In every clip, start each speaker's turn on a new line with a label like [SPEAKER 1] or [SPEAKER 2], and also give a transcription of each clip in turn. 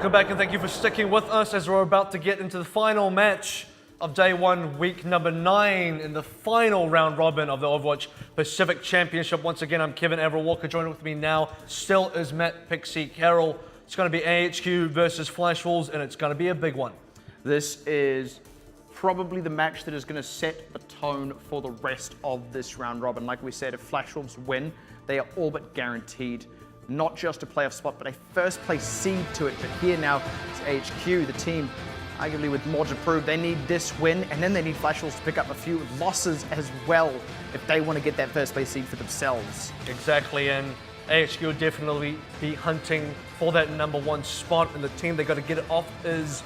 [SPEAKER 1] welcome back and thank you for sticking with us as we're about to get into the final match of day one, week number 9 in the final round robin of the Overwatch Pacific Championship. Once again, I'm Kevin Everwalker. Joining with me now still is Matt Pixie Carroll. It's going to be AHQ versus Flash Wolves, and it's going to be a big one.
[SPEAKER 2] This is probably the match that is going to set the tone for the rest of this round robin. Like we said, if Flash Wolves win, they are all but guaranteed not just a playoff spot, but a first place seed to it. But here now, it's HQ, the team, arguably with more to prove. They need this win, and then they need Flash Wolves to pick up a few losses as well if they want to get that first place seed for themselves.
[SPEAKER 1] Exactly, and AHQ will definitely be hunting for that #1 spot, and the team they got to get it off is,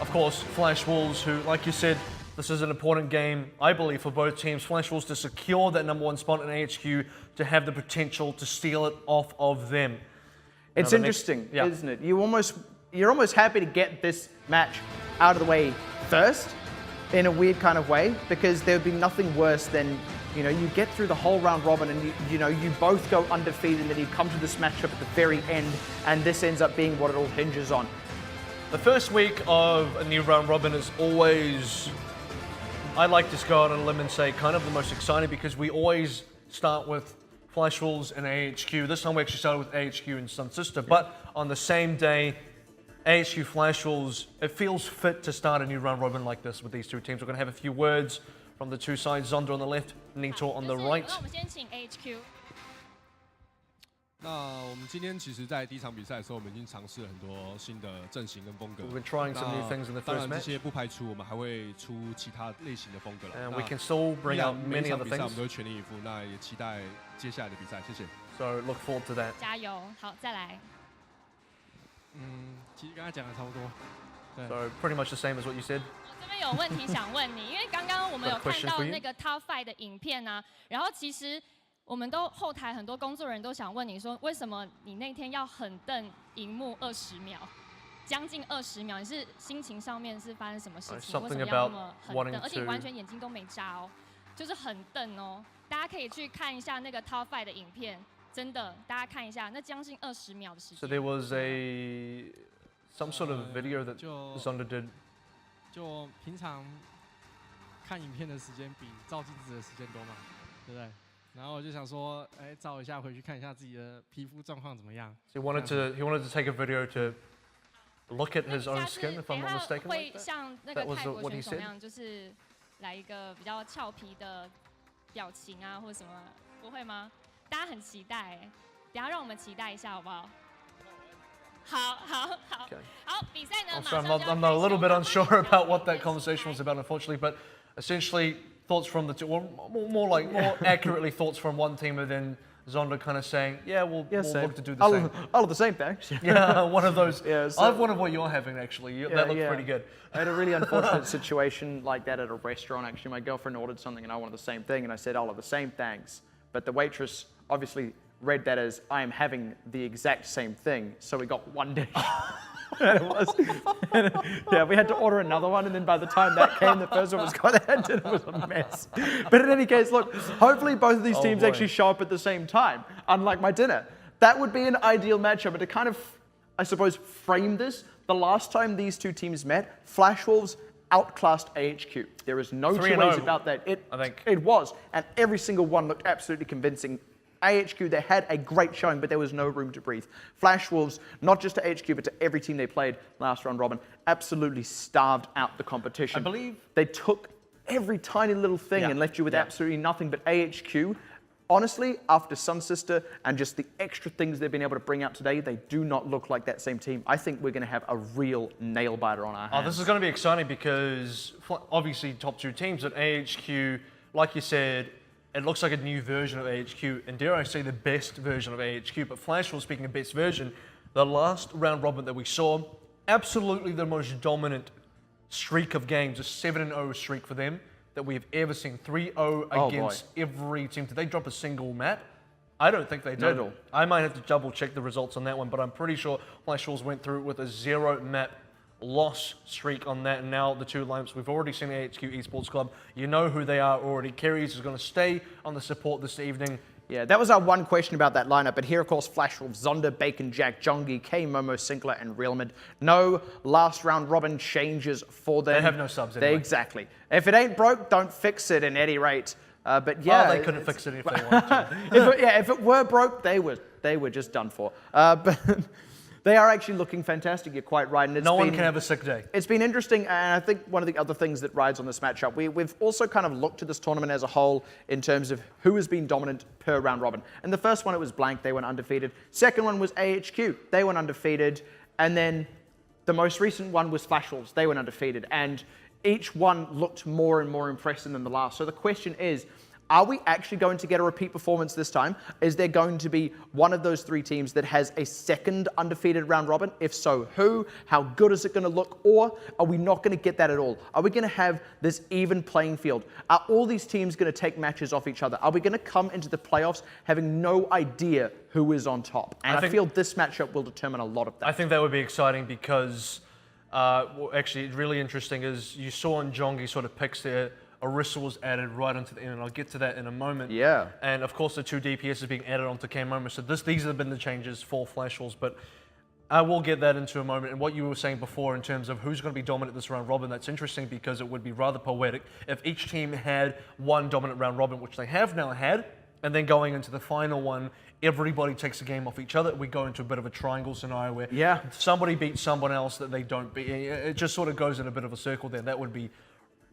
[SPEAKER 1] of course, Flash Wolves, who, like you said, this is an important game, I believe, for both teams. Flash Wolves to secure that #1 spot in AHQ to have the potential to steal it off of them.
[SPEAKER 2] It's interesting, isn't it? You're almost happy to get this match out of the way first, in a weird kind of way, because there would be nothing worse than, you know, you get through the whole round robin and you both go undefeated, and then you come to this matchup at the very end, and this ends up being what it all hinges on.
[SPEAKER 1] The first week of a new round robin is always, I'd like to go out on a limb and say, kind of the most exciting, because we always start with Flash Wolves and AHQ. This time we actually started with AHQ and Sun Sister, but on the same day, AHQ Flash Wolves, it feels fit to start a new round robin like this with these two teams. We're going to have a few words from the two sides, Zondra on the left, Nito on the right.
[SPEAKER 3] 那我们先请 AHQ。
[SPEAKER 4] 那我们今天其实，在第一场比赛的时候，我们已经尝试了很多新的阵型跟风格。
[SPEAKER 1] We've been trying some new things in the
[SPEAKER 4] 当
[SPEAKER 1] first
[SPEAKER 4] 然，这
[SPEAKER 1] match.
[SPEAKER 4] 些不排除我们还会出其他类型的风格了。
[SPEAKER 1] And we can still bring out
[SPEAKER 4] 每
[SPEAKER 1] many
[SPEAKER 4] 场
[SPEAKER 1] other
[SPEAKER 4] 比赛我
[SPEAKER 1] things.
[SPEAKER 4] 们都会全力以赴，那也期待接下来的比赛。谢谢。
[SPEAKER 1] So look forward to that.
[SPEAKER 3] 加油！好，再来。
[SPEAKER 4] 其实刚才讲的差不多。对。
[SPEAKER 1] So pretty much the same as what you said.
[SPEAKER 3] 我这边有问题想问你，因为刚刚我们有看到那个 Top 5的影片啊，然后其实我们都后台很多工作人员都想问你说，为什么你那天要狠瞪荧幕20秒，将近20秒？你是心情上面是发生什么事情？为什么要那么狠瞪？而且完全眼睛都没眨哦，就是狠瞪哦。大家可以去看一下那个 Top 5的影片，真的，大家看一下，那将近20秒的时间。
[SPEAKER 1] So there was some sort of video that Zondra did.
[SPEAKER 4] 就平常看影片的时间比照镜子的时间多嘛，对不对？然后我就想说，哎，照一下回去看一下自己的皮肤状况怎么样。
[SPEAKER 1] So he wanted to take a video to look at his own skin, if I'm not mistaken.
[SPEAKER 3] 会像那个泰国选手那样，就是来一个比较俏皮的表情啊，或者什么，不会吗？大家很期待哎，等下让我们期待一下好不好？ 好，比赛呢？
[SPEAKER 1] I'm a little bit unsure about what that conversation was about, unfortunately, but essentially thoughts from the two, well, more accurately thoughts from one team, and then Zondra kind of saying, yeah, we'll look to do the same.
[SPEAKER 2] All of the same, thanks.
[SPEAKER 1] Yeah, one of those.
[SPEAKER 2] Yeah, so,
[SPEAKER 1] I have one of what you're having, actually. That looked pretty good.
[SPEAKER 2] I had a really unfortunate situation like that at a restaurant, actually. My girlfriend ordered something and I wanted the same thing, and I said, all of the same, thanks. But the waitress obviously read that as I am having the exact same thing, so we got one dish. And it was, yeah, we had to order another one, and then by the time that came, the first one was gone, and it was a mess. But in any case, look, hopefully both of these teams actually show up at the same time, unlike my dinner. That would be an ideal matchup, but to kind of, I suppose, frame this, the last time these two teams met, Flash Wolves outclassed AHQ. There is no two ways about that. It was, and every single one looked absolutely convincing. AHQ, they had a great showing, but there was no room to breathe. Flash Wolves, not just to AHQ, but to every team they played last round robin, absolutely starved out the competition.
[SPEAKER 1] I believe
[SPEAKER 2] they took every tiny little thing and left you with absolutely nothing. But AHQ, honestly, after Sun Sister and just the extra things they've been able to bring out today, they do not look like that same team. I think we're going to have a real nail biter on our hands.
[SPEAKER 1] Oh, this is going to be exciting because obviously top two teams at AHQ, like you said, it looks like a new version of AHQ, and dare I say the best version of AHQ. But Flash Wolves, speaking of best version, the last round robin that we saw, absolutely the most dominant streak of games, a 7-0 streak for them that we have ever seen. 3-0 against every team. Did they drop a single map? I don't think they did.
[SPEAKER 2] Not at all.
[SPEAKER 1] I might have to double check the results on that one, but I'm pretty sure Flash Wolves went through with a 0 map loss streak on that, and now the two lineups. We've already seen the AHQ Esports Club. You know who they are already. Kerry's is going to stay on the support this evening.
[SPEAKER 2] Yeah, that was our one question about that lineup. But here, of course, Flash Wolf, Zonda, Bacon Jack, Jongi, K, Momo, Sinclair, and Realmid. No last round robin changes for them.
[SPEAKER 1] They have no subs anyway.
[SPEAKER 2] Exactly. If it ain't broke, don't fix it in any rate. But yeah,
[SPEAKER 1] they couldn't fix it if they wanted to.
[SPEAKER 2] if it were broke, they were just done for. But they are actually looking fantastic. You're quite right. And
[SPEAKER 1] no one can have a sick day.
[SPEAKER 2] It's been interesting, and I think one of the other things that rides on this matchup, we've also kind of looked at this tournament as a whole in terms of who has been dominant per round robin. And the first one, it was Blank. They went undefeated. Second one was AHQ. They went undefeated. And then the most recent one was Flash Wolves. They went undefeated. And each one looked more and more impressive than the last. So the question is, are we actually going to get a repeat performance this time? Is there going to be one of those three teams that has a second undefeated round robin? If so, who? How good is it going to look? Or are we not going to get that at all? Are we going to have this even playing field? Are all these teams going to take matches off each other? Are we going to come into the playoffs having no idea who is on top? And I feel this matchup will determine a lot of that.
[SPEAKER 1] I think that would be exciting because, actually, really interesting is you saw on Jongi sort of picks there, Orisa was added right into the end, and I'll get to that in a moment.
[SPEAKER 2] Yeah.
[SPEAKER 1] And of course, the 2 DPS is being added onto K-Momo, so these have been the changes for Flash Wolves, but I will get that into a moment. And what you were saying before in terms of who's going to be dominant this round robin, that's interesting because it would be rather poetic if each team had one dominant round robin, which they have now had, and then going into the final one, everybody takes a game off each other. We go into a bit of a triangle scenario where somebody beats someone else that they don't beat. It just sort of goes in a bit of a circle there. That would be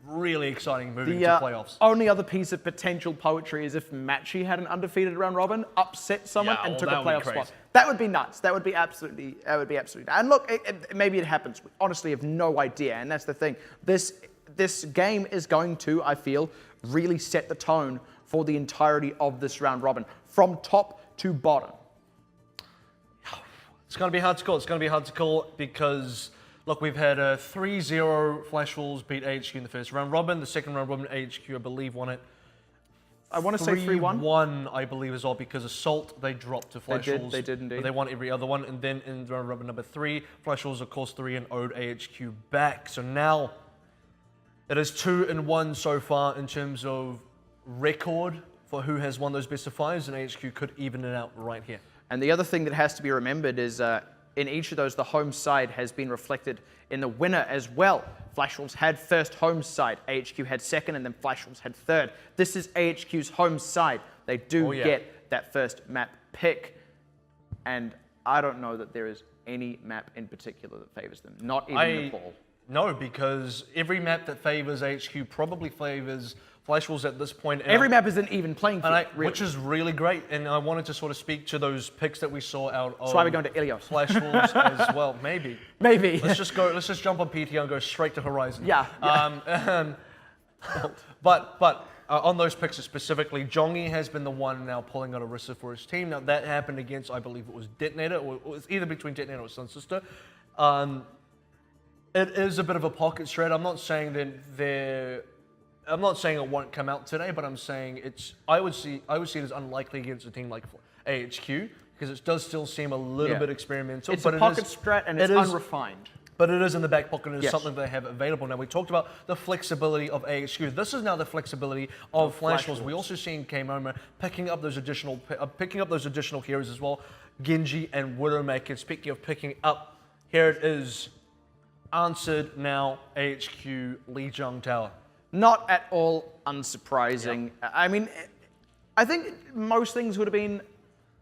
[SPEAKER 1] really exciting moving to playoffs.
[SPEAKER 2] Only other piece of potential poetry is if Matchy had an undefeated round robin, upset someone, and took a playoff spot. That would be nuts. That would be absolutely. And look, maybe it happens. We honestly have no idea, and that's the thing. This game is going to, I feel, really set the tone for the entirety of this round robin, from top to bottom.
[SPEAKER 1] It's going to be hard to call. It's going to be hard to call because, look, we've had a 3-0 Flash Wolves beat AHQ in the first round robin. The second round robin, AHQ, I believe, won it.
[SPEAKER 2] I want to say 3-1.
[SPEAKER 1] 3-1, I believe, as well, because Assault, they dropped to Flash Wolves.
[SPEAKER 2] They did indeed.
[SPEAKER 1] But they won every other one. And then in round robin number 3, Flash Wolves, of course, 3-0'd AHQ back. So now it is 2-1 so far in terms of record for who has won those best of fives, and AHQ could even it out right here.
[SPEAKER 2] And the other thing that has to be remembered is in each of those, the home side has been reflected in the winner as well. Flash Wolves had first home side, AHQ had second, and then Flash Wolves had third. This is AHQ's home side. They do get that first map pick, and I don't know that there is any map in particular that favors them, not even Nepal.
[SPEAKER 1] No, because every map that favors AHQ probably favors Flash Wolves at this point.
[SPEAKER 2] Every map is an even playing field,
[SPEAKER 1] which is really great. And I wanted to sort of speak to those picks that we saw out of
[SPEAKER 2] That's why we're going to Ilios.
[SPEAKER 1] Flash Wolves as well. Maybe.
[SPEAKER 2] Let's
[SPEAKER 1] just jump on PTO and go straight to Horizon.
[SPEAKER 2] Yeah.
[SPEAKER 1] But on those picks specifically, Jongi has been the one now pulling out Orisa for his team. Now that happened against, I believe it was Detonator, or it was either between Detonator or Sun Sister. It is a bit of a pocket strat. I'm not saying it won't come out today, but I'm saying I would see it as unlikely against a team like AHQ because it does still seem a little bit experimental.
[SPEAKER 2] It's a pocket strat and it's unrefined.
[SPEAKER 1] But it is in the back pocket and it's something they have available. Now, we talked about the flexibility of AHQ. This is now the flexibility of Flash Wolves. We also seen K-Momo picking up those additional heroes as well. Genji and Widowmaker. Speaking of picking up, here it is. Answered now, AHQ Lijiang Tower.
[SPEAKER 2] Not at all unsurprising. Yep. I mean, I think most things would have been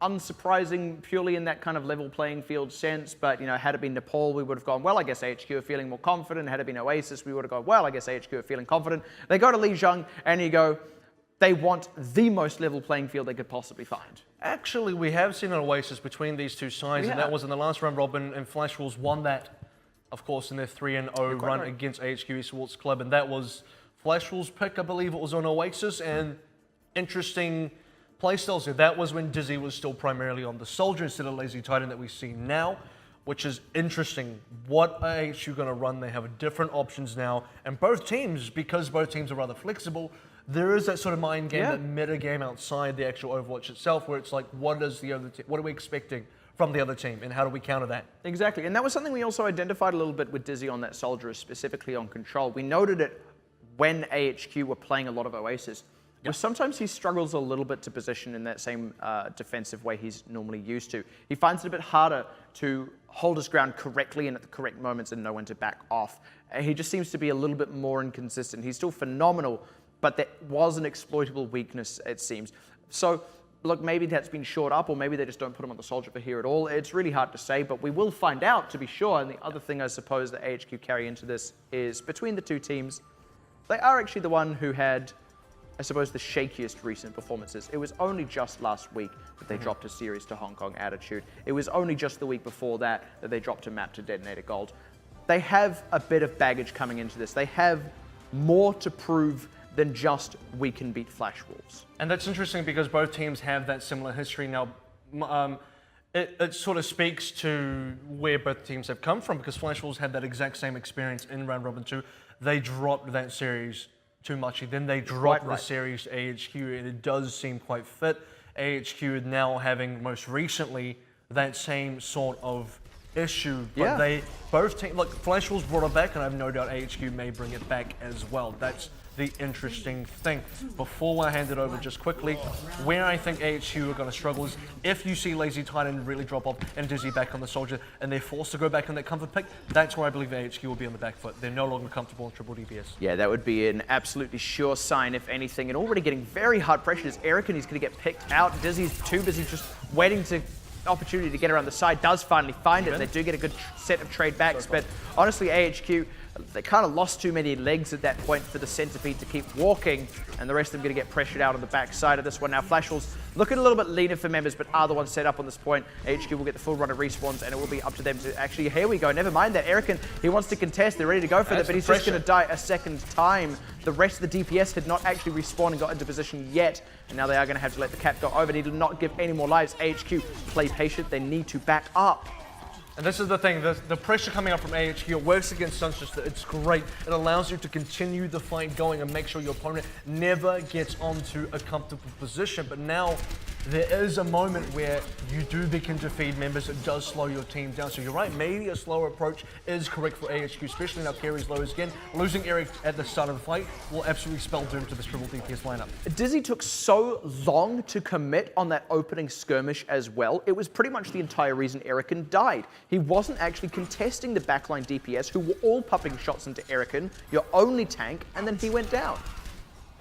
[SPEAKER 2] unsurprising purely in that kind of level playing field sense, but had it been Nepal, we would have gone, well, I guess AHQ are feeling more confident. Had it been Oasis, we would have gone, well, I guess AHQ are feeling confident. They go to Lijiang and you go, they want the most level playing field they could possibly find.
[SPEAKER 1] Actually, we have seen an Oasis between these two sides, and that was in the last round robin, and Flash Wolves won that, of course, in their 3-0 run against AHQ Esports Club, and that was Flash Wolves' pick, I believe it was on Oasis, and interesting playstyles here. That was when Dizzy was still primarily on the Soldier instead of Lazy Titan that we see now, which is interesting. What are AHQ going to run? They have different options now, and both teams, because both teams are rather flexible, there is that sort of mind game, that meta game outside the actual Overwatch itself, where it's like, what are we expecting from the other team, and how do we counter that?
[SPEAKER 2] Exactly, and that was something we also identified a little bit with Dizzy on that Soldier, specifically on Control. We noted it when AHQ were playing a lot of Oasis. where sometimes he struggles a little bit to position in that same defensive way he's normally used to. He finds it a bit harder to hold his ground correctly and at the correct moments and know when to back off. He just seems to be a little bit more inconsistent. He's still phenomenal, but that was an exploitable weakness, it seems. So, look, maybe that's been shored up, or maybe they just don't put him on the soldier for here at all. It's really hard to say, but we will find out, to be sure. And the other thing I suppose that AHQ carry into this is between the two teams, they are actually the one who had, I suppose, the shakiest recent performances. It was only just last week that they dropped a series to Hong Kong Attitude. It was only just the week before that that they dropped a map to Detonator Gold. They have a bit of baggage coming into this. They have more to prove than just we can beat Flash Wolves.
[SPEAKER 1] And that's interesting because both teams have that similar history. Now, it sort of speaks to where both teams have come from, because Flash Wolves had that exact same experience in Round Robin 2. They dropped that series to Machi, then they dropped the series to AHQ, and it does seem quite fit. AHQ now having most recently that same sort of issue, but they both teams, look, Flash Wolves brought it back, and I have no doubt AHQ may bring it back as well. That's the interesting thing. Before I hand it over just quickly, where I think AHQ are going to struggle is if you see Lazy Titan really drop off and Dizzy back on the soldier and they're forced to go back on that comfort pick, that's where I believe AHQ will be on the back foot. They're no longer comfortable in triple DPS.
[SPEAKER 2] Yeah, that would be an absolutely sure sign, if anything, and already getting very hard pressure as Eric, and he's going to get picked out. Dizzy's too busy just waiting to opportunity to get around the side, does finally find it. They do get a good set of trade backs, but honestly, AHQ, they kind of lost too many legs at that point for the Centipede to keep walking, and the rest of them going to get pressured out on the back side of this one. Now, Flash Wolves looking a little bit leaner for members, but are the ones set up on this point. AHQ will get the full run of respawns, and it will be up to them to actually, here we go, never mind that. Erican, he wants to contest, they're ready to go for it, but he's just going to die a second time. The rest of the DPS had not actually respawned and got into position yet, and now they are going to have to let the cap go over. They did not give any more lives. AHQ, play patient, they need to back up.
[SPEAKER 1] And this is the thing, the pressure coming up from AHQ works against Sunshine. It's great. It allows you to continue the fight going and make sure your opponent never gets onto a comfortable position. But now there is a moment where you do begin to feed members. It does slow your team down. So you're right, maybe a slower approach is correct for AHQ, especially now Carry's low again. Losing Eric at the start of the fight will absolutely spell doom to this triple DPS lineup.
[SPEAKER 2] Dizzy took so long to commit on that opening skirmish as well. It was pretty much the entire reason Erican died. He wasn't actually contesting the backline DPS, who were all popping shots into Erican, your only tank, and then he went down.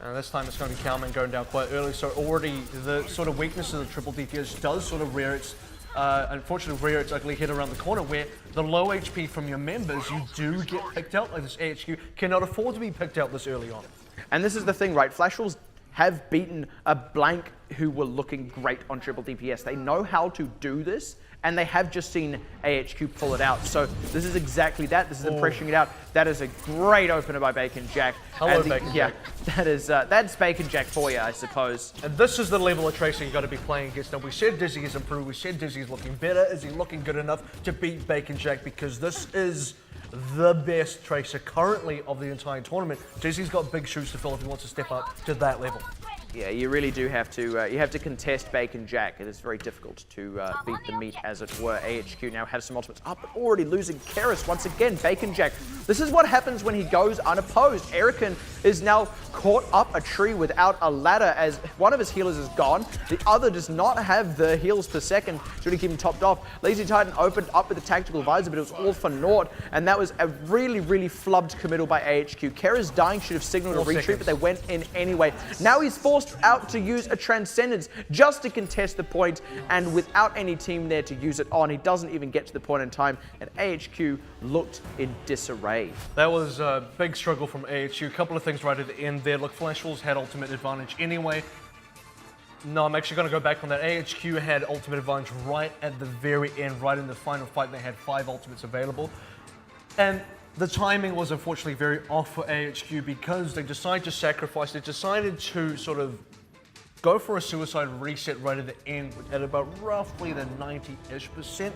[SPEAKER 1] And this time it's going to be Kalman going down quite early, so already the sort of weakness of the triple DPS does sort of rear its, unfortunately rear its ugly head around the corner, where the low HP from your members, you do get picked out like this. AHQ cannot afford to be picked out this early on.
[SPEAKER 2] And this is the thing, right? Flash Wolves have beaten a blank who were looking great on triple DPS. They know how to do this, and they have just seen AHQ pull it out. So this is exactly that. This is them pressuring it out. That is a great opener by Bacon Jack.
[SPEAKER 1] Hello, Bacon Jack.
[SPEAKER 2] Yeah, that's Bacon Jack for you, I suppose.
[SPEAKER 1] And this is the level of Tracer you got to be playing against. Now, we said Dizzy is improved. We said Dizzy is looking better. Is he looking good enough to beat Bacon Jack? Because this is the best Tracer currently of the entire tournament. Dizzy's got big shoes to fill if he wants to step up to that level.
[SPEAKER 2] Yeah, you really do have to. You have to contest Bacon Jack. It is very difficult to beat the meat, as it were. AHQ now has some ultimates up, but already losing Keris once again. Bacon Jack. This is what happens when he goes unopposed. Erican is now caught up a tree without a ladder, as one of his healers is gone. The other does not have the heals per second to really keep him topped off. Lazy Titan opened up with the tactical visor, but it was all for naught, and that was a really, really flubbed committal by AHQ. Keris dying should have signaled a retreat, but they went in anyway. Now he's forced out to use a Transcendence just to contest the point, and without any team there to use it on, he doesn't even get to the point in time, and AHQ looked in disarray.
[SPEAKER 1] That was a big struggle from AHQ. A couple of things right at the end there. Look, Flash Wolves had ultimate advantage anyway. No, I'm actually going to go back on that. AHQ had ultimate advantage right at the very end, right in the final fight. They had 5 ultimates available. And the timing was unfortunately very off for AHQ because they decided to sacrifice. They decided to sort of go for a suicide reset right at the end at about roughly the 90-ish%.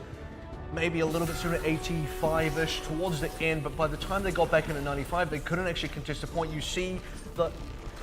[SPEAKER 1] Maybe a little bit sooner, 85-ish towards the end, but by the time they got back into 95, they couldn't actually contest a point. You see the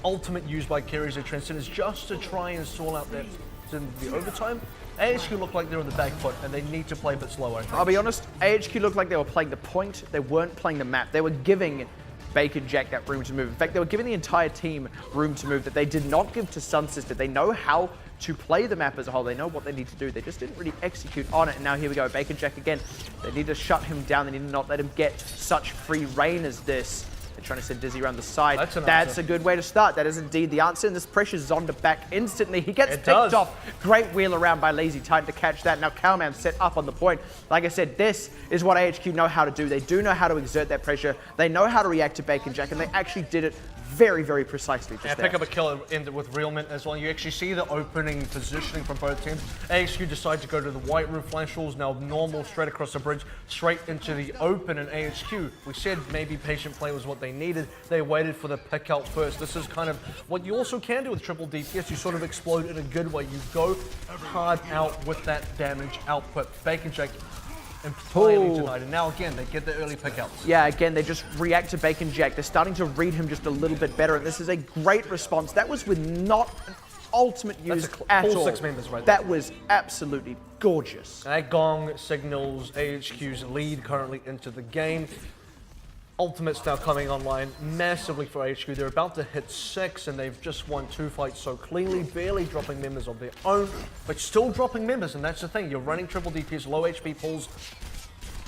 [SPEAKER 1] ultimate used by Carries or Transcendence just to try and stall out that in the overtime. AHQ looked like they're on the back foot, and they need to play a bit slower, I think.
[SPEAKER 2] I'll be honest, AHQ looked like they were playing the point. They weren't playing the map. They were giving Bacon Jack that room to move. In fact, they were giving the entire team room to move that they did not give to Sun Sister. They know how to play the map as a whole. They know what they need to do. They just didn't really execute on it. And now here we go, Bacon Jack again. They need to shut him down. They need to not let him get such free reign as this. They're trying to send Dizzy around the side. That's a good way to start. That is indeed the answer. And this pressures Zonda back instantly. He gets picked off. Great wheel around by Lazy Titan to catch that. Now Cowman set up on the point. Like I said, this is what AHQ know how to do. They do know how to exert that pressure. They know how to react to Bacon Jack, and they actually did it very, very precisely.
[SPEAKER 1] Pick up a kill and end it with Real Mint as well. You actually see the opening positioning from both teams. AHQ decide to go to the white room. Flash Wolves now normal, straight across the bridge, straight into the open, and AHQ, we said maybe patient play was what they needed. They waited for the pick out first. This is kind of what you also can do with triple DPS. You sort of explode in a good way. You go hard out with that damage output. Bacon Jack entirely denied. And now again, they get the early pickouts.
[SPEAKER 2] Yeah, again, they just react to Bacon Jack. They're starting to read him just a little bit better, and this is a great response. That was with not an ultimate use at all.
[SPEAKER 1] 6 members right there.
[SPEAKER 2] That was absolutely gorgeous.
[SPEAKER 1] And that gong signals AHQ's lead currently into the game. Ultimate's now coming online massively for AHQ. They're about to hit 6, and they've just won 2 fights so cleanly, barely dropping members of their own, but still dropping members, and that's the thing. You're running triple DPS, low HP pulls.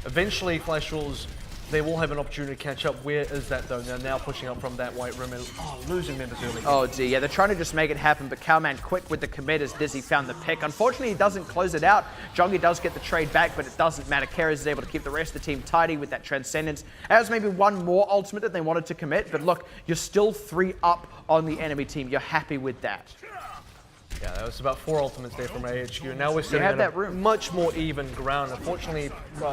[SPEAKER 1] Eventually, Flash Wolves, they will have an opportunity to catch up. Where is that though? They're now pushing up from that white room and losing members early.
[SPEAKER 2] Oh dear, yeah, they're trying to just make it happen, but Cowman quick with the commit as Dizzy found the pick. Unfortunately, he doesn't close it out. Jongi does get the trade back, but it doesn't matter. Keras is able to keep the rest of the team tidy with that Transcendence. As maybe one more ultimate that they wanted to commit, but look, you're still 3 up on the enemy team. You're happy with that.
[SPEAKER 1] Yeah, that was about 4 ultimates there from AHQ. Now we're sitting at much more even ground. Unfortunately,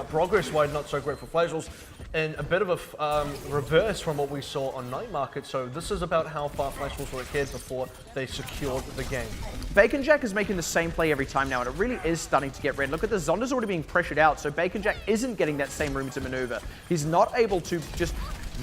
[SPEAKER 1] progress-wise, not so great for Flash Wolves, and a bit of a reverse from what we saw on Night Market. So this is about how far Flash Wolves were ahead before they secured the game.
[SPEAKER 2] Bacon Jack is making the same play every time now, and it really is starting to get red. Look at the Zonda's already being pressured out, so Bacon Jack isn't getting that same room to maneuver. He's not able to just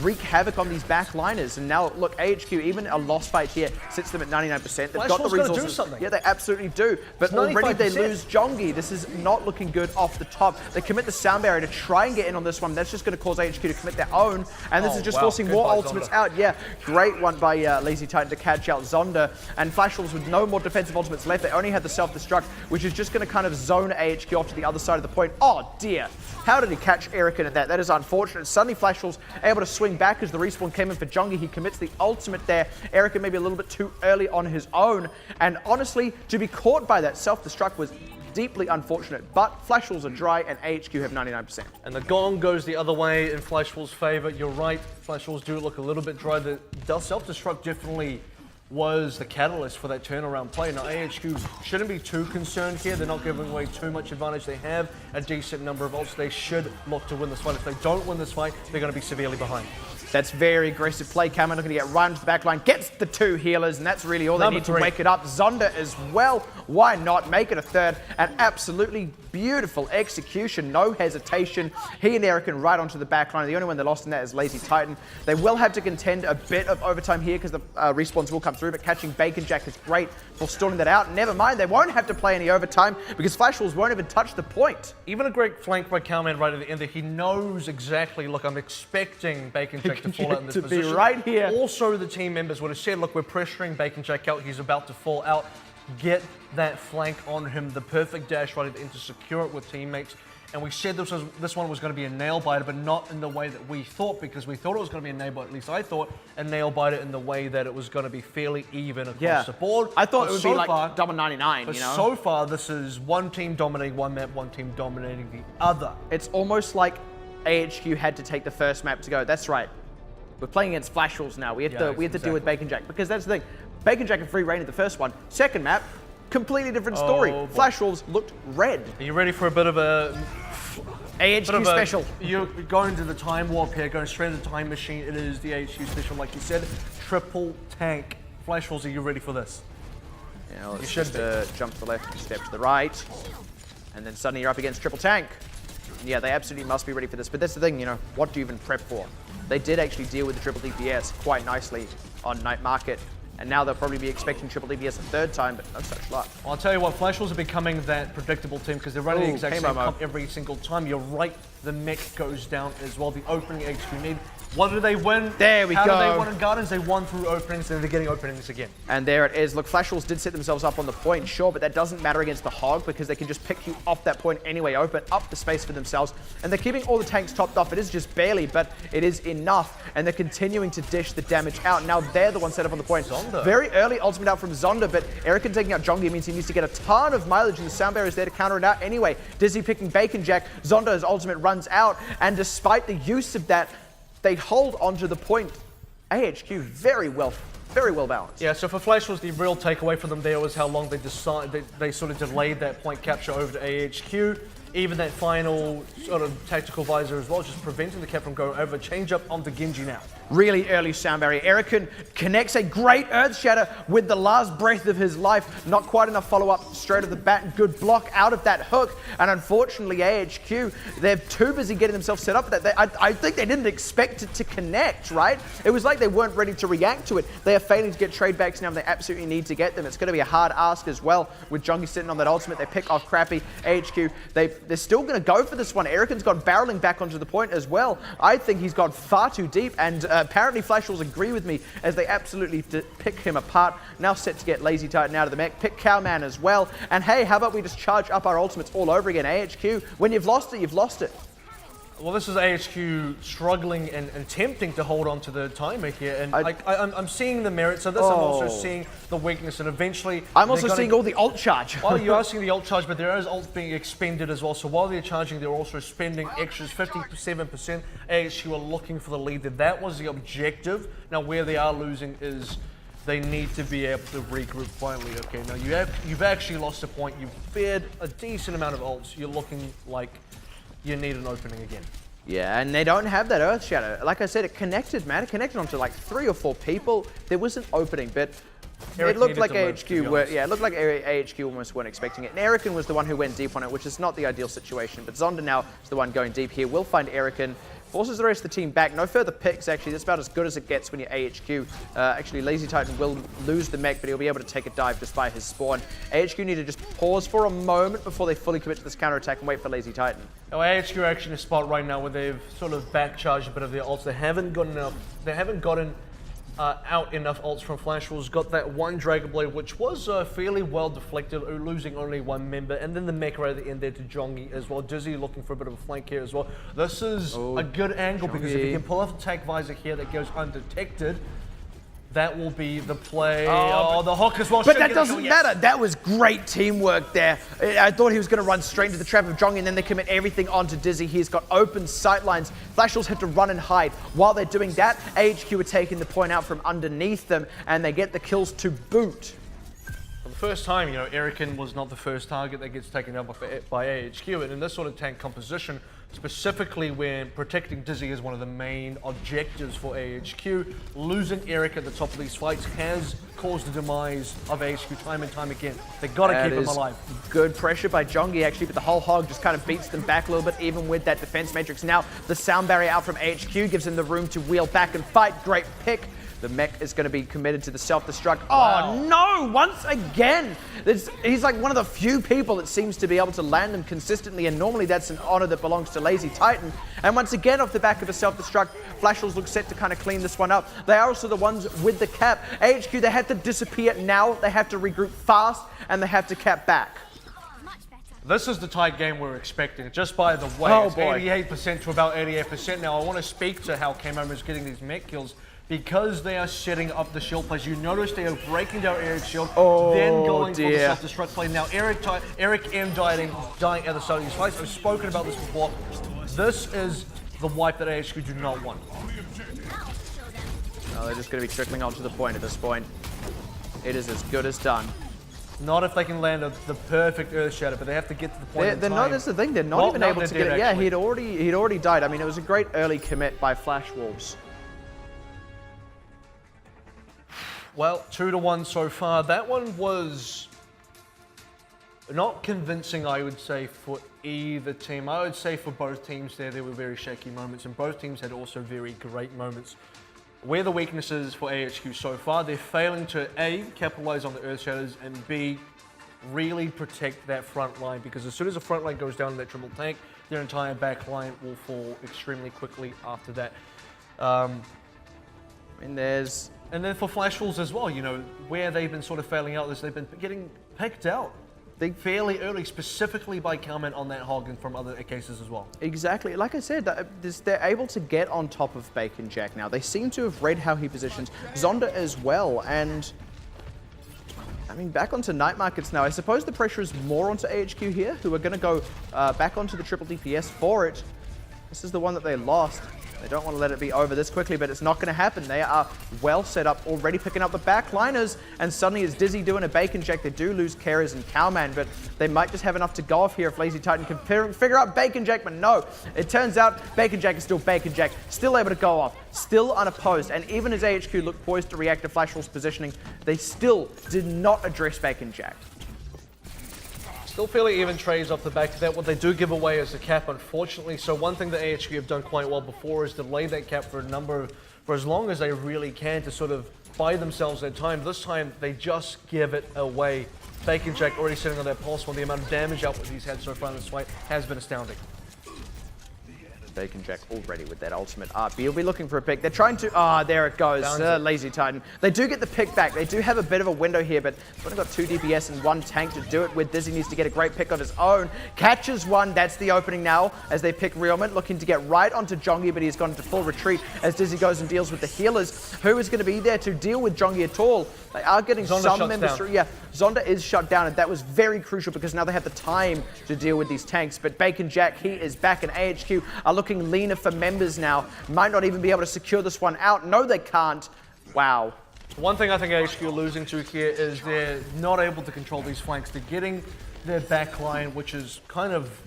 [SPEAKER 2] wreak havoc on these backliners. And now, look, AHQ, even a lost fight here, sits them at 99%. They've got the resources.
[SPEAKER 1] Do something.
[SPEAKER 2] Yeah, they absolutely do. But already they lose Jongi. This is not looking good off the top. They commit the sound barrier to try and get in on this one. That's just going to cause AHQ to commit their own. And this is just forcing more ultimates out. Yeah, great one by Lazy Titan to catch out Zonda. And Flash Wolves with no more defensive ultimates left. They only have the self-destruct, which is just going to kind of zone AHQ off to the other side of the point. Oh, dear. How did he catch Erican at that? That is unfortunate. Suddenly Flash Wolves able to swing back as the respawn came in for Jongi. He commits the ultimate there. Erican maybe a little bit too early on his own. And honestly, to be caught by that self-destruct was deeply unfortunate. But Flash Wolves are dry and AHQ have 99%.
[SPEAKER 1] And the gong goes the other way in Flash Wolves' favor. You're right, Flash Wolves do look a little bit dry. The self-destruct definitely was the catalyst for that turnaround play. Now AHQ shouldn't be too concerned here. They're not giving away too much advantage. They have a decent number of ults. They should look to win this fight. If they don't win this fight, they're going to be severely behind.
[SPEAKER 2] That's very aggressive play. Cowman looking to get right into the back line, gets the 2 healers, and that's really all they need to wake it up. Zonda as well. Why not make it a third? An absolutely beautiful execution, no hesitation. He and Erican right onto the back line. The only one they lost in that is Lazy Titan. They will have to contend a bit of overtime here because the respawns will come through, but catching Bacon Jack is great for stalling that out. Never mind, they won't have to play any overtime because Flash Wolves won't even touch the point.
[SPEAKER 1] Even a great flank by Cowman right at the end there. He knows exactly, look, I'm expecting Bacon Jack to fall out in this position.
[SPEAKER 2] To be right here.
[SPEAKER 1] Also, the team members would have said, look, we're pressuring Bacon Jack out. He's about to fall out. Get that flank on him. The perfect dash right at the end to secure it with teammates. And we said this one was going to be a nail biter, but not in the way that we thought, because we thought it was going to be a nail biter. At least I thought a nail biter in the way that it was going to be fairly even across the board.
[SPEAKER 2] I thought it would be like double 99,
[SPEAKER 1] but
[SPEAKER 2] you know?
[SPEAKER 1] So far, this is one team dominating one map, one team dominating the other.
[SPEAKER 2] It's almost like AHQ had to take the first map to go. That's right. We're playing against Flash Wolves now. We have to deal with Bacon Jack, because that's the thing. Bacon Jack and free reign at the first one. Second map, completely different story. Flash Wolves looked red.
[SPEAKER 1] Are you ready for a bit of a
[SPEAKER 2] AHQ special?
[SPEAKER 1] You're going to the time warp here, going straight into the time machine. It is the AHQ special, like you said. Triple tank. Flash Wolves, are you ready for this?
[SPEAKER 2] Yeah, let's just jump to the left, step to the right, and then suddenly you're up against triple tank. Yeah, they absolutely must be ready for this. But that's the thing, you know, what do you even prep for? They did actually deal with the triple DPS quite nicely on Night Market. And now they'll probably be expecting triple DPS a third time, but no such luck.
[SPEAKER 1] Well, I'll tell you what, Flash Wolves are becoming that predictable team because they're running the exact same comp every single time. You're right, the mech goes down as well. The opening HQ need, What do they win?
[SPEAKER 2] There we
[SPEAKER 1] How
[SPEAKER 2] go.
[SPEAKER 1] do they win in Gardens? They won through openings, and they're getting openings again.
[SPEAKER 2] And there it is. Look, Flash Wolves did set themselves up on the point, sure, but that doesn't matter against the Hog because they can just pick you off that point anyway, open up the space for themselves. And they're keeping all the tanks topped off. It is just barely, but it is enough. And they're continuing to dish the damage out. Now they're the ones set up on the point.
[SPEAKER 1] Zonda.
[SPEAKER 2] Very early ultimate out from Zonda, but Erican taking out Jongi means he needs to get a ton of mileage, and the sound barrier is there to counter it out anyway. Dizzy picking Bacon Jack. Zonda's ultimate runs out, and despite the use of that, they hold onto the point. AHQ very well balanced.
[SPEAKER 1] Yeah, so for Flash was the real takeaway for them there was how long they sort of delayed that point capture over to AHQ. Even that final sort of tactical visor as well, just preventing the cap from going over. Change up onto Genji now.
[SPEAKER 2] Really early sound barrier. Erican connects a great Earth Shatter with the last breath of his life. Not quite enough follow-up straight off the bat. Good block out of that hook. And unfortunately, AHQ, they're too busy getting themselves set up for that. I think they didn't expect it to connect, right? It was like they weren't ready to react to it. They are failing to get trade backs now, and they absolutely need to get them. It's going to be a hard ask as well with Jongi sitting on that ultimate. They pick off Crappy. AHQ, they're still going to go for this one. Erican's gone barreling back onto the point as well. I think he's gone far too deep, and apparently Flash Wolves agree with me as they absolutely pick him apart. Now set to get Lazy Titan out of the mech. Pick Cowman as well. And hey, how about we just charge up our ultimates all over again? AHQ, when you've lost it, you've lost it.
[SPEAKER 1] Well, this is AHQ struggling and attempting to hold on to the timer here, and I'm seeing the merits of this. I'm also seeing the weakness, and eventually
[SPEAKER 2] I'm also seeing all the ult charge.
[SPEAKER 1] Well, you are seeing the ult charge, but there is ult being expended as well. So while they're charging, they're also spending extras, 57%. AHQ are looking for the lead. That was the objective. Now, where they are losing is they need to be able to regroup finally. Okay, now you've actually lost a point. You've fed a decent amount of ults. You're looking like you need an opening again.
[SPEAKER 2] Yeah, and they don't have that Earth Shadow. Like I said, it connected, man. It connected onto like 3 or 4 people. There was an opening, but it looked like AHQ were, yeah, it looked like AHQ almost weren't expecting it. And Erican was the one who went deep on it, which is not the ideal situation. But Zonda now is the one going deep here. We'll find Erican. Forces the rest of the team back. No further picks, actually. That's about as good as it gets when you're AHQ. Actually, Lazy Titan will lose the mech, but he'll be able to take a dive just by his spawn. AHQ need to just pause for a moment before they fully commit to this counterattack and wait for Lazy Titan.
[SPEAKER 1] Now, AHQ are actually in a spot right now where they've sort of back-charged a bit of their ults. They haven't gotten out enough ults from Flash Wolves. Got that one Dragon Blade, which was fairly well deflected, losing only one member, and then the mech right at the end there to Jongi as well. Dizzy looking for a bit of a flank here as well. This is a good angle because if you can pull off a attack visor here that goes undetected, that will be the play. Oh, the hook as well.
[SPEAKER 2] But that doesn't matter. That was great teamwork there. I thought he was going to run straight into the trap of Jongi, and then they commit everything onto Dizzy. He's got open sight lines. Flash Wolves have to run and hide. While they're doing that, AHQ are taking the point out from underneath them, and they get the kills to boot.
[SPEAKER 1] For the first time, you know, Erican was not the first target that gets taken out by AHQ, and in this sort of tank composition, specifically when protecting Dizzy is one of the main objectives for AHQ, losing Eric at the top of these fights has caused the demise of AHQ time and time again. They've got to keep him alive.
[SPEAKER 2] Good pressure by Jongi, actually, but the whole hog just kind of beats them back a little bit, even with that defense matrix. Now, the sound barrier out from AHQ gives them the room to wheel back and fight. Great pick. The mech is going to be committed to the self-destruct.
[SPEAKER 1] Wow.
[SPEAKER 2] Oh no, once again. He's like one of the few people that seems to be able to land them consistently, and normally that's an honor that belongs to Lazy Titan. And once again, off the back of a self-destruct, Flash Wolves look set to kind of clean this one up. They are also the ones with the cap. AHQ, they have to disappear now. They have to regroup fast, and they have to cap back.
[SPEAKER 1] This is the tight game we're expecting, just by the way.
[SPEAKER 2] Oh,
[SPEAKER 1] it's
[SPEAKER 2] boy.
[SPEAKER 1] 88% to about 88%. Now, I want to speak to how K-Mom is getting these mech kills, because they are setting up the shield plays. You notice they are breaking down Eric's shield, then going for the self-destruct play. Now, Eric M dying at the start of these fights. I've spoken about this before. This is the wipe that AHQ do not want.
[SPEAKER 2] Oh, they're just going to be trickling onto the point at this point. It is as good as done.
[SPEAKER 1] Not if they can land the perfect Earth Shatter, but they have to get to the point in time.
[SPEAKER 2] No, that's the thing. They're not even able to get it. Yeah, he'd already died. I mean, it was a great early commit by Flash Wolves.
[SPEAKER 1] Well, 2-1 so far. That one was not convincing, I would say, for either team. I would say for both teams there were very shaky moments, and both teams had also very great moments. Where the weaknesses for AHQ so far, they're failing to A, capitalize on the Earth Shatters, and B, really protect that front line, because as soon as the front line goes down in that triple tank, their entire back line will fall extremely quickly after that.
[SPEAKER 2] And there's...
[SPEAKER 1] And then for Flash Wolves as well, you know, where they've been sort of failing out is they've been getting picked out fairly early, specifically by Calman on that hog and from other cases as well.
[SPEAKER 2] Exactly. Like I said, they're able to get on top of Bacon Jack now. They seem to have read how he positions Zonda as well. And, I mean, back onto night markets now. I suppose the pressure is more onto AHQ here, who are going to go back onto the triple DPS for it. This is the one that they lost. They don't want to let it be over this quickly, but it's not going to happen. They are well set up, already picking up the backliners, and suddenly is Dizzy doing a Bacon Jack. They do lose Keras and Cowman, but they might just have enough to go off here if Lazy Titan can figure out Bacon Jack, but no. It turns out Bacon Jack is still Bacon Jack, still able to go off, still unopposed, and even as AHQ looked poised to react to Flash Wolves' positioning, they still did not address Bacon Jack.
[SPEAKER 1] Still fairly even trades off the back of that. What they do give away is the cap, unfortunately. So one thing that AHQ have done quite well before is delay that cap for as long as they really can to sort of buy themselves their time. This time, they just give it away. Bacon Jack already sitting on that pulse one. The amount of damage output he's had so far in this fight has been astounding.
[SPEAKER 2] Bacon Jack already with that ultimate RP. He'll be looking for a pick. They're trying to... there it goes. Lazy Titan. They do get the pick back. They do have a bit of a window here, but they've only got 2 DPS and 1 tank to do it with. Dizzy needs to get a great pick of his own. Catches one. That's the opening now as they pick Realment, looking to get right onto Jongi, but he's gone into full retreat as Dizzy goes and deals with the healers. Who is going to be there to deal with Jongi at all? They are getting some members through. Yeah, Zonda is shut down, and that was very crucial because now they have the time to deal with these tanks. But Bacon Jack, he is back, and AHQ are looking leaner for members now. Might not even be able to secure this one out. No, they can't. Wow.
[SPEAKER 1] One thing I think AHQ are losing to here is they're not able to control these flanks. They're getting their back line, which is kind of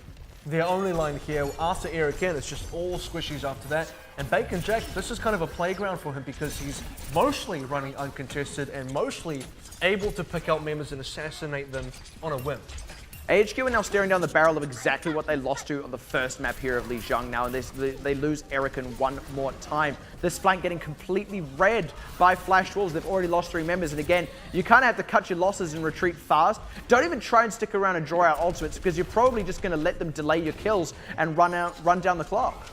[SPEAKER 1] their only line here. After Eric in, it's just all squishies after that. And Bacon Jack, this is kind of a playground for him because he's mostly running uncontested and mostly able to pick out members and assassinate them on a whim.
[SPEAKER 2] AHQ are now staring down the barrel of exactly what they lost to on the first map here of Lijiang now, and they lose Erican one more time. This flank getting completely read by Flash Wolves. They've already lost 3 members, and again, you kind of have to cut your losses and retreat fast. Don't even try and stick around and draw out ultimates because you're probably just going to let them delay your kills and run down the clock.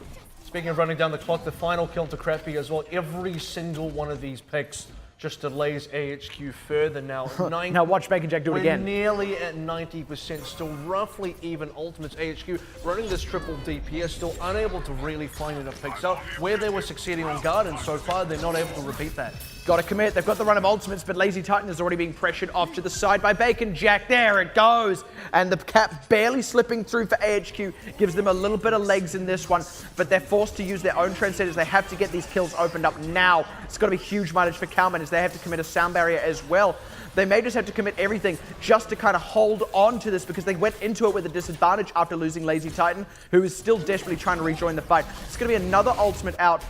[SPEAKER 1] Speaking of running down the clock, the final kill to Crappy as well. Every single one of these picks just delays AHQ further now.
[SPEAKER 2] Now watch Bacon Jack do it again.
[SPEAKER 1] We're nearly at 90%, still roughly even ultimates. AHQ running this triple DPS, still unable to really find enough picks out. Where they were succeeding on Garden so far, they're not able to repeat that.
[SPEAKER 2] Got to commit. They've got the run of ultimates, but Lazy Titan is already being pressured off to the side by Bacon Jack. There it goes. And the cap barely slipping through for AHQ gives them a little bit of legs in this one, but they're forced to use their own Transcenders. They have to get these kills opened up now. It's got to be huge mileage for Cowman as they have to commit a sound barrier as well. They may just have to commit everything just to kind of hold on to this because they went into it with a disadvantage after losing Lazy Titan, who is still desperately trying to rejoin the fight. It's going to be another ultimate out.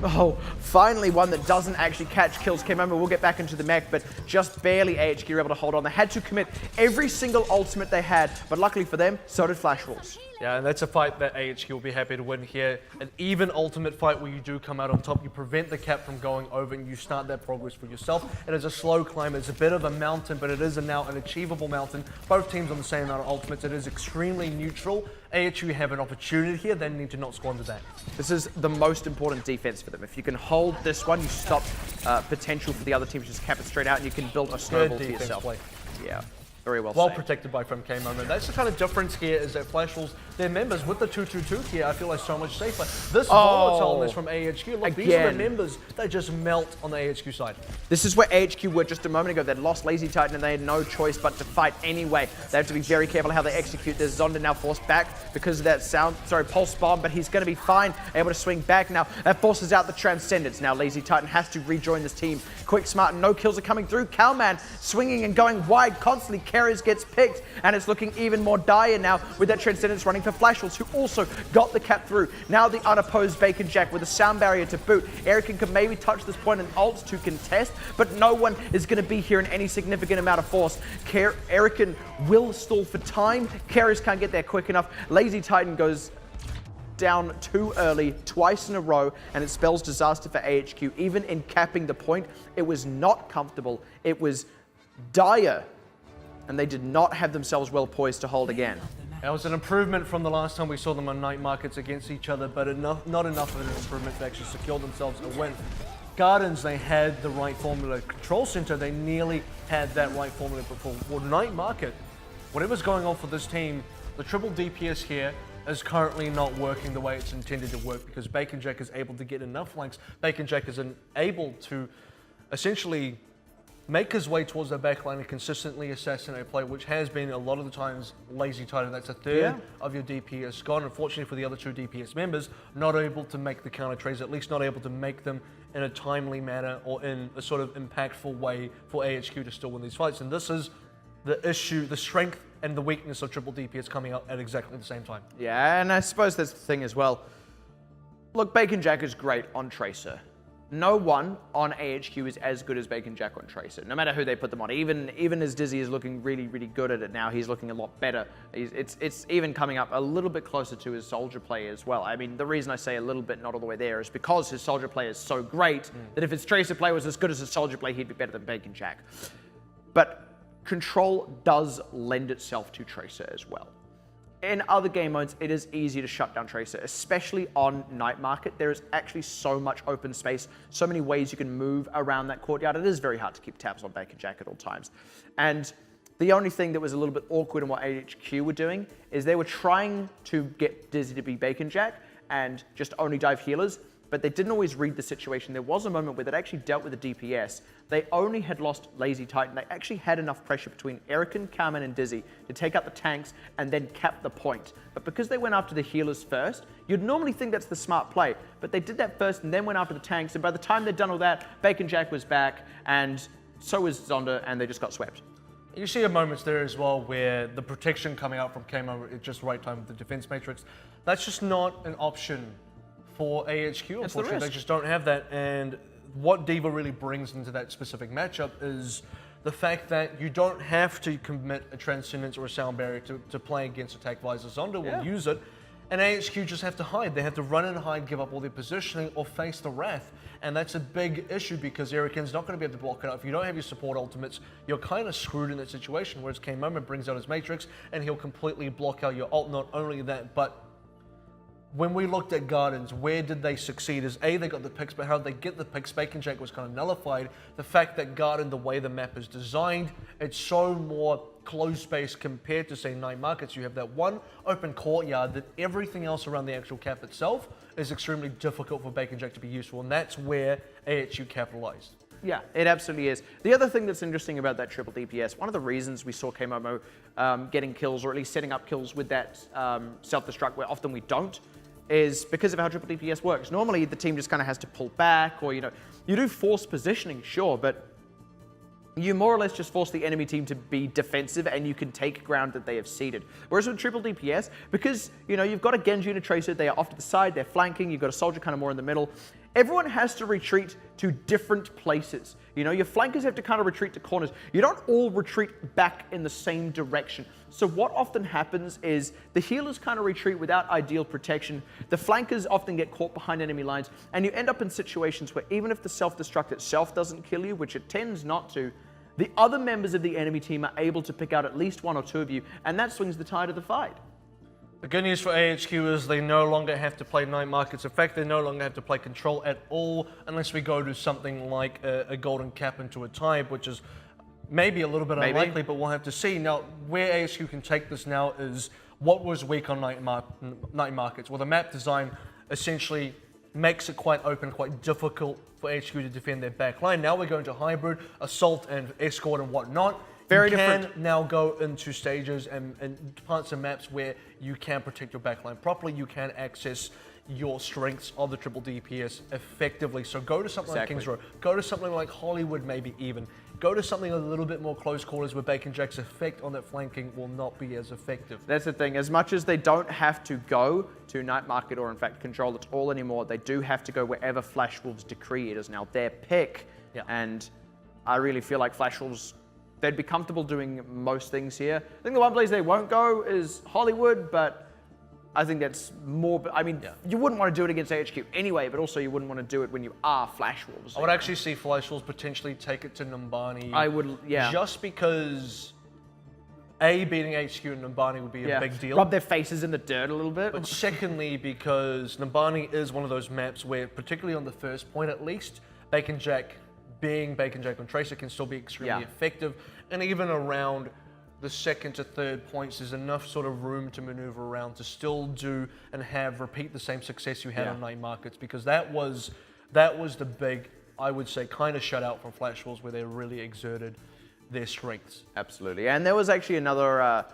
[SPEAKER 2] Oh, finally one that doesn't actually catch kills. Came over, we'll get back into the mech, but just barely AHQ were able to hold on. They had to commit every single ultimate they had, but luckily for them, so did Flash Wolves.
[SPEAKER 1] Yeah, and that's a fight that AHQ will be happy to win here. An even ultimate fight where you do come out on top. You prevent the cap from going over and you start that progress for yourself. It is a slow climb. It's a bit of a mountain, but it is now an achievable mountain. Both teams on the same amount of ultimates. It is extremely neutral. AHQ have an opportunity here. They need to not squander that.
[SPEAKER 2] This is the most important defense for them. If you can hold this one, you stop potential for the other team to just cap it straight out and you can build a snowball to yourself.
[SPEAKER 1] Play.
[SPEAKER 2] Yeah. Very well
[SPEAKER 1] saved.
[SPEAKER 2] protected
[SPEAKER 1] by from K-Moment. That's the kind of difference here is that Flash Wolves, their members with the 2-2-2 here, I feel like so much safer. This volatileness from AHQ, look, these are the members, they just melt on the AHQ side.
[SPEAKER 2] This is where AHQ were just a moment ago. They'd lost Lazy Titan and they had no choice but to fight anyway. They have to be very careful how they execute. There's Zonda now forced back because of that pulse bomb, but he's going to be fine, able to swing back now. That forces out the Transcendence. Now Lazy Titan has to rejoin this team. Quick, smart, and no kills are coming through. Cowman swinging and going wide constantly. Keras gets picked, and it's looking even more dire now with that Transcendence running for Flash Wolves, who also got the cap through. Now the unopposed Bacon Jack with a sound barrier to boot. Erican can maybe touch this point and ults to contest, but no one is going to be here in any significant amount of force. Erican will stall for time. Keras can't get there quick enough. Lazy Titan goes down too early, twice in a row, and it spells disaster for AHQ. Even in capping the point, it was not comfortable. It was dire, and they did not have themselves well poised to hold again.
[SPEAKER 1] It was an improvement from the last time we saw them on night markets against each other, but not enough of an improvement to actually secure themselves a win. Gardens, they had the right formula. Control Center, they nearly had that right formula before. Well, night market, whatever's going on for this team, the triple DPS here is currently not working the way it's intended to work because Bacon Jack is able to get enough flanks. Bacon Jack is able to essentially make his way towards the backline and consistently assassinate play, which has been a lot of the times lazy Titan. That's a third of your DPS gone. Unfortunately for the other two DPS members, not able to make the counter trades, at least not able to make them in a timely manner or in a sort of impactful way for AHQ to still win these fights. And this is the issue, the strength and the weakness of triple DPS coming out at exactly the same time.
[SPEAKER 2] Yeah, and I suppose that's the thing as well. Look, Bacon Jack is great on Tracer. No one on AHQ is as good as Bacon Jack on Tracer, no matter who they put them on. Even as Dizzy is looking really, really good at it now, he's looking a lot better. It's even coming up a little bit closer to his Soldier play as well. I mean, the reason I say a little bit, not all the way there, is because his Soldier play is so great that if his Tracer play was as good as his Soldier play, he'd be better than Bacon Jack. But Control does lend itself to Tracer as well. In other game modes, it is easy to shut down Tracer, especially on Night Market. There is actually so much open space, so many ways you can move around that courtyard. It is very hard to keep tabs on Bacon Jack at all times. And the only thing that was a little bit awkward in what AHQ were doing is they were trying to get Dizzy to be Bacon Jack and just only dive healers, but they didn't always read the situation. There was a moment where they actually dealt with the DPS. They only had lost Lazy Titan. They actually had enough pressure between Erican, Carmen, and Dizzy to take out the tanks and then cap the point. But because they went after the healers first, you'd normally think that's the smart play. But they did that first and then went after the tanks. And by the time they'd done all that, Bacon Jack was back, and so was Zonda, and they just got swept.
[SPEAKER 1] You see moments there as well where the protection coming out from Kamo at just the right time with the defense matrix. That's just not an option for AHQ, unfortunately. They just don't have that. And what D.Va really brings into that specific matchup is the fact that you don't have to commit a Transcendence or a Sound Barrier to play against Attack Visor. Zonda will use it, and AHQ just have to hide. They have to run and hide, give up all their positioning, or face the Wrath. And that's a big issue because Erican's not going to be able to block it out. If you don't have your support ultimates, you're kind of screwed in that situation, whereas K-Moment brings out his Matrix, and he'll completely block out your ult. Not only that, but when we looked at Gardens, where did they succeed? Is A, they got the picks, but how did they get the picks? Bacon Jack was kind of nullified. The fact that Garden, the way the map is designed, it's so more closed space compared to, say, Night Markets. You have that one open courtyard that everything else around the actual cap itself is extremely difficult for Bacon Jack to be useful, and that's where AHU capitalized.
[SPEAKER 2] Yeah, it absolutely is. The other thing that's interesting about that triple DPS, one of the reasons we saw K-Momo getting kills, or at least setting up kills with that self-destruct where often we don't, is because of how triple DPS works. Normally, the team just kind of has to pull back, or, you know, you do force positioning, sure, but you more or less just force the enemy team to be defensive and you can take ground that they have ceded. Whereas with triple DPS, because, you know, you've got a Genji and a Tracer, they are off to the side, they're flanking, you've got a Soldier kind of more in the middle, everyone has to retreat to different places. You know, your flankers have to kind of retreat to corners. You don't all retreat back in the same direction. So what often happens is the healers kind of retreat without ideal protection. The flankers often get caught behind enemy lines, and you end up in situations where even if the self-destruct itself doesn't kill you, which it tends not to, the other members of the enemy team are able to pick out at least one or two of you, and that swings the tide of the fight.
[SPEAKER 1] The good news for AHQ is they no longer have to play Night Markets. In fact, they no longer have to play Control at all unless we go to something like a Golden Cap into a Tide, which is maybe a little bit unlikely, but we'll have to see. Now, where AHQ can take this now is what was weak on Night Markets. Well, the map design essentially makes it quite open, quite difficult for AHQ to defend their back line. Now we're going to Hybrid, Assault, and Escort and whatnot.
[SPEAKER 2] Very
[SPEAKER 1] different.
[SPEAKER 2] different.
[SPEAKER 1] Now go into stages and parts of maps where you can protect your backline properly. You can access your strengths of the triple DPS effectively. So go to something like Kings Row. Go to something like Hollywood, maybe even. Go to something a little bit more close quarters where Bacon Jack's effect on that flanking will not be as effective.
[SPEAKER 2] That's the thing. As much as they don't have to go to Night Market or, in fact, Control at all anymore, they do have to go wherever Flash Wolves decree. It is now their pick.
[SPEAKER 1] Yeah.
[SPEAKER 2] And I really feel like Flash Wolves, they'd be comfortable doing most things here. I think the one place they won't go is Hollywood, but I think that's more, I mean, you wouldn't want to do it against AHQ anyway, but also you wouldn't want to do it when you are Flash Wolves.
[SPEAKER 1] I would actually see Flash Wolves potentially take it to Numbani.
[SPEAKER 2] I would, yeah.
[SPEAKER 1] Just because beating HQ and Numbani would be a big deal.
[SPEAKER 2] Rub their faces in the dirt a little bit.
[SPEAKER 1] But secondly, because Numbani is one of those maps where, particularly on the first point at least, Bacon Jack, being Bacon Jack on Tracer, can still be extremely effective. And even around the second to third points, there's enough sort of room to maneuver around to still do and repeat the same success you had on night markets, because that was the big, I would say, kind of shutout from Flash Wolves where they really exerted their strengths.
[SPEAKER 2] Absolutely. And there was actually another,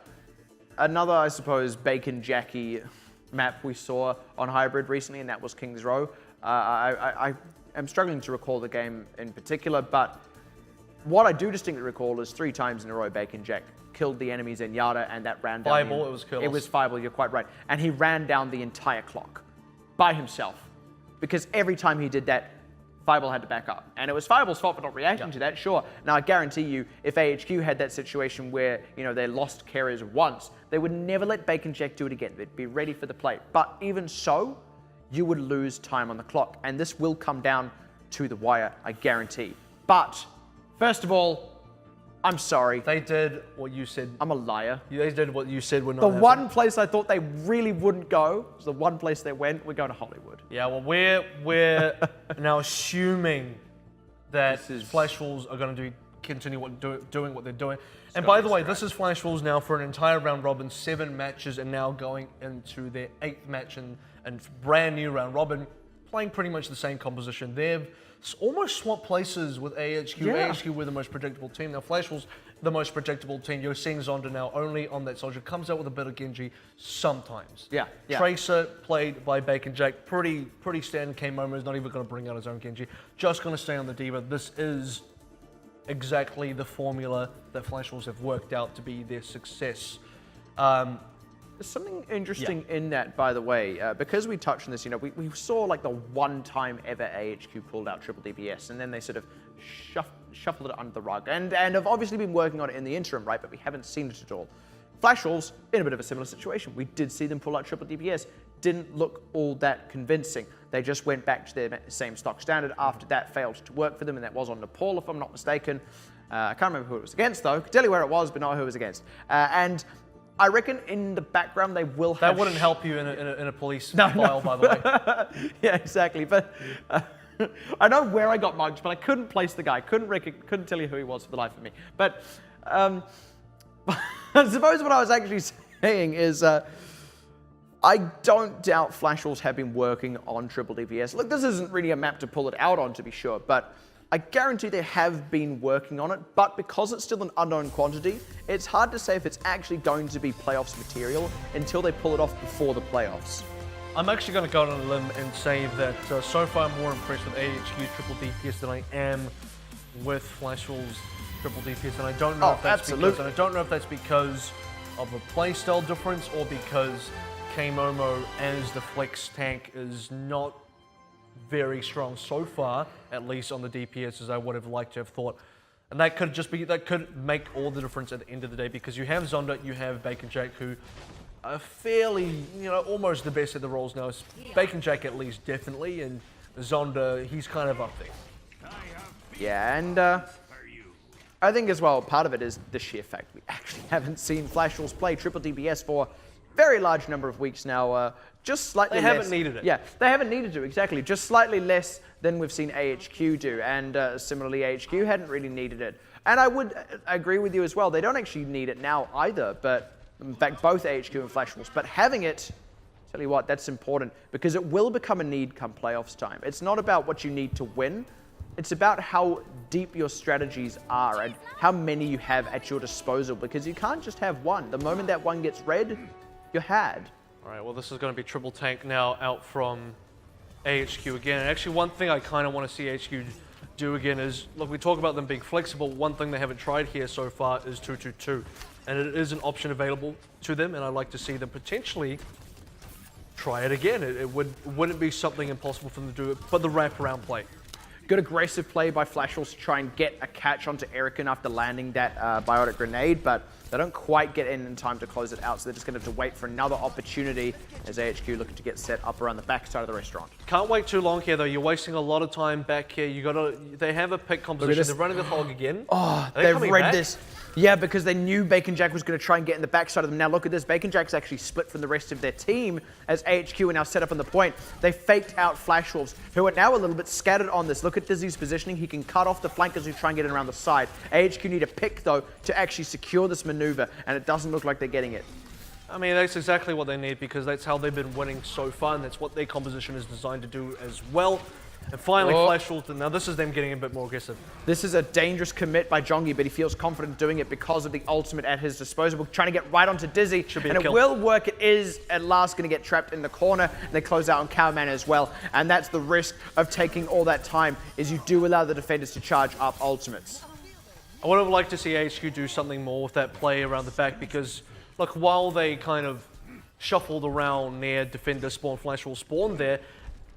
[SPEAKER 2] I suppose, Bacon Jacky map we saw on Hybrid recently, and that was King's Row. I am struggling to recall the game in particular, but what I do distinctly recall is 3 times in a row Bacon Jack killed the enemies in Yada, and that ran down...
[SPEAKER 1] Fireball, it was Curls.
[SPEAKER 2] It was Fireball, you're quite right. And he ran down the entire clock by himself, because every time he did that, Fireball had to back up. And it was Fireball's fault for not reacting to that, sure. Now, I guarantee you, if AHQ had that situation where, you know, they lost carriers once, they would never let Bacon Jack do it again. They'd be ready for the play. But even so, you would lose time on the clock. And this will come down to the wire, I guarantee. But, first of all, I'm sorry.
[SPEAKER 1] They did what you said.
[SPEAKER 2] I'm a liar.
[SPEAKER 1] They did what you said would not
[SPEAKER 2] The
[SPEAKER 1] happen.
[SPEAKER 2] one place I thought they really wouldn't go was the one place they went. We're going to Hollywood.
[SPEAKER 1] Yeah, well, we're now assuming that Flash Wolves are going to continue doing what they're doing. And by the way, this is Flash Wolves now for an entire round robin, 7 matches, and now going into their 8th match and brand new round robin, playing pretty much the same composition. They've almost swapped places with AHQ.
[SPEAKER 2] Yeah.
[SPEAKER 1] AHQ were the most predictable team. Now Flash Wolves, the most predictable team. You're seeing Zonda now only on that soldier. Comes out with a bit of Genji sometimes.
[SPEAKER 2] Yeah.
[SPEAKER 1] Tracer, played by Bacon Jack. Pretty standard. K-Momo is not even going to bring out his own Genji. Just going to stay on the D.Va. This is exactly the formula that Flash Wolves have worked out to be their success.
[SPEAKER 2] There's something interesting in that, by the way, because we touched on this, you know, we saw like the one time ever AHQ pulled out triple DPS, and then they sort of shuffled it under the rug, and have obviously been working on it in the interim, right, but we haven't seen it at all. Flash Wolves, in a bit of a similar situation. We did see them pull out triple DPS, didn't look all that convincing. They just went back to their same stock standard. After that failed to work for them, and that was on Nepal, if I'm not mistaken. I can't remember who it was against, though. I could tell you where it was, but not who it was against. And I reckon in the background they will have...
[SPEAKER 1] That wouldn't help you in a police file, by the way.
[SPEAKER 2] Yeah, exactly. But I know where I got mugged, but I couldn't place the guy. Couldn't tell you who he was for the life of me. But I suppose what I was actually saying is I don't doubt Flash Wolves have been working on triple DPS. Look, this isn't really a map to pull it out on, to be sure, but I guarantee they have been working on it, but because it's still an unknown quantity, it's hard to say if it's actually going to be playoffs material until they pull it off before the playoffs.
[SPEAKER 1] I'm actually going to go on a limb and say that so far I'm more impressed with AHQ triple DPS than I am with Flash Wolves triple DPS, and I don't know if that's because of a playstyle difference or because K-Momo as the flex tank is not very strong so far, at least on the DPS, as I would have liked to have thought. And that could make all the difference at the end of the day, because you have Zonda, you have Bacon Jack, who are fairly, almost the best at the roles now. Bacon Jack at least, definitely, and Zonda, he's kind of up there.
[SPEAKER 2] Yeah, and I think as well, part of it is the sheer fact we actually haven't seen Flash Wolves play triple DPS for a very large number of weeks now. Just slightly less.
[SPEAKER 1] They haven't needed it.
[SPEAKER 2] Yeah, they haven't needed to, exactly. Just slightly less than we've seen AHQ do. And similarly, AHQ hadn't really needed it. And I would agree with you as well. They don't actually need it now either, but in fact, both AHQ and Flash Wolves. But having it, tell you what, that's important, because it will become a need come playoffs time. It's not about what you need to win. It's about how deep your strategies are and how many you have at your disposal, because you can't just have one. The moment that one gets red, you're had.
[SPEAKER 1] All right, well, this is going to be triple tank now out from AHQ again. And actually, one thing I kind of want to see AHQ do again is, look, we talk about them being flexible. One thing they haven't tried here so far is 2-2-2. And it is an option available to them, and I'd like to see them potentially try it again. It wouldn't be something impossible for them to do, but the wraparound play.
[SPEAKER 2] Good aggressive play by Flash Wolves to try and get a catch onto Erican after landing that biotic grenade, but they don't quite get in time to close it out, so they're just going to have to wait for another opportunity as AHQ looking to get set up around the backside of the restaurant.
[SPEAKER 1] Can't wait too long here, though. You're wasting a lot of time back here. They have a pick composition. They're running the fog again.
[SPEAKER 2] Oh, they've read this. Yeah, because they knew Bacon Jack was going to try and get in the backside of them. Now look at this. Bacon Jack's actually split from the rest of their team as AHQ are now set up on the point. They faked out Flash Wolves, who are now a little bit scattered on this. Look at Dizzy's positioning. He can cut off the flankers who try and get in around the side. AHQ need a pick, though, to actually secure this maneuver, and it doesn't look like they're getting it.
[SPEAKER 1] I mean, that's exactly what they need because that's how they've been winning so far, and that's what their composition is designed to do as well. And finally, Flash Wolves, now this is them getting a bit more aggressive.
[SPEAKER 2] This is a dangerous commit by Jongi, but he feels confident doing it because of the ultimate at his disposal. Trying to get right onto Dizzy, and it will work. It is at last going to get trapped in the corner. And they close out on Cowman as well, and that's the risk of taking all that time, is you do allow the defenders to charge up ultimates.
[SPEAKER 1] I would have liked to see HQ do something more with that play around the back because, look, while they kind of shuffled around near defender spawn, Flash will spawn there,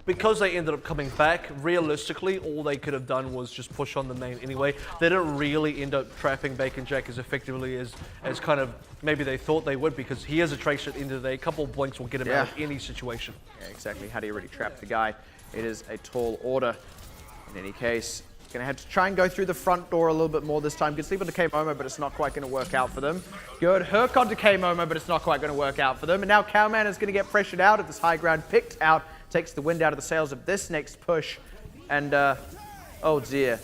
[SPEAKER 1] because they ended up coming back, realistically, all they could have done was just push on the main anyway. They didn't really end up trapping Bacon Jack as effectively as kind of maybe they thought they would, because he has a tracer at the end of the day. A couple of blinks will get him out of any situation.
[SPEAKER 2] Yeah, exactly. How do you really trap the guy? It is a tall order. In any case, going to have to try and go through the front door a little bit more this time. Good sleep onto K-Momo, but it's not quite going to work out for them. Good hook onto K-Momo, but it's not quite going to work out for them. And now Cowman is going to get pressured out of this high ground, picked out, takes the wind out of the sails of this next push. And, oh dear.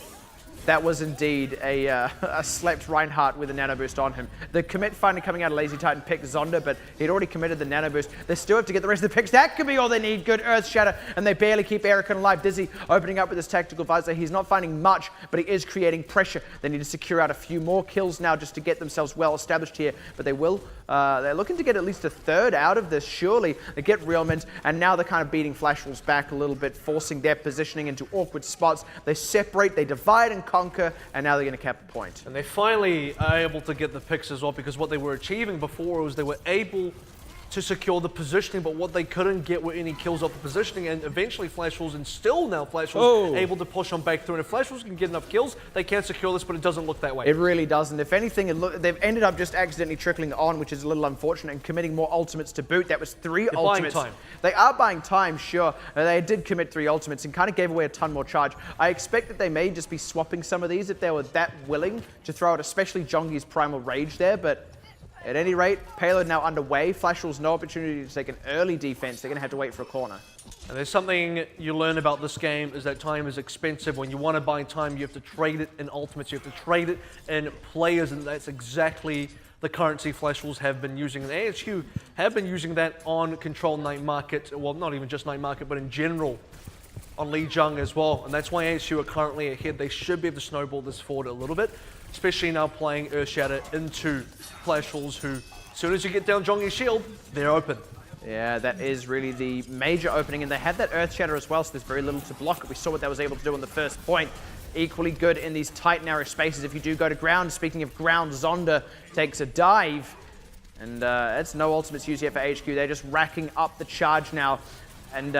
[SPEAKER 2] That was indeed a slept Reinhardt with a nano boost on him. The commit finally coming out of Lazy Titan picked Zonda, but he'd already committed the nano boost. They still have to get the rest of the picks. That could be all they need. Good Earth Shatter, and they barely keep Eric alive. Dizzy opening up with his tactical visor. He's not finding much, but he is creating pressure. They need to secure out a few more kills now just to get themselves well established here, but they will. They're looking to get at least a third out of this, surely. They get Realmans, and now they're kind of beating Flash Wolves back a little bit, forcing their positioning into awkward spots. They separate, they divide and conquer, and now they're going to cap the point.
[SPEAKER 1] And they finally are able to get the picks as well, because what they were achieving before was they were able to secure the positioning, but what they couldn't get were any kills off the positioning, and eventually Flash Wolves, and still now Flash Wolves able to push on back through, and if Flash Wolves can get enough kills, they can secure this, but it doesn't look that way.
[SPEAKER 2] It really doesn't. If anything, they've ended up just accidentally trickling on, which is a little unfortunate, and committing more ultimates to boot. That was 3 ultimates.
[SPEAKER 1] Buying time.
[SPEAKER 2] They are buying time, sure. They did commit 3 ultimates and kind of gave away a ton more charge. I expect that they may just be swapping some of these if they were that willing to throw out, especially Jongi's Primal Rage there, but at any rate, payload now underway. Flash Wolves no opportunity to take an early defense. They're going to have to wait for a corner.
[SPEAKER 1] And there's something you learn about this game, is that time is expensive. When you want to buy time, you have to trade it in ultimates. You have to trade it in players, and that's exactly the currency Flash Wolves have been using. And AHQ have been using that on Control Night Market. Well, not even just Night Market, but in general on Lijiang as well. And that's why AHQ are currently ahead. They should be able to snowball this forward a little bit, especially now playing Earth Shatter into Flash Wolves, who, as soon as you get down Jongi's shield, they're open.
[SPEAKER 2] Yeah, that is really the major opening, and they had that Earth Shatter as well, so there's very little to block it. We saw what that was able to do on the first point. Equally good in these tight, narrow spaces if you do go to ground. Speaking of ground, Zonda takes a dive, and it's no ultimates used yet for HQ. They're just racking up the charge now, and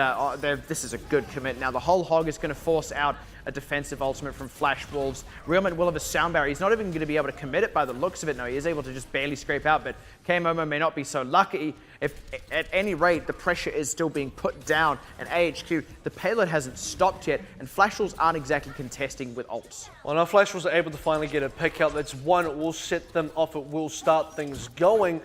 [SPEAKER 2] this is a good commit. Now the whole hog is going to force out a defensive ultimate from Flash Wolves. Realman will have a sound barrier. He's not even going to be able to commit it by the looks of it. No, he is able to just barely scrape out, but K-Momo may not be so lucky. If at any rate, the pressure is still being put down, and AHQ, the payload hasn't stopped yet, and Flash Wolves aren't exactly contesting with ults.
[SPEAKER 1] Well, now Flash Wolves are able to finally get a pick out. That's one, it will set them off, it will start things going.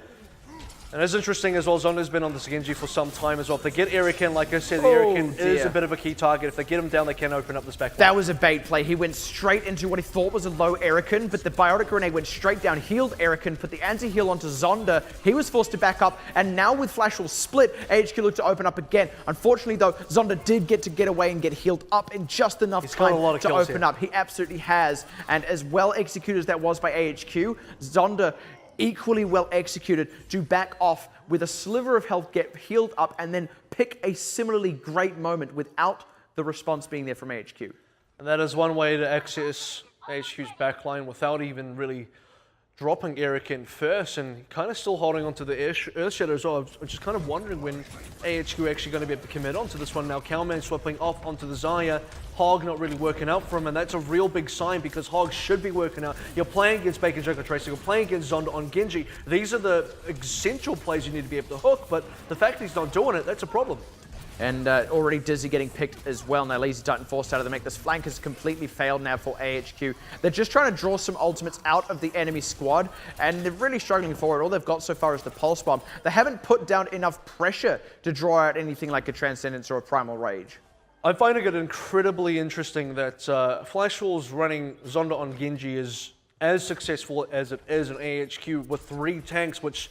[SPEAKER 1] And it's interesting as well, Zonda's been on this Genji for some time as well. If they get Eric in, like I said, the Eric in is a bit of a key target. If they get him down, they can open up this back line.
[SPEAKER 2] That was a bait play. He went straight into what he thought was a low Erican, but the Biotic Grenade went straight down, healed Erican, put the anti-heal onto Zonda. He was forced to back up, and now with Flash Wolves split, AHQ looked to open up again. Unfortunately, though, Zonda did get away and get healed up in just enough time to open up. He absolutely has, and as well executed as that was by AHQ, Zonda equally well executed to back off with a sliver of health, get healed up, and then pick a similarly great moment without the response being there from AHQ.
[SPEAKER 1] And that is one way to access AHQ's backline without even really dropping Eric in first, and kind of still holding onto the Earth Shatter as well. I'm just kind of wondering when AHQ actually going to be able to commit onto this one. Now Cowman swapping off onto the Zarya, Hog not really working out for him, and that's a real big sign because Hog should be working out. You're playing against Bacon Jack or Tracer, you're playing against Zonda on Genji. These are the essential plays you need to be able to hook, but the fact that he's not doing it, that's a problem.
[SPEAKER 2] And already Dizzy getting picked as well. Now Lazy Titan forced out of the mech. This flank has completely failed now for AHQ. They're just trying to draw some ultimates out of the enemy squad, and they're really struggling for it. All they've got so far is the Pulse Bomb. They haven't put down enough pressure to draw out anything like a Transcendence or a Primal Rage.
[SPEAKER 1] I'm finding it incredibly interesting that Flashwall's running Zonda on Genji is as successful as it is in AHQ with 3 tanks, which,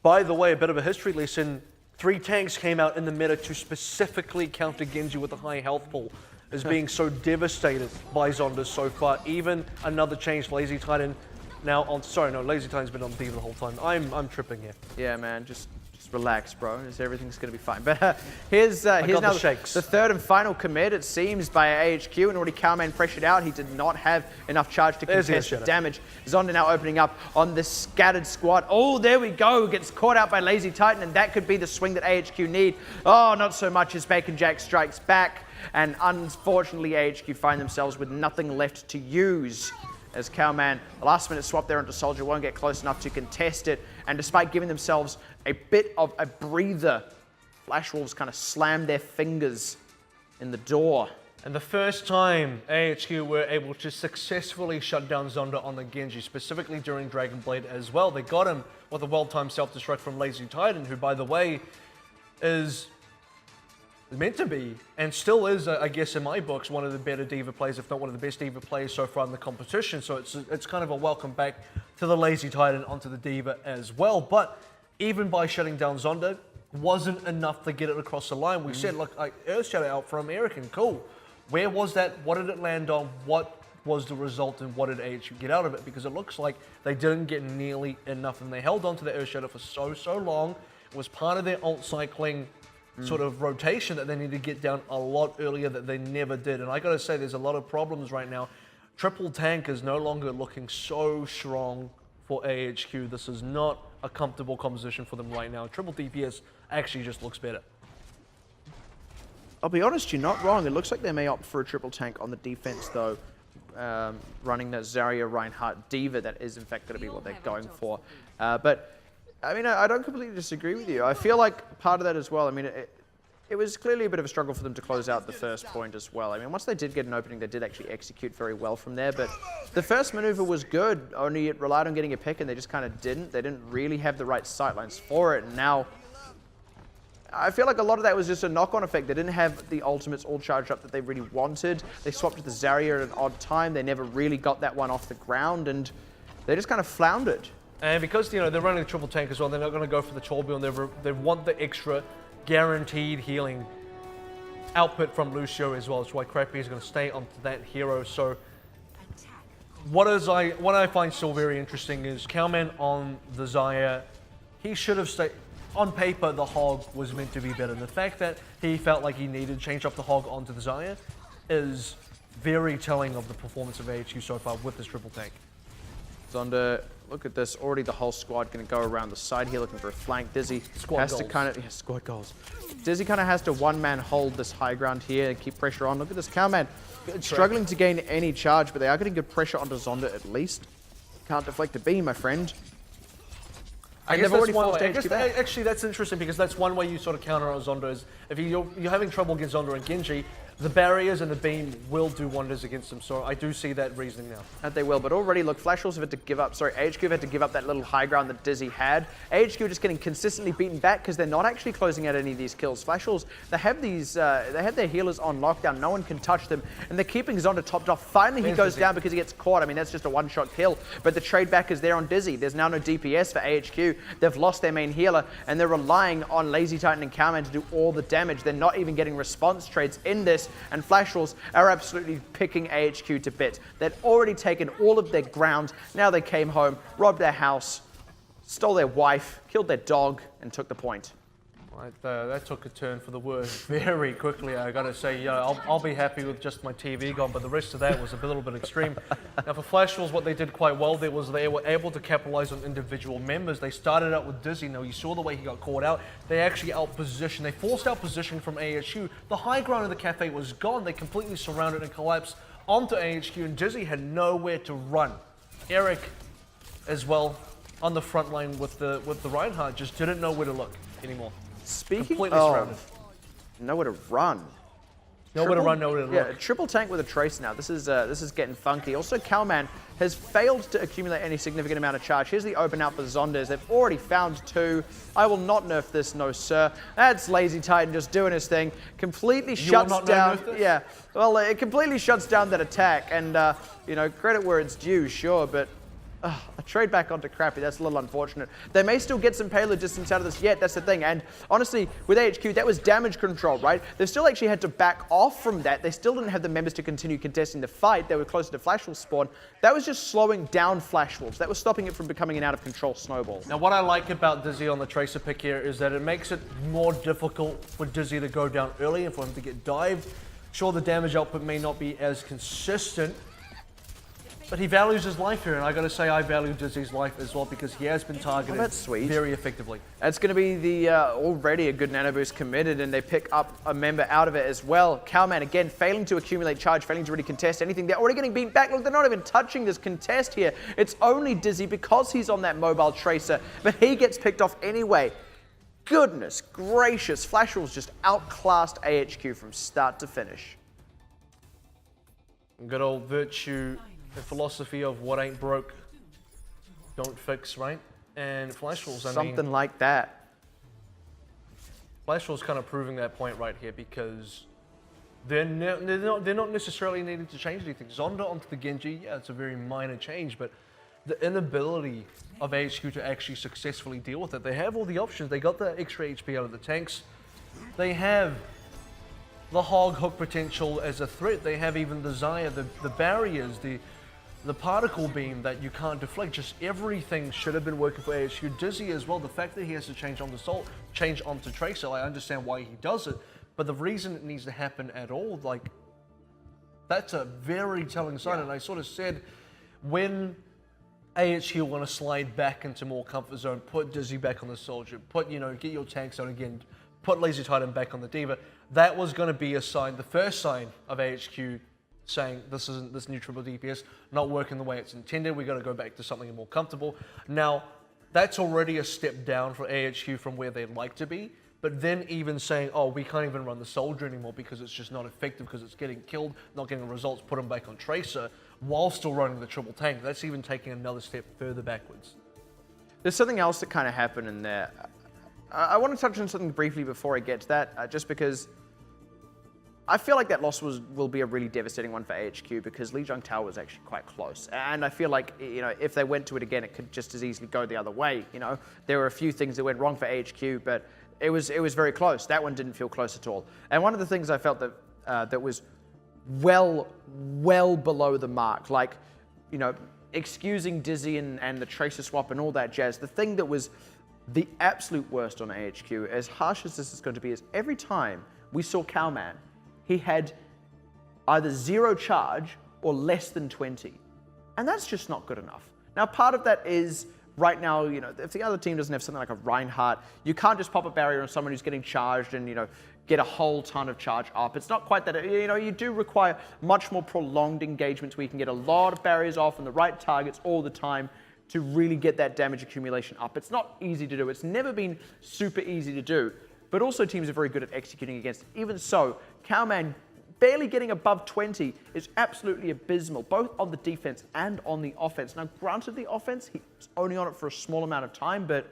[SPEAKER 1] by the way, a bit of a history lesson, 3 tanks came out in the meta to specifically counter Genji with a high health pool, as being so devastated by Zonda so far. Even another change, Lazy Titan now on, sorry, no, Lazy Titan's been on D.Va the whole time. I'm tripping here.
[SPEAKER 2] Yeah, man, just relax, bro. Everything's going to be fine. But here's now the third and final commit, it seems, by AHQ. And already Cowman pressured out. He did not have enough charge to contest damage. Zonda now opening up on the scattered squad. Oh, there we go. Gets caught out by Lazy Titan, and that could be the swing that AHQ need. Oh, not so much as Bacon Jack strikes back. And unfortunately, AHQ find themselves with nothing left to use. As Cowman, the last minute swap there onto Soldier, won't get close enough to contest it. And despite giving themselves a bit of a breather, Flash Wolves kind of slammed their fingers in the door.
[SPEAKER 1] And the first time AHQ were able to successfully shut down Zonda on the Genji, specifically during Dragon Blade as well. They got him with a well-timed self-destruct from Lazy Titan, who, by the way, is meant to be, and still is, I guess in my books, one of the better D.Va players, if not one of the best D.Va players so far in the competition. So it's kind of a welcome back to the Lazy Titan onto the D.Va as well. But even by shutting down Zonda, wasn't enough to get it across the line. We said, look, Earthshadow out for American, cool. Where was that? What did it land on? What was the result, and what did AHQ get out of it? Because it looks like they didn't get nearly enough, and they held on to the Earthshadow for so long. It was part of their alt cycling sort of rotation that they need to get down a lot earlier that they never did. And I gotta say, there's a lot of problems right now. Triple tank is no longer looking so strong for AHQ. This is not a comfortable composition for them right now. Triple DPS actually just looks better.
[SPEAKER 2] I'll be honest, you're not wrong. It looks like they may opt for a triple tank on the defense, though. Running that Zarya Reinhardt D.Va, that is in fact going to be what they're going for. But I mean, I don't completely disagree with you. I feel like part of that as well, I mean, it was clearly a bit of a struggle for them to close out the first point as well. I mean, once they did get an opening, they did actually execute very well from there. But the first maneuver was good, only it relied on getting a pick, and they just kind of didn't. They didn't really have the right sightlines for it. And now, I feel like a lot of that was just a knock-on effect. They didn't have the ultimates all charged up that they really wanted. They swapped with the Zarya at an odd time. They never really got that one off the ground, and they just kind of floundered.
[SPEAKER 1] And because, you know, they're running a triple tank as well, they're not going to go for the Torbjorn. They want the extra guaranteed healing output from Lucio as well. That's why Crappy is going to stay onto that hero. So what I find still very interesting is Cowman on the Zarya. He should have stayed. On paper, the Hog was meant to be better. The fact that he felt like he needed to change up the Hog onto the Zarya is very telling of the performance of AHQ so far with this triple tank.
[SPEAKER 2] Zonda, look at this. Already the whole squad going to go around the side here looking for a flank. Dizzy has to kind of... Yeah, squad goals. Dizzy kind of has to one-man hold this high ground here and keep pressure on. Look at this Cowman. Struggling to gain any charge, but they are getting good pressure onto Zonda at least. Can't deflect a beam, my friend.
[SPEAKER 1] I guess that's one way. Actually, that's interesting because that's one way you sort of counter on Zonda is if you're having trouble against Zonda and Genji, the barriers and the beam will do wonders against them. So I do see that reasoning now.
[SPEAKER 2] And they will, but already, look, Flash Wolves have had to give up, AHQ have had to give up that little high ground that Dizzy had. AHQ just getting consistently beaten back because they're not actually closing out any of these kills. Flash Wolves, they have their healers on lockdown. No one can touch them, and they're keeping Zonda topped off. Finally, he goes down because he gets caught. I mean, that's just a one-shot kill, but the trade back is there on Dizzy. There's now no DPS for AHQ. They've lost their main healer, and they're relying on Lazy Titan and Cowman to do all the damage. They're not even getting response trades in this, and Flash Wolves are absolutely picking AHQ to bits. They'd already taken all of their ground. Now they came home, robbed their house, stole their wife, killed their dog, and took the point.
[SPEAKER 1] Right, that took a turn for the worse very quickly. I gotta say, I'll be happy with just my TV gone, but the rest of that was a little bit extreme. Now for Flash Wolves, what they did quite well there was they were able to capitalize on individual members. They started out with Dizzy. Now you saw the way he got caught out. They actually outpositioned. They forced out position from AHQ. The high ground of the cafe was gone. They completely surrounded and collapsed onto AHQ, and Dizzy had nowhere to run. Eric, as well, on the front line with the Reinhardt, just didn't know where to look anymore.
[SPEAKER 2] Speaking nowhere to run.
[SPEAKER 1] Nowhere to run, nowhere to look.
[SPEAKER 2] Yeah, a triple tank with a tracer now. This is getting funky. Also, Calman has failed to accumulate any significant amount of charge. Here's the open out for Zondes. They've already found 2. I will not nerf this, no sir. That's Lazy Titan just doing his thing. Completely shuts down. Yeah, well, it completely shuts down that attack. And you know, credit where it's due, sure, but. A trade back onto Crappy, that's a little unfortunate. They may still get some payload distance out of this yet, that's the thing. And honestly, with AHQ, that was damage control, right? They've still actually had to back off from that. They still didn't have the members to continue contesting the fight. They were closer to Flash Wolf spawn. That was just slowing down Flash Wolves. That was stopping it from becoming an out of control snowball.
[SPEAKER 1] Now, what I like about Dizzy on the Tracer pick here is that it makes it more difficult for Dizzy to go down early and for him to get dived. Sure, the damage output may not be as consistent, but he values his life here, and I gotta say I value Dizzy's life as well because he has been targeted very effectively.
[SPEAKER 2] That's gonna be the already a good nano boost committed, and they pick up a member out of it as well. Cowman again failing to accumulate charge, failing to really contest anything. They're already getting beat back. Look, they're not even touching this contest here. It's only Dizzy because he's on that mobile tracer, but he gets picked off anyway. Goodness gracious, Flash Wolves just outclassed AHQ from start to finish.
[SPEAKER 1] Good old Virtue. The philosophy of what ain't broke, don't fix, right? And Flash Wolves, I mean,
[SPEAKER 2] something like that.
[SPEAKER 1] Flash Wolves kind of proving that point right here because they're not necessarily needing to change anything. Zonda onto the Genji, yeah, it's a very minor change, but the inability of AHQ to actually successfully deal with it. They have all the options. They got the extra HP out of the tanks. They have the hog hook potential as a threat. They have even the Xayah, the barriers, the particle beam that you can't deflect. Just everything should have been working for AHQ. Dizzy as well, the fact that he has to change onto Tracer, I understand why he does it, but the reason it needs to happen at all, like, that's a very telling sign. Yeah. And I sort of said, when AHQ want to slide back into more comfort zone, put Dizzy back on the Soldier, get your tanks out again, put Lazy Titan back on the Diva, that was going to be a sign, the first sign of AHQ saying this new triple DPS not working the way it's intended. We got to go back to something more comfortable. Now, that's already a step down for AHQ from where they'd like to be. But then even saying, oh, we can't even run the Soldier anymore because it's just not effective because it's getting killed, not getting results, put them back on Tracer while still running the triple tank. That's even taking another step further backwards.
[SPEAKER 2] There's something else that kind of happened in there. I want to touch on something briefly before I get to that, just because I feel like that loss will be a really devastating one for AHQ because Lijiang Tower was actually quite close. And I feel like, if they went to it again, it could just as easily go the other way. There were a few things that went wrong for AHQ, but it was very close. That one didn't feel close at all. And one of the things I felt that that was well below the mark, like, excusing Dizzy and the Tracer swap and all that jazz, the thing that was the absolute worst on AHQ, as harsh as this is going to be, is every time we saw Cowman, he had either 0 charge or less than 20. And that's just not good enough. Now, part of that is, right now, if the other team doesn't have something like a Reinhardt, you can't just pop a barrier on someone who's getting charged and, get a whole ton of charge up. It's not quite that, you do require much more prolonged engagements where you can get a lot of barriers off and the right targets all the time to really get that damage accumulation up. It's not easy to do. It's never been super easy to do. But also teams are very good at executing against it. Even so, Cowman barely getting above 20 is absolutely abysmal, both on the defense and on the offense. Now, granted, the offense, he was only on it for a small amount of time, but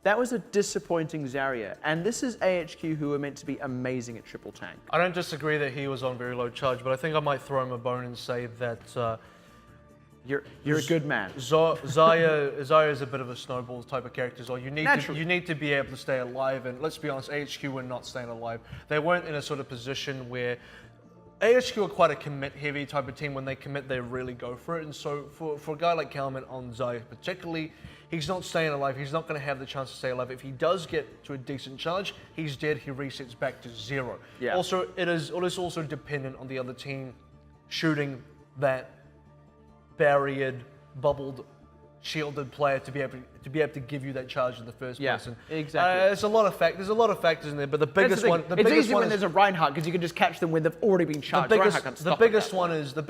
[SPEAKER 2] that was a disappointing Zarya. And this is AHQ, who are meant to be amazing at triple tank.
[SPEAKER 1] I don't disagree that he was on very low charge, but I think I might throw him a bone and say that
[SPEAKER 2] you're a good man.
[SPEAKER 1] Xayah is a bit of a snowball type of character as well. You need to be able to stay alive, and let's be honest, AHQ were not staying alive. They weren't in a sort of position where AHQ are quite a commit-heavy type of team. When they commit, they really go for it. And so for a guy like Kalman on Xayah particularly, he's not staying alive. He's not going to have the chance to stay alive. If he does get to a decent charge, he's dead. He resets back to 0.
[SPEAKER 2] Yeah.
[SPEAKER 1] Also, it is also dependent on the other team shooting that barriered, bubbled, shielded player to be able to give you that charge in the first place. And,
[SPEAKER 2] exactly.
[SPEAKER 1] There's a lot of factors in there, but the biggest one.
[SPEAKER 2] It's easy when there's a Reinhardt because you can just catch them when they've already been charged. The biggest one is the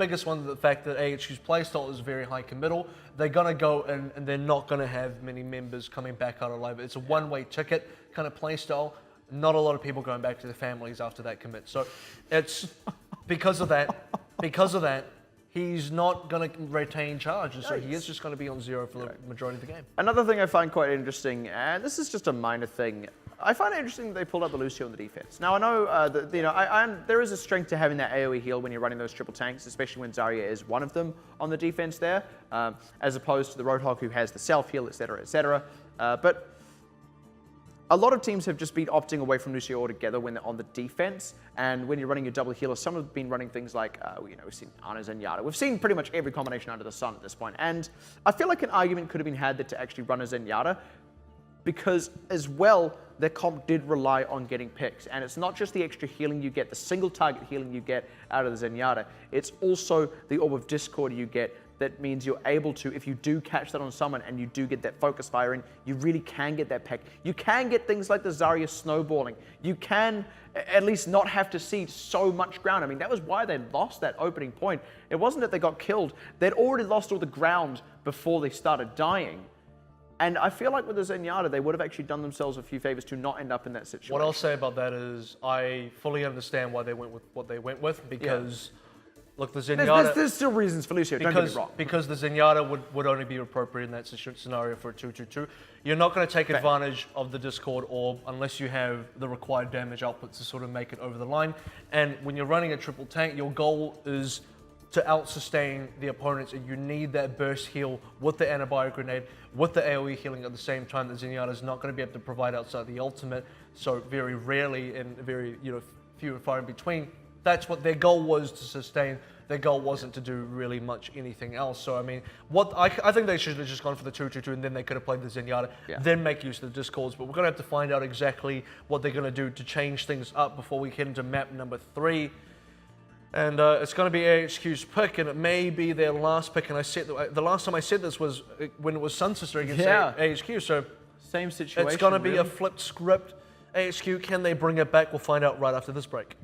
[SPEAKER 2] fact that AHQ's playstyle is very high committal. They're gonna go and they're not gonna have many members coming back out alive. It's a one-way ticket kind of playstyle.
[SPEAKER 1] not a lot of people going back to their families after that commit. So it's because of that, he's not going to retain charge, and so he is just going to be on 0 for the majority of the game.
[SPEAKER 2] Another thing I find quite interesting, and this is just a minor thing, I find it interesting that they pulled up the Lucio on the defense. Now I know that there is a strength to having that AoE heal when you're running those triple tanks, especially when Zarya is one of them on the defense there, as opposed to the Roadhog who has the self heal, etc., etc. But a lot of teams have just been opting away from Lucio altogether when they're on the defense, and when you're running your double healer, some have been running things like, we've seen Ana Zenyatta. We've seen pretty much every combination under the sun at this point, and I feel like an argument could have been had that to actually run a Zenyatta, because as well, their comp did rely on getting picks. And it's not just the extra healing you get, the single target healing you get out of the Zenyatta, it's also the Orb of Discord you get that means you're able to, if you do catch that on someone and you do get that focus fire in, you really can get that pick. You can get things like the Zarya snowballing. You can at least not have to cede so much ground. I mean, that was why they lost that opening point. It wasn't that they got killed. They'd already lost all the ground before they started dying. And I feel like with the Zenyatta, they would have actually done themselves a few favors to not end up in that situation.
[SPEAKER 1] What I'll say about that is I fully understand why they went with what they went with, because, look, the Zenyatta...
[SPEAKER 2] There's still reasons for Lucio, don't get me wrong.
[SPEAKER 1] Because the Zenyatta would only be appropriate in that scenario for a 2-2-2. You're not going to take advantage of the Discord Orb unless you have the required damage output to sort of make it over the line. And when you're running a triple tank, your goal is to out-sustain the opponents, and you need that burst heal with the antibio grenade, with the AoE healing at the same time. The Zenyatta is not going to be able to provide outside the ultimate, so very rarely and very few and far in between. That's what their goal was, to sustain. Their goal wasn't to do really much anything else. So I mean, I think they should have just gone for the 2-2-2, and then they could have played the Zenyatta, then make use of the Discords. But we're going to have to find out exactly what they're going to do to change things up before we head into map number 3. And it's going to be AHQ's pick, and it may be their last pick. And I said the last time I said this was when it was Sun Sister against AHQ. So
[SPEAKER 2] same situation.
[SPEAKER 1] It's going to be a flipped script. AHQ, can they bring it back? We'll find out right after this break.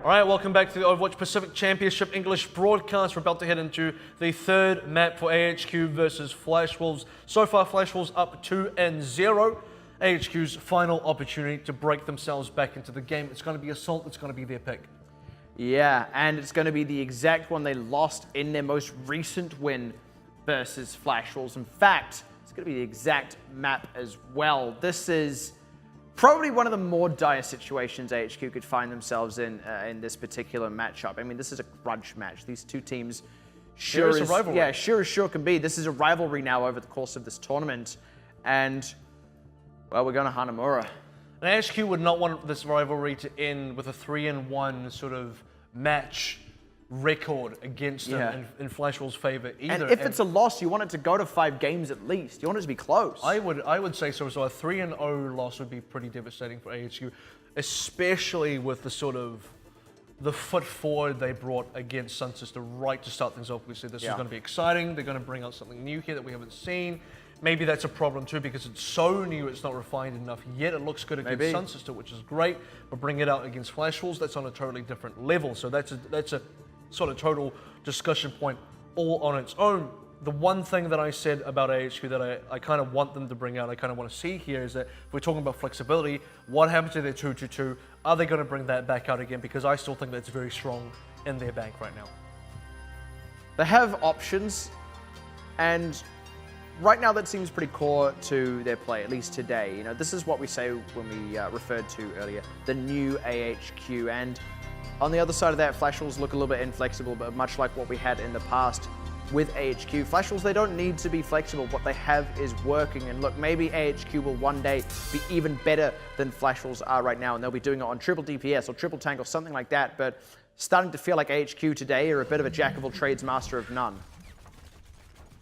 [SPEAKER 1] All right, welcome back to the Overwatch Pacific Championship English broadcast. We're about to head into the third map for AHQ versus Flash Wolves. So far, Flash Wolves up 2-0. AHQ's final opportunity to break themselves back into the game. It's going to be Assault. It's going to be their pick.
[SPEAKER 2] Yeah, and it's going to be the exact one they lost in their most recent win versus Flash Wolves. In fact, it's going to be the exact map as well. This is probably one of the more dire situations AHQ could find themselves in this particular matchup. I mean, this is a grudge match. These two teams sure
[SPEAKER 1] is a rivalry.
[SPEAKER 2] Yeah, sure can be. This is a rivalry now over the course of this tournament. And, well, we're going to Hanamura.
[SPEAKER 1] And AHQ would not want this rivalry to end with a 3-1 sort of match record against them in Flash Wolves' favor either.
[SPEAKER 2] And if it's a loss, you want it to go to 5 games at least. You want it to be close.
[SPEAKER 1] I would say so. So a 3-0 loss would be pretty devastating for AHQ, especially with the sort of the foot forward they brought against Sun Sister right to start things off. We said this is going to be exciting. They're going to bring out something new here that we haven't seen. Maybe that's a problem too because it's so new, it's not refined enough yet. It looks good against Sun Sister, which is great, but bring it out against Flash Wolves, that's on a totally different level. So that's a sort of total discussion point all on its own. The one thing that I said about AHQ that I kind of want them to bring out, I kind of want to see here is that if we're talking about flexibility, what happens to their 2-2-2? Are they going to bring that back out again? Because I still think that's very strong in their bank right now.
[SPEAKER 2] They have options, and right now that seems pretty core to their play, at least today. You know, this is what we say when we referred to earlier, the new AHQ. And on the other side of that, Flash Wolves look a little bit inflexible, but much like what we had in the past with AHQ. Flash Wolves, they don't need to be flexible. What they have is working. And look, maybe AHQ will one day be even better than Flash Wolves are right now, and they'll be doing it on triple DPS or triple tank or something like that. But starting to feel like AHQ today are a bit of a jack of all trades, master of none.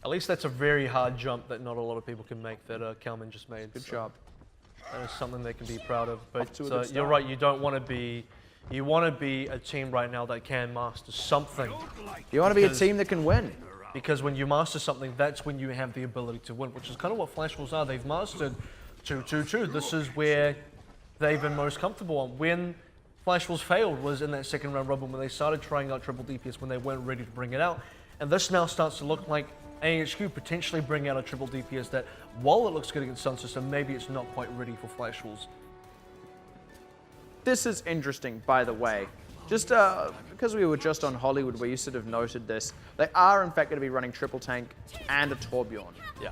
[SPEAKER 1] At least that's a very hard jump that not a lot of people can make that Kalman just made.
[SPEAKER 2] Good job.
[SPEAKER 1] That is something they can be proud of. But
[SPEAKER 2] you're
[SPEAKER 1] right, you don't want to be... You want to be a team right now that can master something.
[SPEAKER 2] You want to be a team that can win.
[SPEAKER 1] Because when you master something, that's when you have the ability to win, which is kind of what Flash Wolves are. They've mastered 2-2-2. This is where they've been most comfortable on. When Flash Wolves failed was in that second round rubble when they started trying out triple DPS when they weren't ready to bring it out. And this now starts to look like AHQ potentially bring out a triple DPS that, while it looks good against Sun System, maybe it's not quite ready for Flash Wolves.
[SPEAKER 2] This is interesting, by the way. Just because we were just on Hollywood where you sort of noted this, they are in fact going to be running triple tank and a Torbjorn.
[SPEAKER 1] Yeah.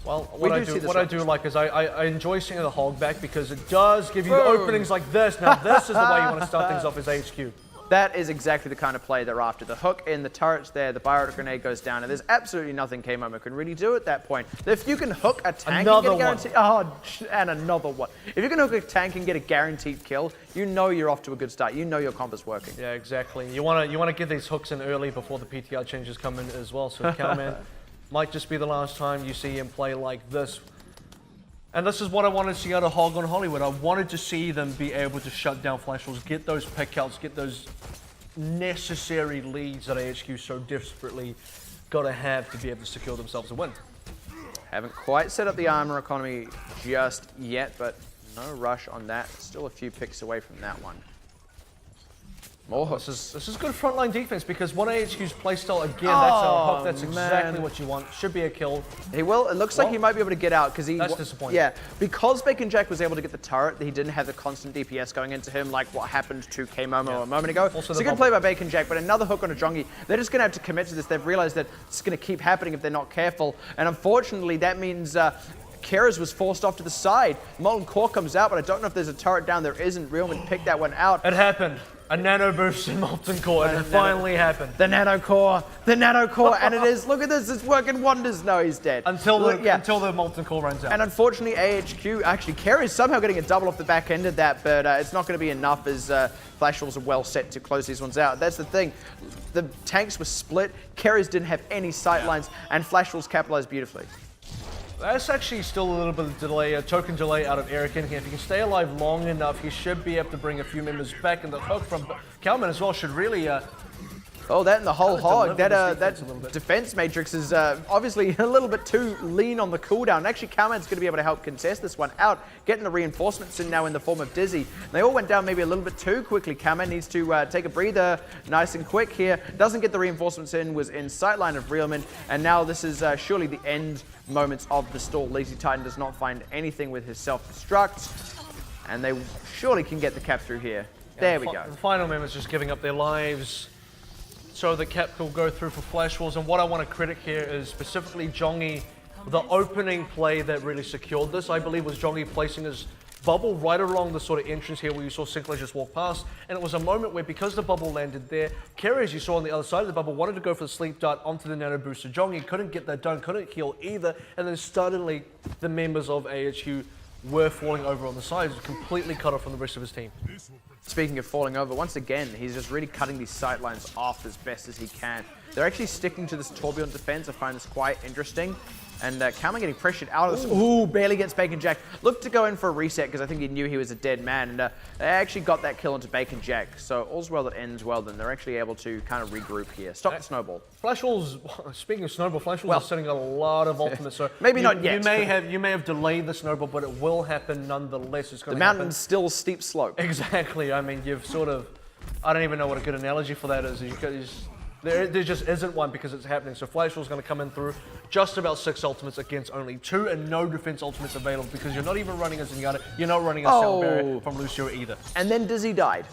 [SPEAKER 1] Well, what I do like is I enjoy seeing the hog back because it does give you the openings like this. Now this is the way you want to start things off as AHQ.
[SPEAKER 2] That is exactly the kind of play they're after. The hook in, the turret's there, the biotic grenade goes down, and there's absolutely nothing K-Momo can really do at that point. If you can hook a tank and get a guaranteed... Oh, and another one. If you can hook a tank and get a guaranteed kill, you know you're off to a good start. You know your combo's working.
[SPEAKER 1] Yeah, exactly. You want to get these hooks in early before the PTR changes come in as well. So Kalman might just be the last time you see him play like this. And this is what I wanted to see out of Hog on Hollywood. I wanted to see them be able to shut down Flash Wolves, get those pickouts, get those necessary leads that AHQ so desperately got to have to be able to secure themselves a win.
[SPEAKER 2] Haven't quite set up the armor economy just yet, but no rush on that. Still a few picks away from that one. More hooks.
[SPEAKER 1] This is good frontline defense because what AHQ's playstyle again, that's a hook, that's exactly what you want. Should be a kill.
[SPEAKER 2] He will. It looks like he might be able to get out because he.
[SPEAKER 1] That's disappointing.
[SPEAKER 2] Yeah, because Bacon Jack was able to get the turret, he didn't have the constant DPS going into him like what happened to K-Momo a moment ago. Also it's a good play by Bacon Jack, but another hook on a Jongi. They're just going to have to commit to this. They've realized that it's going to keep happening if they're not careful, and unfortunately that means. Keras was forced off to the side. Molten Core comes out, but I don't know if there's a turret down. There isn't. Realman picked that one out.
[SPEAKER 1] It happened. A nano boost in Molten Core, and it finally happened.
[SPEAKER 2] The nano core, and it is. Look at this, it's working wonders. No, he's dead.
[SPEAKER 1] Until the Molten Core runs out.
[SPEAKER 2] And unfortunately, AHQ actually Keras somehow getting a double off the back end of that, but it's not going to be enough as Flash Wolves are well set to close these ones out. That's the thing. The tanks were split. Keras didn't have any sight lines, and Flash Wolves capitalized beautifully.
[SPEAKER 1] That's actually still a little bit of delay, a token delay out of Eric in here. If he can stay alive long enough, he should be able to bring a few members back. And the hook from Kalman as well should really
[SPEAKER 2] Oh, that and the whole hog.
[SPEAKER 1] delivered
[SPEAKER 2] That
[SPEAKER 1] this defense a little bit.
[SPEAKER 2] defense matrix is obviously a little bit too lean on the cooldown. Actually, Cowman's going to be able to help contest this one out, getting the reinforcements in now in the form of Dizzy. They all went down maybe a little bit too quickly. Cowman needs to take a breather nice and quick here. Doesn't get the reinforcements in, was in sightline of Realman, and now this is surely the end moments of the stall. Lazy Titan does not find anything with his self-destruct, and they surely can get the cap through here. There we go.
[SPEAKER 1] The final members just giving up their lives so the cap will go through for Flash Walls. And what I want to credit here is specifically Jongi. The opening play that really secured this, I believe, was Jongi placing his bubble right along the sort of entrance here where you saw Sinclair just walk past. And it was a moment where, because the bubble landed there, Kerry, as you saw on the other side of the bubble, wanted to go for the sleep dart onto the nano booster. Jongi couldn't get that done, couldn't heal either. And then suddenly the members of AHQ were falling over on the sides, completely cut off from the rest of his team.
[SPEAKER 2] Speaking of falling over, once again, he's just really cutting these sight lines off as best as he can. They're actually sticking to this Tourbillon defense. I find this quite interesting. And Cowman getting pressured out of this. Ooh, barely gets Bacon Jack. Looked to go in for a reset because I think he knew he was a dead man. And they actually got that kill into Bacon Jack. So all's well that ends well then. They're actually able to kind of regroup here. Stop the snowball.
[SPEAKER 1] Flash Walls, speaking of snowball, Flash Walls are setting a lot of ultimates. So
[SPEAKER 2] maybe not yet.
[SPEAKER 1] You may have delayed the snowball, but it will happen nonetheless. It's going
[SPEAKER 2] the
[SPEAKER 1] to happen.
[SPEAKER 2] mountain's still a steep slope.
[SPEAKER 1] Exactly. I mean, you've sort of, I don't even know what a good analogy for that is. There just isn't one because it's happening. So Flash Wall's going to come in through just about 6 ultimates against only 2 and no defense ultimates available because you're not even running a Zenyatta, you're not running a Sound Barrier from Lucio either.
[SPEAKER 2] And then Dizzy died.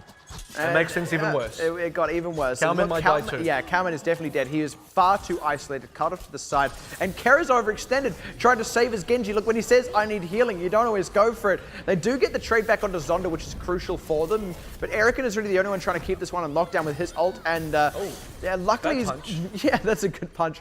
[SPEAKER 1] It makes things even worse.
[SPEAKER 2] It got even worse.
[SPEAKER 1] Cowman might die too.
[SPEAKER 2] Yeah, Cowman is definitely dead. He is far too isolated, cut off to the side. And Kera's overextended, trying to save his Genji. Look, when he says, I need healing, you don't always go for it. They do get the trade back onto Zonda, which is crucial for them. But Erican is really the only one trying to keep this one on lockdown with his ult. And yeah, luckily yeah, that's a good punch.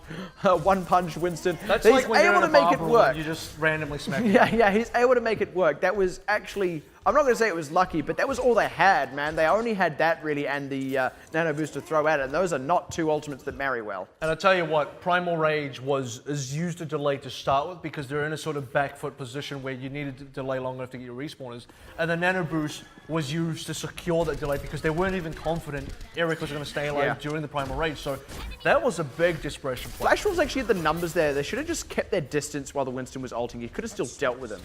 [SPEAKER 2] One punch, Winston.
[SPEAKER 1] That's
[SPEAKER 2] he's
[SPEAKER 1] like when
[SPEAKER 2] able
[SPEAKER 1] you're
[SPEAKER 2] to
[SPEAKER 1] in a
[SPEAKER 2] make it
[SPEAKER 1] bar
[SPEAKER 2] work.
[SPEAKER 1] You just randomly smack
[SPEAKER 2] Yeah, he's able to make it work. That was actually, I'm not going to say it was lucky, but that was all they had, man. They only had that really and the nano boost to throw at it. And those are not 2 ultimates that marry well.
[SPEAKER 1] And I tell you what, Primal Rage is used to delay to start with because they're in a sort of back foot position where you needed to delay long enough to get your respawners. And the nano boost was used to secure that delay because they weren't even confident Eric was going to stay alive during the Primal Rage. So that was a big desperation play.
[SPEAKER 2] Flash was actually at the numbers there. They should have just kept their distance while the Winston was ulting. You could have still dealt with him.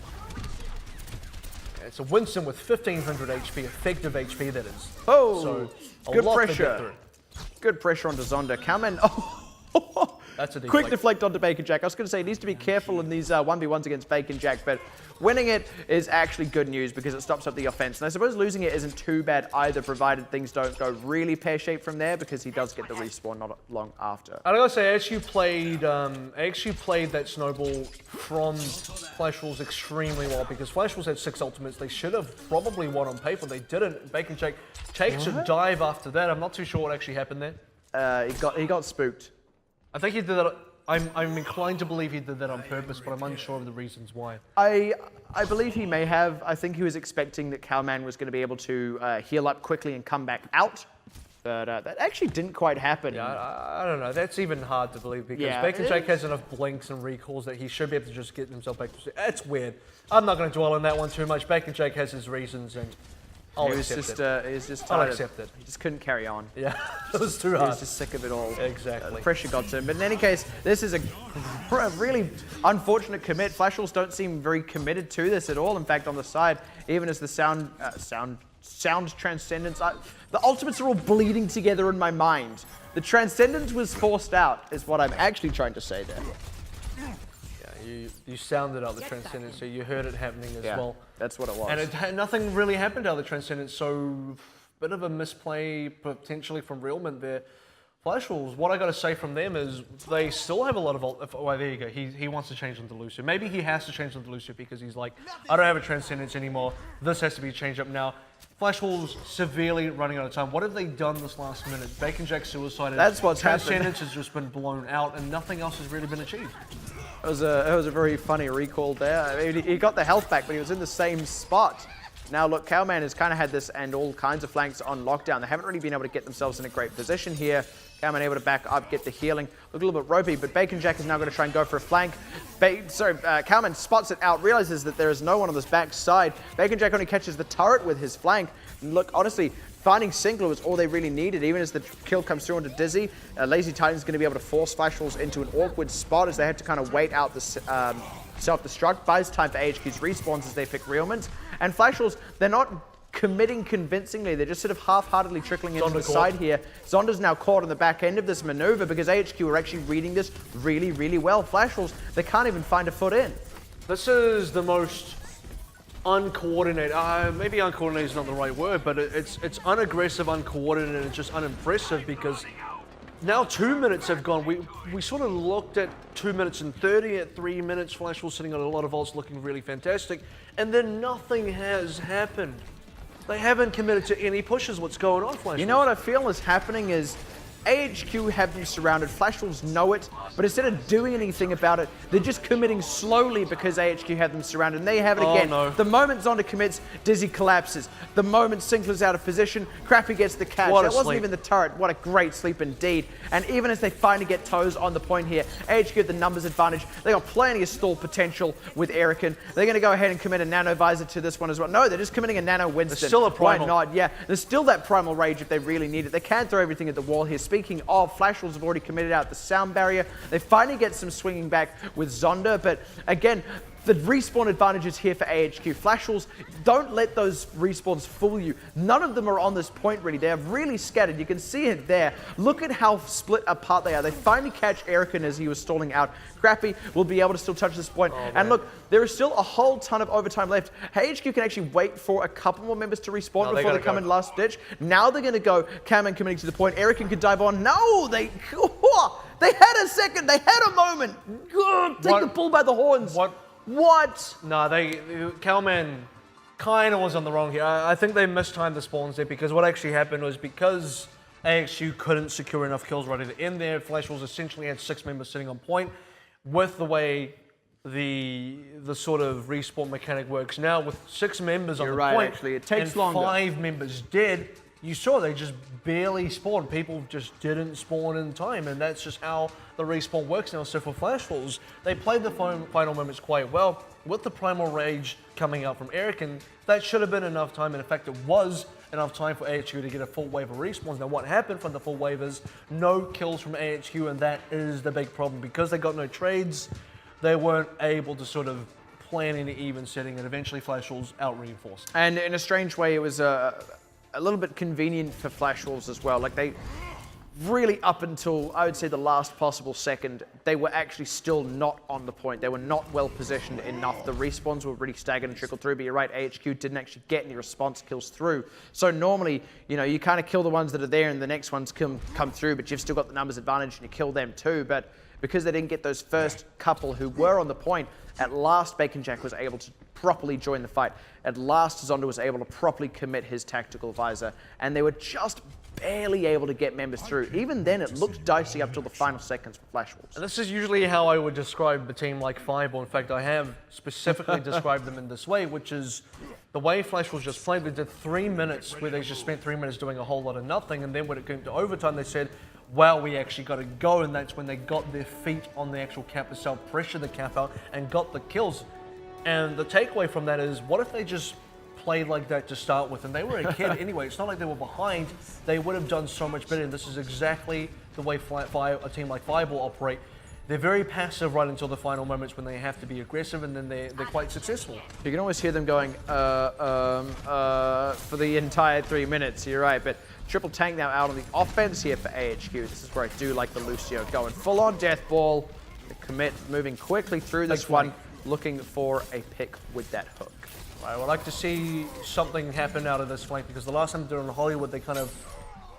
[SPEAKER 1] It's a Winston with 1500 HP, effective HP that is.
[SPEAKER 2] Oh,
[SPEAKER 1] so
[SPEAKER 2] good pressure. Good pressure onto Zonda. Cowman,
[SPEAKER 1] that's a deflect.
[SPEAKER 2] Quick deflect onto Bacon Jack. I was going to say he needs to be careful in these 1v1s against Bacon Jack, but winning it is actually good news because it stops up the offense. And I suppose losing it isn't too bad either, provided things don't go really pear-shaped from there because he does get the respawn not long after.
[SPEAKER 1] I gotta say, I actually played that snowball from Flash Walls extremely well because Flash Walls had 6 ultimates. They should have probably won on paper. They didn't. Bacon Jack takes a dive after that. I'm not too sure what actually happened there.
[SPEAKER 2] He got spooked.
[SPEAKER 1] I think he did that. I'm inclined to believe he did that on purpose, but I'm unsure of the reasons why.
[SPEAKER 2] I believe he may have. I think he was expecting that Cowman was going to be able to heal up quickly and come back out. But that actually didn't quite happen.
[SPEAKER 1] Yeah, I don't know. That's even hard to believe because Bacon Jack has enough blinks and recalls that he should be able to just get himself back to... It's weird. I'm not going to dwell on that one too much. Bacon Jack has his reasons and I'll accept it.
[SPEAKER 2] He was just
[SPEAKER 1] I'll
[SPEAKER 2] tired.
[SPEAKER 1] accept it.
[SPEAKER 2] He just couldn't carry on.
[SPEAKER 1] Yeah, it was too
[SPEAKER 2] He
[SPEAKER 1] hard.
[SPEAKER 2] was just sick of it all.
[SPEAKER 1] Exactly.
[SPEAKER 2] The pressure got to him. But in any case, this is a really unfortunate commit. Flash Walls don't seem very committed to this at all. In fact, on the side, even as the sound transcendence, the ultimates are all bleeding together in my mind. The transcendence was forced out, is what I'm actually trying to say there.
[SPEAKER 1] You sounded out the Transcendence, so you heard it happening as well.
[SPEAKER 2] That's what it was.
[SPEAKER 1] And nothing really happened out of the Transcendence, so bit of a misplay potentially from Realman there. Flash Walls, what I got to say from them is they still have a lot of... Oh, there you go. He wants to change into Lucio. Maybe he has to change into Lucio because he's like, I don't have a Transcendence anymore. This has to be changed up now. Flash Walls severely running out of time. What have they done this last minute? Bacon Jack suicided.
[SPEAKER 2] That's what's
[SPEAKER 1] Transcendence has just been blown out and nothing else has really been achieved.
[SPEAKER 2] It was a very funny recall there. I mean, he got the health back, but he was in the same spot. Now, look, Cowman has kind of had this and all kinds of flanks on lockdown. They haven't really been able to get themselves in a great position here. Cowman able to back up, get the healing. Look a little bit ropey, but Bacon Jack is now going to try and go for a flank. Cowman spots it out, realizes that there is no one on this back side. Bacon Jack only catches the turret with his flank. And look, honestly, finding Sinclair was all they really needed. Even as the kill comes through onto Dizzy, Lazy Titan's going to be able to force Flash Wolves into an awkward spot as they had to kind of wait out the self-destruct. Buys time for AHQ's respawns as they pick Realments. And Flash Wolves, they're not committing convincingly. They're just sort of half-heartedly trickling into the side here. Zonda's now caught on the back end of this maneuver because AHQ are actually reading this really, really well. Flash Wolves, they can't even find a foot in.
[SPEAKER 1] This is the most uncoordinated, maybe uncoordinated is not the right word, but it's unaggressive, uncoordinated, and just unimpressive because now 2 minutes have gone. We sort of looked at 2 minutes and 30 at 3 minutes. Flash was sitting on a lot of ults looking really fantastic, and then nothing has happened. They haven't committed to any pushes. What's going on, Flash?
[SPEAKER 2] You know what I feel is happening is AHQ have them surrounded. Flash Wolves know it, but instead of doing anything about it, they're just committing slowly because AHQ have them surrounded. And they have it again.
[SPEAKER 1] No.
[SPEAKER 2] The moment Zonda commits, Dizzy collapses. The moment Sinclair's out of position, Crappy gets the catch. That wasn't even the turret. What a great sleep indeed. And even as they finally get toes on the point here, AHQ have the numbers advantage. They got plenty of stall potential with Erican. They're going to go ahead and commit a Nano Visor to this one as well. No, they're just committing a Nano Winston.
[SPEAKER 1] There's still a Primal.
[SPEAKER 2] Why not? Yeah, there's still that Primal Rage if they really need it. They can throw everything at the wall here. Speaking of, Flash Wolves have already committed out the sound barrier. They finally get some swinging back with Zonda, but again, the respawn advantage is here for AHQ. Flash Wolves, don't let those respawns fool you. None of them are on this point really. They are really scattered. You can see it there. Look at how split apart they are. They finally catch Erican as he was stalling out. Crappy will be able to still touch this point. And look, there is still a whole ton of overtime left. AHQ can actually wait for a couple more members to respawn before they come in last ditch. Now they're going to go Cameron committing to the point. Erican could dive on. No, they had a second. They had a moment. Take the bull by the horns. What?
[SPEAKER 1] No, Calman kind of was on the wrong here. I think they mistimed the spawns there because what actually happened was because AXU couldn't secure enough kills right at the end there, Flash Wolves essentially had 6 members sitting on point. With the way the sort of respawn mechanic works now, with 6 members on the point,
[SPEAKER 2] actually. It takes
[SPEAKER 1] and
[SPEAKER 2] longer.
[SPEAKER 1] 5 members dead, you saw they just barely spawned. People just didn't spawn in time, and that's just how the respawn works now. So for Flash Wolves, they played the final moments quite well. With the Primal Rage coming out from Erican, that should have been enough time, and in fact it was enough time for AHQ to get a full wave of respawns. Now what happened from the full wave is no kills from AHQ, and that is the big problem. Because they got no trades, they weren't able to sort of plan in an even setting, and eventually Flash Wolves out-reinforced.
[SPEAKER 2] And in a strange way, it was a little bit convenient for Flash Wolves as well. Like, they really, up until, I would say, the last possible second, they were actually still not on the point. They were not well positioned enough. The respawns were really staggered and trickled through, but you're right, AHQ didn't actually get any response kills through. So normally, you know, you kind of kill the ones that are there and the next ones come through, but you've still got the numbers advantage and you kill them too. But because they didn't get those first couple who were on the point, at last Bacon Jack was able to properly join the fight. At last Zonda was able to properly commit his tactical visor, and they were just barely able to get members through. Even then, it looked dicey up till the final seconds for Flash Wolves.
[SPEAKER 1] And this is usually how I would describe a team like Fireball. In fact, I have specifically described them in this way, which is the way Flash Wolves just played. They did 3 minutes where they just spent 3 minutes doing a whole lot of nothing, and then when it came to overtime, they said, wow, we actually got to go, and that's when they got their feet on the actual cap itself, pressured the cap out, and got the kills. And the takeaway from that is, what if they just played like that to start with? And they were ahead anyway. It's not like they were behind. They would have done so much better. And this is exactly the way a team like Fireball operate. They're very passive right until the final moments when they have to be aggressive, and then they're quite successful.
[SPEAKER 2] You can always hear them going, for the entire 3 minutes. You're right, but triple tank now out on the offense here for AHQ. This is where I do like the Lucio going full on death ball. The commit moving quickly through this one, looking for a pick with that hook.
[SPEAKER 1] I would like to see something happen out of this flank, because the last time they did it in Hollywood, they kind of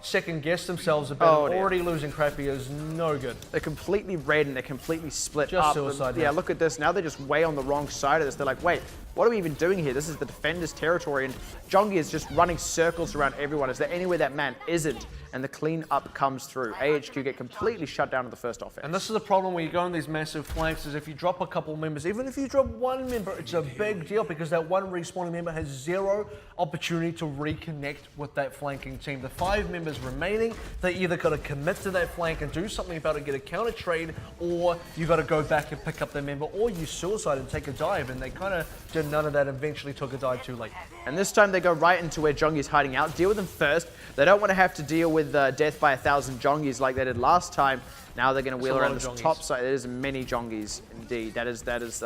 [SPEAKER 1] second-guessed themselves a bit. Already losing Crappy is no good.
[SPEAKER 2] They're completely red and they're completely split
[SPEAKER 1] Just
[SPEAKER 2] up.
[SPEAKER 1] suicide.
[SPEAKER 2] Yeah, look at this. Now they're just way on the wrong side of this. They're like, wait, what are we even doing here? This is the defender's territory, and Jongi is just running circles around everyone. Is there anywhere that man isn't? and the clean-up comes through. AHQ get completely shut down in the first offense.
[SPEAKER 1] And this is the problem when you go on these massive flanks, is if you drop a couple members, even if you drop one member, it's a big deal because that one respawning member has zero opportunity to reconnect with that flanking team. The 5 members remaining, they either got to commit to that flank and do something about it, get a counter trade, or you got to go back and pick up their member, or you suicide and take a dive, and they kind of did none of that, eventually took a dive too late.
[SPEAKER 2] And this time they go right into where Jongi's hiding out. Deal with them first. They don't want to have to deal with death by 1,000 Jongis like they did last time. Now they're going to wheel around this top side. There's many Jongis indeed. That is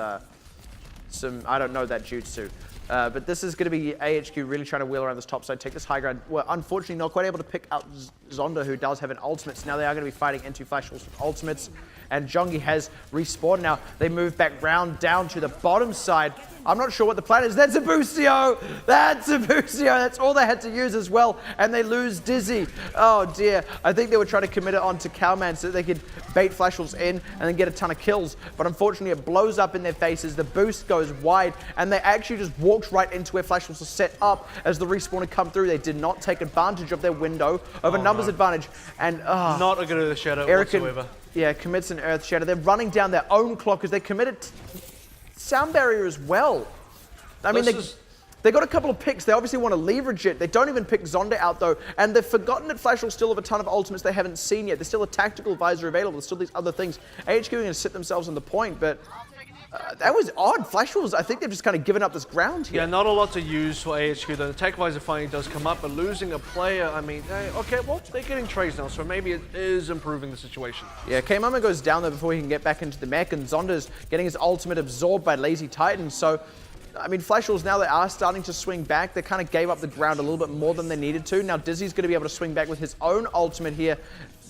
[SPEAKER 2] some, I don't know that jutsu. But this is going to be AHQ really trying to wheel around this top side, take this high ground. Well, unfortunately not quite able to pick out Zonda, who does have an ultimate. So now they are going to be fighting into Flash Wolves with ultimates. And Jongi has respawned now. They move back round down to the bottom side. I'm not sure what the plan is. That's a Boostio! That's a Boostio! That's all they had to use as well. And they lose Dizzy. Oh dear. I think they were trying to commit it onto Cowman so that they could bait Flash Wolves in and then get a ton of kills. But unfortunately it blows up in their faces. The boost goes wide and they actually just walked right into where Flash Wolves are set up as the respawn had come through. They did not take advantage of their window of a numbers advantage. And
[SPEAKER 1] not a good Earth Shadow whatsoever.
[SPEAKER 2] Yeah, commits an Earth Shadow. They're running down their own clock because they committed Sound Barrier as well. I mean, they got a couple of picks. They obviously want to leverage it. They don't even pick Zonda out, though. And they've forgotten that Flash will still have a ton of ultimates they haven't seen yet. There's still a tactical visor available. There's still these other things. AHQ are going to sit themselves on the point, but that was odd. Flash Wolves, I think they've just kind of given up this ground here.
[SPEAKER 1] Yeah, not a lot to use for AHQ. The attack visor finally does come up, but losing a player, I mean, okay, well, they're getting trades now, so maybe it is improving the situation.
[SPEAKER 2] Yeah, K-Mama goes down there before he can get back into the mech, and Zonda's getting his ultimate absorbed by Lazy Titan, so I mean, Flash Wolves now, they are starting to swing back. They kind of gave up the ground a little bit more than they needed to. Now Dizzy's going to be able to swing back with his own ultimate here.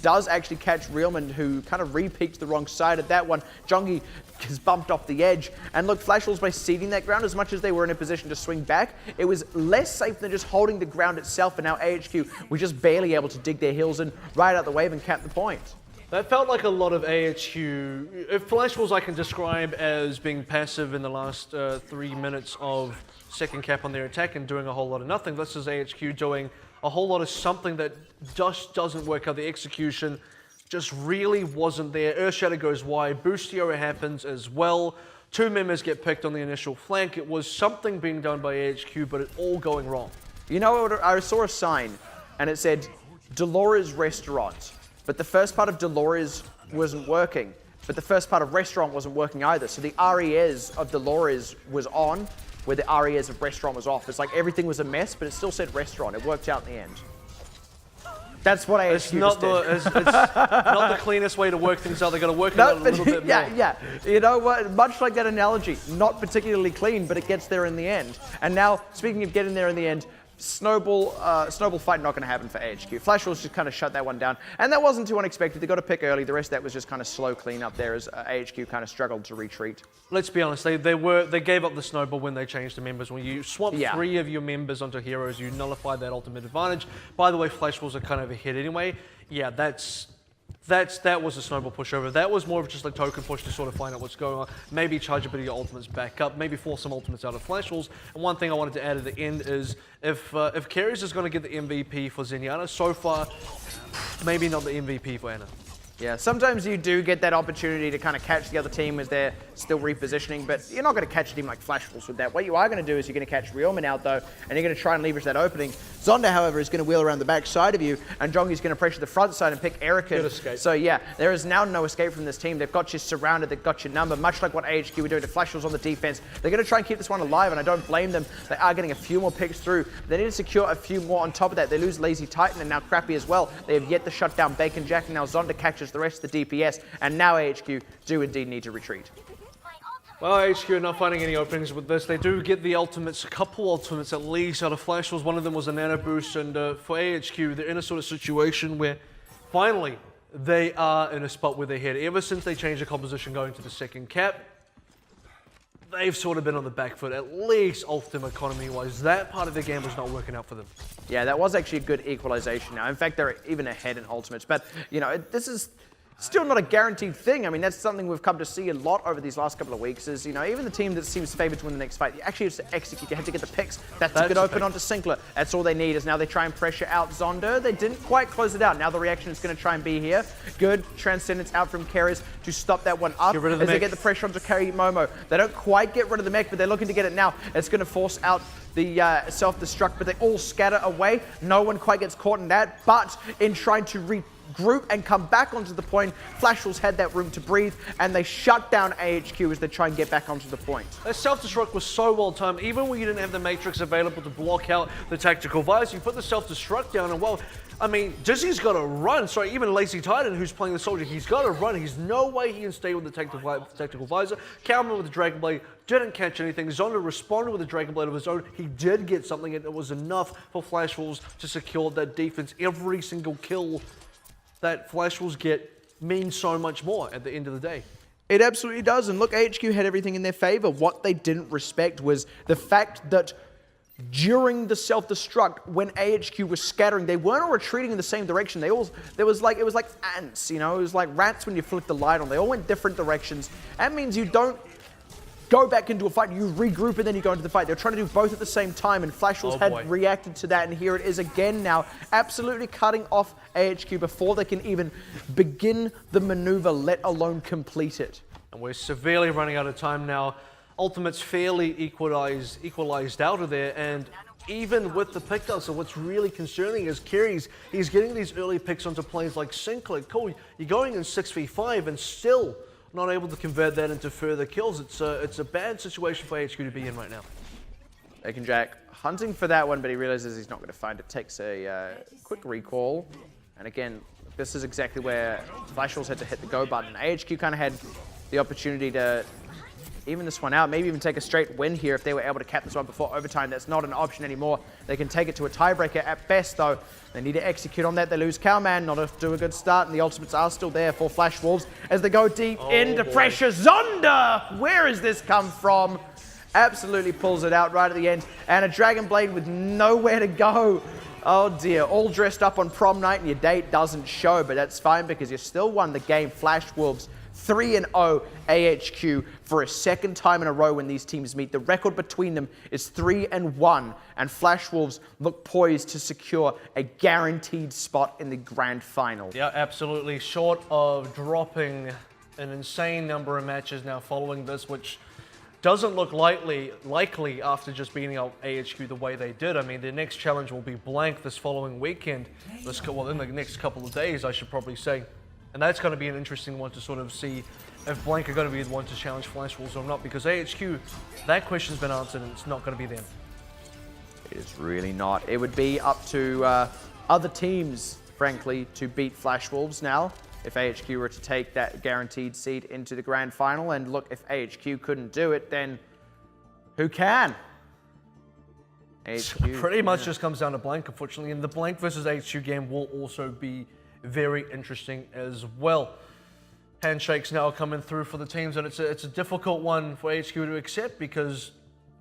[SPEAKER 2] Does actually catch Realman, who kind of re-peeked the wrong side at that one. Jongi is bumped off the edge. And look, Flash Wolves, by ceding that ground, as much as they were in a position to swing back, it was less safe than just holding the ground itself. And now AHQ were just barely able to dig their heels in right out the wave and cap the point.
[SPEAKER 1] That felt like a lot of AHQ. If Flash Wolves I can describe as being passive in the last 3 minutes of second cap on their attack and doing a whole lot of nothing. This is AHQ doing a whole lot of something that just doesn't work out. The execution just really wasn't there. Earth Shadow goes wide. Boostio happens as well. 2 members get picked on the initial flank. It was something being done by AHQ, but it all going wrong.
[SPEAKER 2] You know, I saw a sign and it said Dolores Restaurant. But the first part of Dolores wasn't working. But the first part of Restaurant wasn't working either. So the RES of Dolores was on, where the RES of Restaurant was off. It's like everything was a mess, but it still said Restaurant. It worked out in the end. That's what AHQ
[SPEAKER 1] it's not
[SPEAKER 2] did.
[SPEAKER 1] It's not the cleanest way to work things out. They got to work it out a little bit more.
[SPEAKER 2] Yeah. You know what? Much like that analogy, not particularly clean, but it gets there in the end. And now, speaking of getting there in the end, Snowball fight not going to happen for AHQ. Flash Wolves just kind of shut that one down. And that wasn't too unexpected. They got a pick early. The rest of that was just kind of slow clean up there as AHQ kind of struggled to retreat.
[SPEAKER 1] Let's be honest, they gave up the Snowball when they changed the members. When you swap 3 of your members onto heroes, you nullify that ultimate advantage. By the way, Flash Wolves are kind of ahead anyway. Yeah, that was a Snowball pushover. That was more of just a token push to sort of find out what's going on. Maybe charge a bit of your ultimates back up. Maybe force some ultimates out of Flash Wolves. And one thing I wanted to add at the end is if Carries is going to get the MVP for Zenyatta, so far, maybe not the MVP for Ana.
[SPEAKER 2] Yeah, sometimes you do get that opportunity to kind of catch the other team as they're still repositioning, but you're not going to catch a team like Flash Wolves with that. What you are going to do is you're going to catch Realman out, though, and you're going to try and leverage that opening. Zonda, however, is going to wheel around the back side of you, and Jongi's going to pressure the front side and pick Erica.
[SPEAKER 1] Good escape.
[SPEAKER 2] So, yeah, there is now no escape from this team. They've got you surrounded. They've got your number, much like what AHQ were doing to Flash Wolves on the defense. They're going to try and keep this one alive, and I don't blame them. They are getting a few more picks through. They need to secure a few more on top of that. They lose Lazy Titan and now Crappy as well. They have yet to shut down Bacon Jack, and now Zonda catches the rest of the DPS. And now AHQ do indeed need to retreat.
[SPEAKER 1] Well, AHQ are not finding any openings with this. They do get the ultimates, a couple ultimates at least out of Flash Wolves. One of them was a nano boost, and for AHQ, they're in a sort of situation where finally they are in a spot where they're headed. Ever since they changed the composition going to the second cap, they've sort of been on the back foot, at least ultimate economy-wise. That part of the game was not working out for them.
[SPEAKER 2] Yeah, that was actually a good equalization now. In fact, they're even ahead in ultimates. But, you know, this is... Still not a guaranteed thing. I mean, that's something we've come to see a lot over these last couple of weeks is, you know, even the team that seems favored to win the next fight, you actually have to execute. You have to get the picks. That's a good open onto Sinclair. That's all they need is now they try and pressure out Zondo. They didn't quite close it out. Now the reaction is going to try and be here. Good Transcendence out from Keres to stop that one up as they get the pressure onto Kari Momo. They don't quite get rid of the mech, but they're looking to get it now. It's going to force out the self-destruct, but they all scatter away. No one quite gets caught in that, but in trying to regroup and come back onto the point, Flash Wolves had that room to breathe, and they shut down AHQ as they try and get back onto the point.
[SPEAKER 1] That self-destruct was so well timed. Even when you didn't have the Matrix available to block out the tactical visor, you put the self-destruct down, and well, I mean, Dizzy's got to run. Sorry, even Lazy Titan, who's playing the soldier, he's got to run. He's no way he can stay with the tactical visor. Calman with the Dragon Blade didn't catch anything. Zonda responded with a Dragon Blade of his own. He did get something, and it was enough for Flash Wolves to secure that defense. Every single kill that Flash Wolves get means so much more at the end of the day.
[SPEAKER 2] It absolutely does. And look, AHQ had everything in their favor. What they didn't respect was the fact that during the self-destruct, when AHQ was scattering, they weren't all retreating in the same direction. It was like ants, you know, it was like rats when you flick the light on. They all went different directions. That means you don't go back into a fight, you regroup and then you go into the fight. They're trying to do both at the same time, and Flash Wolves had reacted to that, and here it is again now, absolutely cutting off AHQ before they can even begin the maneuver, let alone complete it.
[SPEAKER 1] And we're severely running out of time now. Ultimate's fairly equalized out of there, and even with the pickups, so what's really concerning is Kiri's, he's getting these early picks onto planes like Sinclair. Cool, you're going in 6v5 and still not able to convert that into further kills. It's a bad situation for HQ to be in right now.
[SPEAKER 2] Bacon Jack hunting for that one, but he realizes he's not going to find it. Takes a quick recall, and again, this is exactly where Flash Wolves had to hit the go button. AHQ kind of had the opportunity to even this one out, maybe even take a straight win here if they were able to cap this one before overtime. That's not an option anymore. They can take it to a tiebreaker at best, though. They need to execute on that. They lose Cowman, not off to a good start, and the ultimates are still there for Flash Wolves as they go deep into pressure. Zonda! Where has this come from? Absolutely pulls it out right at the end, and a Dragon Blade with nowhere to go. Oh dear, all dressed up on prom night and your date doesn't show, but that's fine because you still won the game. Flash Wolves 3-0 AHQ for a second time in a row when these teams meet. The record between them is 3-1, and Flash Wolves look poised to secure a guaranteed spot in the grand final.
[SPEAKER 1] Yeah, absolutely. Short of dropping an insane number of matches now following this, which doesn't look likely after just beating out AHQ the way they did. I mean, their next challenge will be blank this following weekend. Well, in the next couple of days, I should probably say. And that's going to be an interesting one to sort of see if Blank are going to be the one to challenge Flash Wolves or not, because AHQ, that question's been answered and it's not going to be them.
[SPEAKER 2] It is really not. It would be up to other teams, frankly, to beat Flash Wolves now if AHQ were to take that guaranteed seed into the grand final. And look, if AHQ couldn't do it, then who can?
[SPEAKER 1] AHQ pretty much just comes down to Blank, unfortunately, and the Blank versus AHQ game will also be very interesting as well. Handshakes now coming through for the teams, and it's a difficult one for AHQ to accept because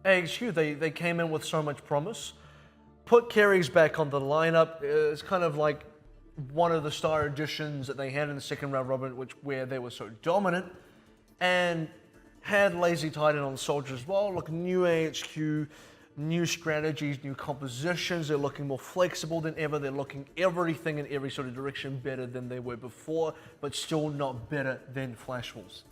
[SPEAKER 1] AHQ, they came in with so much promise. Put Carries back on the lineup. It's kind of like one of the star additions that they had in the second round robin, where they were so dominant, and had Lazy Titan on Soldier as well. Look, new AHQ, new strategies, new compositions. They're looking more flexible than ever. They're looking everything in every sort of direction better than they were before, but still not better than Flash Wolves.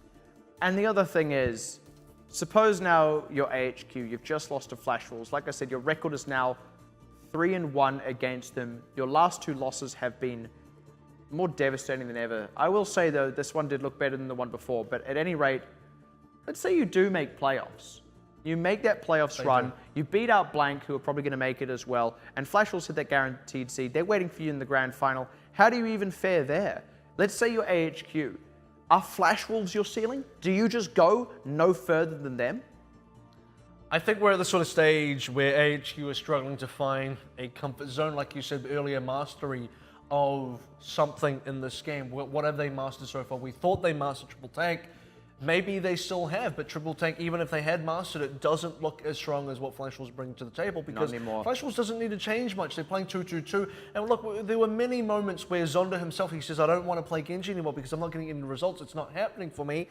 [SPEAKER 2] And the other thing is, suppose now you're AHQ, you've just lost to Flash Wolves. Like I said, your record is now 3-1 against them. Your last two losses have been more devastating than ever. I will say though, this one did look better than the one before, but at any rate, let's say you do make playoffs. You make that playoffs run, you beat out Blank, who are probably going to make it as well, and Flash Wolves had that guaranteed seed. They're waiting for you in the grand final. How do you even fare there? Let's say you're AHQ. Are Flash Wolves your ceiling? Do you just go no further than them?
[SPEAKER 1] I think we're at the sort of stage where AHQ is struggling to find a comfort zone, like you said earlier, mastery of something in this game. What have they mastered so far? We thought they mastered triple tank. Maybe they still have, but Triple Tank, even if they had mastered it, doesn't look as strong as what Flash Wolves bring to the table because Flash Wolves doesn't need to change much. They're playing 2-2-2. And look, there were many moments where Zonda himself, he says, I don't want to play Genji anymore because I'm not getting any results. It's not happening for me.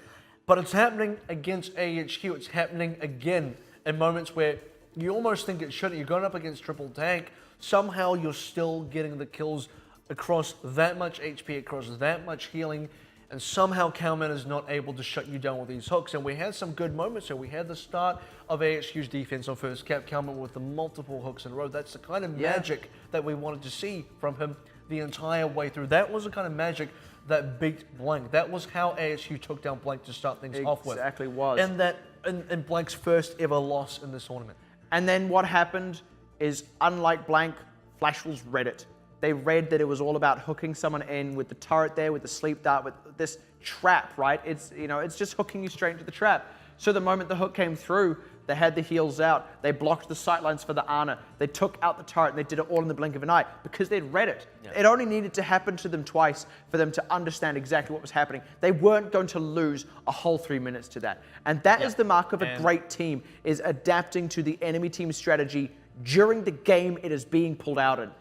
[SPEAKER 1] But it's happening against AHQ. It's happening again in moments where you almost think it shouldn't. You're going up against Triple Tank. Somehow you're still getting the kills across that much HP, across that much healing. And somehow Cowman is not able to shut you down with these hooks. And we had some good moments here. We had the start of AHQ's defense on first cap, Cowman with the multiple hooks in a row. That's the kind of magic that we wanted to see from him the entire way through. That was the kind of magic that beat Blank. That was how AHQ took down Blank to start things off with.
[SPEAKER 2] Exactly was.
[SPEAKER 1] And that in Blank's first ever loss in this tournament.
[SPEAKER 2] And then what happened is, unlike Blank, Flash Wolves read it. They read that it was all about hooking someone in with the turret there, with the sleep dart, with this trap, right? It's, you know, it's just hooking you straight into the trap. So the moment the hook came through, they had the heals out, they blocked the sightlines for the Ana, they took out the turret, and they did it all in the blink of an eye because they'd read it. Yeah. It only needed to happen to them twice for them to understand exactly what was happening. They weren't going to lose a whole 3 minutes to that. And that is the mark of a great team, is adapting to the enemy team's strategy during the game it is being pulled out in.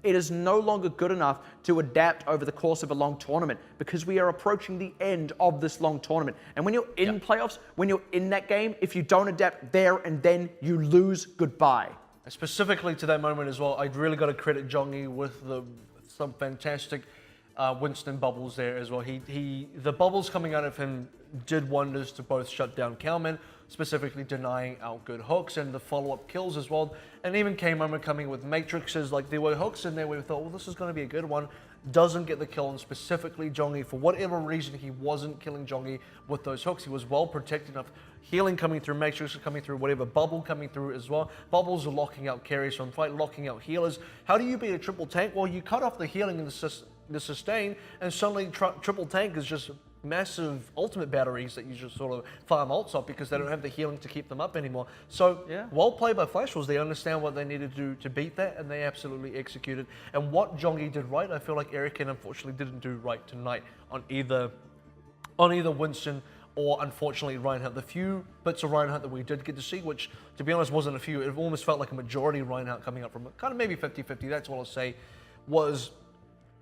[SPEAKER 2] It is no longer good enough to adapt over the course of a long tournament because we are approaching the end of this long tournament. And when you're in playoffs, when you're in that game, if you don't adapt there and then, you lose goodbye.
[SPEAKER 1] Specifically to that moment as well, I'd really got to credit Jongi with some fantastic Winston bubbles there as well. The bubbles coming out of him did wonders to both shut down Cowman, specifically denying out good hooks and the follow-up kills as well. And even K-Moment coming with matrixes, like there were hooks in there where we thought, well, this is going to be a good one. Doesn't get the kill, and specifically Jongi, for whatever reason, he wasn't killing Jongi with those hooks. He was well protected enough. Healing coming through, matrixes coming through, whatever, bubble coming through as well. Bubbles are locking out carries from fight, locking out healers. How do you beat a triple tank? Well, you cut off the healing and the sustain, and suddenly triple tank is just massive ultimate batteries that you just sort of farm ults off because they don't have the healing to keep them up anymore. So well played by Flash Wolves. They understand what they needed to do to beat that, and they absolutely executed. And what Jongi did right, I feel like Erican unfortunately didn't do right tonight on either Winston or unfortunately Reinhardt. The few bits of Reinhardt that we did get to see, which to be honest wasn't a few, it almost felt like a majority Reinhardt coming up from kind of maybe 50-50, that's what I'll say, was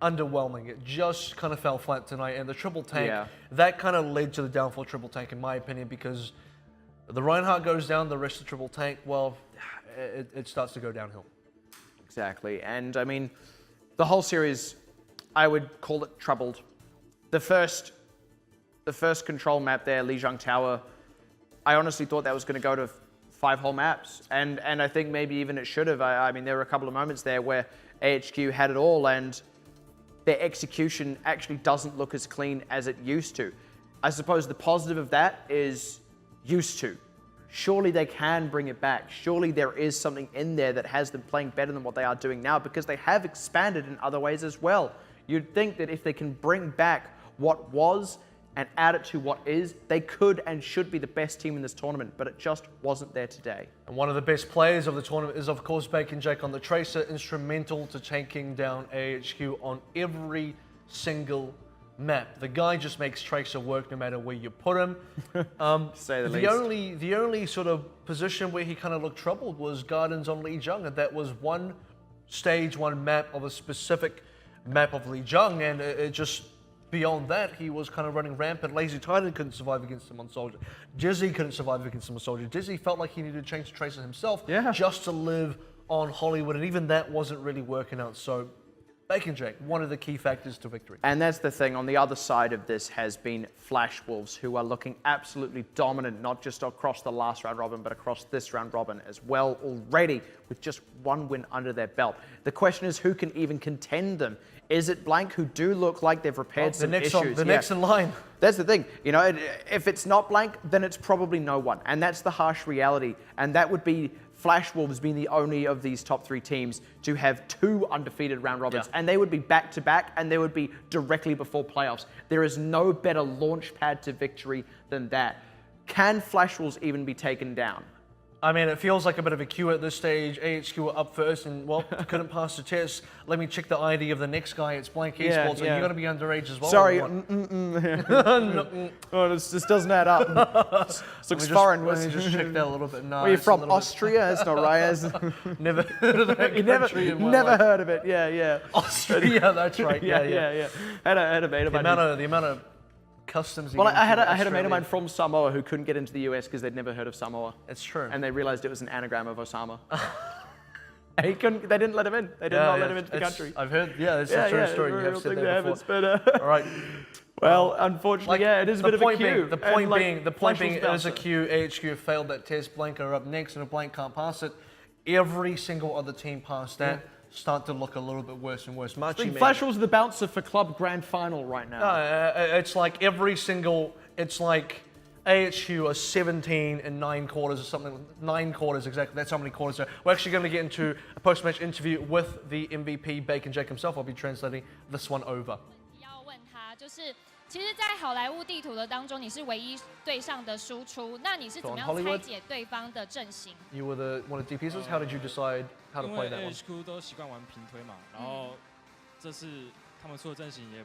[SPEAKER 1] underwhelming. It just kind of fell flat tonight, and the triple tank, that kind of led to the downfall of triple tank in my opinion, because the Reinhardt goes down, the rest of the triple tank, well, it starts to go downhill.
[SPEAKER 2] Exactly, and I mean, the whole series, I would call it troubled. The first control map there, Lijiang Tower, I honestly thought that was going to go to 5 whole maps, and I think maybe even it should have. I mean, there were a couple of moments there where AHQ had it all, and their execution actually doesn't look as clean as it used to. I suppose the positive of that is used to. Surely they can bring it back. Surely there is something in there that has them playing better than what they are doing now, because they have expanded in other ways as well. You'd think that if they can bring back what was and add it to what is, they could and should be the best team in this tournament, but it just wasn't there today.
[SPEAKER 1] And one of the best players of the tournament is, of course, Bacon Jake on the Tracer, instrumental to taking down AHQ on every single map. The guy just makes Tracer work no matter where you put him.
[SPEAKER 2] Say the least.
[SPEAKER 1] The only sort of position where he kind of looked troubled was Gardens on Lijiang, and that was one stage, one map of a specific map of Lijiang, and it just... Beyond that, he was kind of running rampant. Lazy Titan couldn't survive against him on Soldier. Dizzy couldn't survive against him on Soldier. Dizzy felt like he needed to change Tracer himself just to live on Hollywood, and even that wasn't really working out. So, Bacon Jake, one of the key factors to victory.
[SPEAKER 2] And that's the thing. On the other side of this has been Flash Wolves, who are looking absolutely dominant, not just across the last round robin, but across this round robin as well already, with just one win under their belt. The question is, who can even contend them? Is it Blank, who do look like they've repaired some issues?
[SPEAKER 1] The next in line.
[SPEAKER 2] That's the thing. You know, if it's not Blank, then it's probably no one. And that's the harsh reality. And that would be Flash Wolves being the only of these top 3 teams to have 2 undefeated round robins. And they would be back-to-back, and they would be directly before playoffs. There is no better launch pad to victory than that. Can Flash Wolves even be taken down?
[SPEAKER 1] I mean, it feels like a bit of a queue at this stage. AHQ were up first and, well, couldn't pass the test. Let me check the ID of the next guy. It's Blank
[SPEAKER 2] Yeah,
[SPEAKER 1] Esports. Are
[SPEAKER 2] yeah.
[SPEAKER 1] you going to be underage as well?
[SPEAKER 2] Sorry.
[SPEAKER 1] or what?
[SPEAKER 2] Oh, this doesn't add up. This looks foreign.
[SPEAKER 1] Let me just check that a little bit. No,
[SPEAKER 2] Where are you
[SPEAKER 1] it's a
[SPEAKER 2] from?
[SPEAKER 1] little bit-
[SPEAKER 2] Austria? It's not right.
[SPEAKER 1] Never heard of that
[SPEAKER 2] You never,
[SPEAKER 1] country in my
[SPEAKER 2] never
[SPEAKER 1] life.
[SPEAKER 2] heard of it. Yeah.
[SPEAKER 1] Austria, that's right. Yeah.
[SPEAKER 2] Had a mate of
[SPEAKER 1] The
[SPEAKER 2] mine.
[SPEAKER 1] amount of customs.
[SPEAKER 2] Well, I had a mate of mine from Samoa who couldn't get into the US because they'd never heard of Samoa.
[SPEAKER 1] It's true.
[SPEAKER 2] And they realized it was an anagram of Osama. And he couldn't. They didn't let him in. They did not let him into the country.
[SPEAKER 1] I've heard. Yeah, it's a true story. You have said that before. All right.
[SPEAKER 2] Well, unfortunately, it is a bit of a queue.
[SPEAKER 1] The point
[SPEAKER 2] Flash
[SPEAKER 1] being,
[SPEAKER 2] was
[SPEAKER 1] it is a
[SPEAKER 2] about to.
[SPEAKER 1] queue. AHQ have failed that test. Blank are up next, and if Blank can't pass it, every single other team past that start to look a little bit worse and worse.
[SPEAKER 2] I think Flash was the bouncer for club grand final right now.
[SPEAKER 1] It's like every single. It's like AHQ are 17 in 9 quarters or something. 9 quarters exactly. That's how many quarters there. We're actually going to get into a post-match interview with the MVP Bacon Jack himself. I'll be translating this one over.
[SPEAKER 3] 要问他就是。其实，在好莱坞地图的当中，你是唯一对上的输出，那你是怎么样拆解对方的阵型？
[SPEAKER 1] You were the one of the DPs. How did you decide how to
[SPEAKER 5] 因
[SPEAKER 1] play
[SPEAKER 5] 为
[SPEAKER 1] that one?
[SPEAKER 5] AHQ 都习惯玩平推嘛，然后这次他们出的阵型也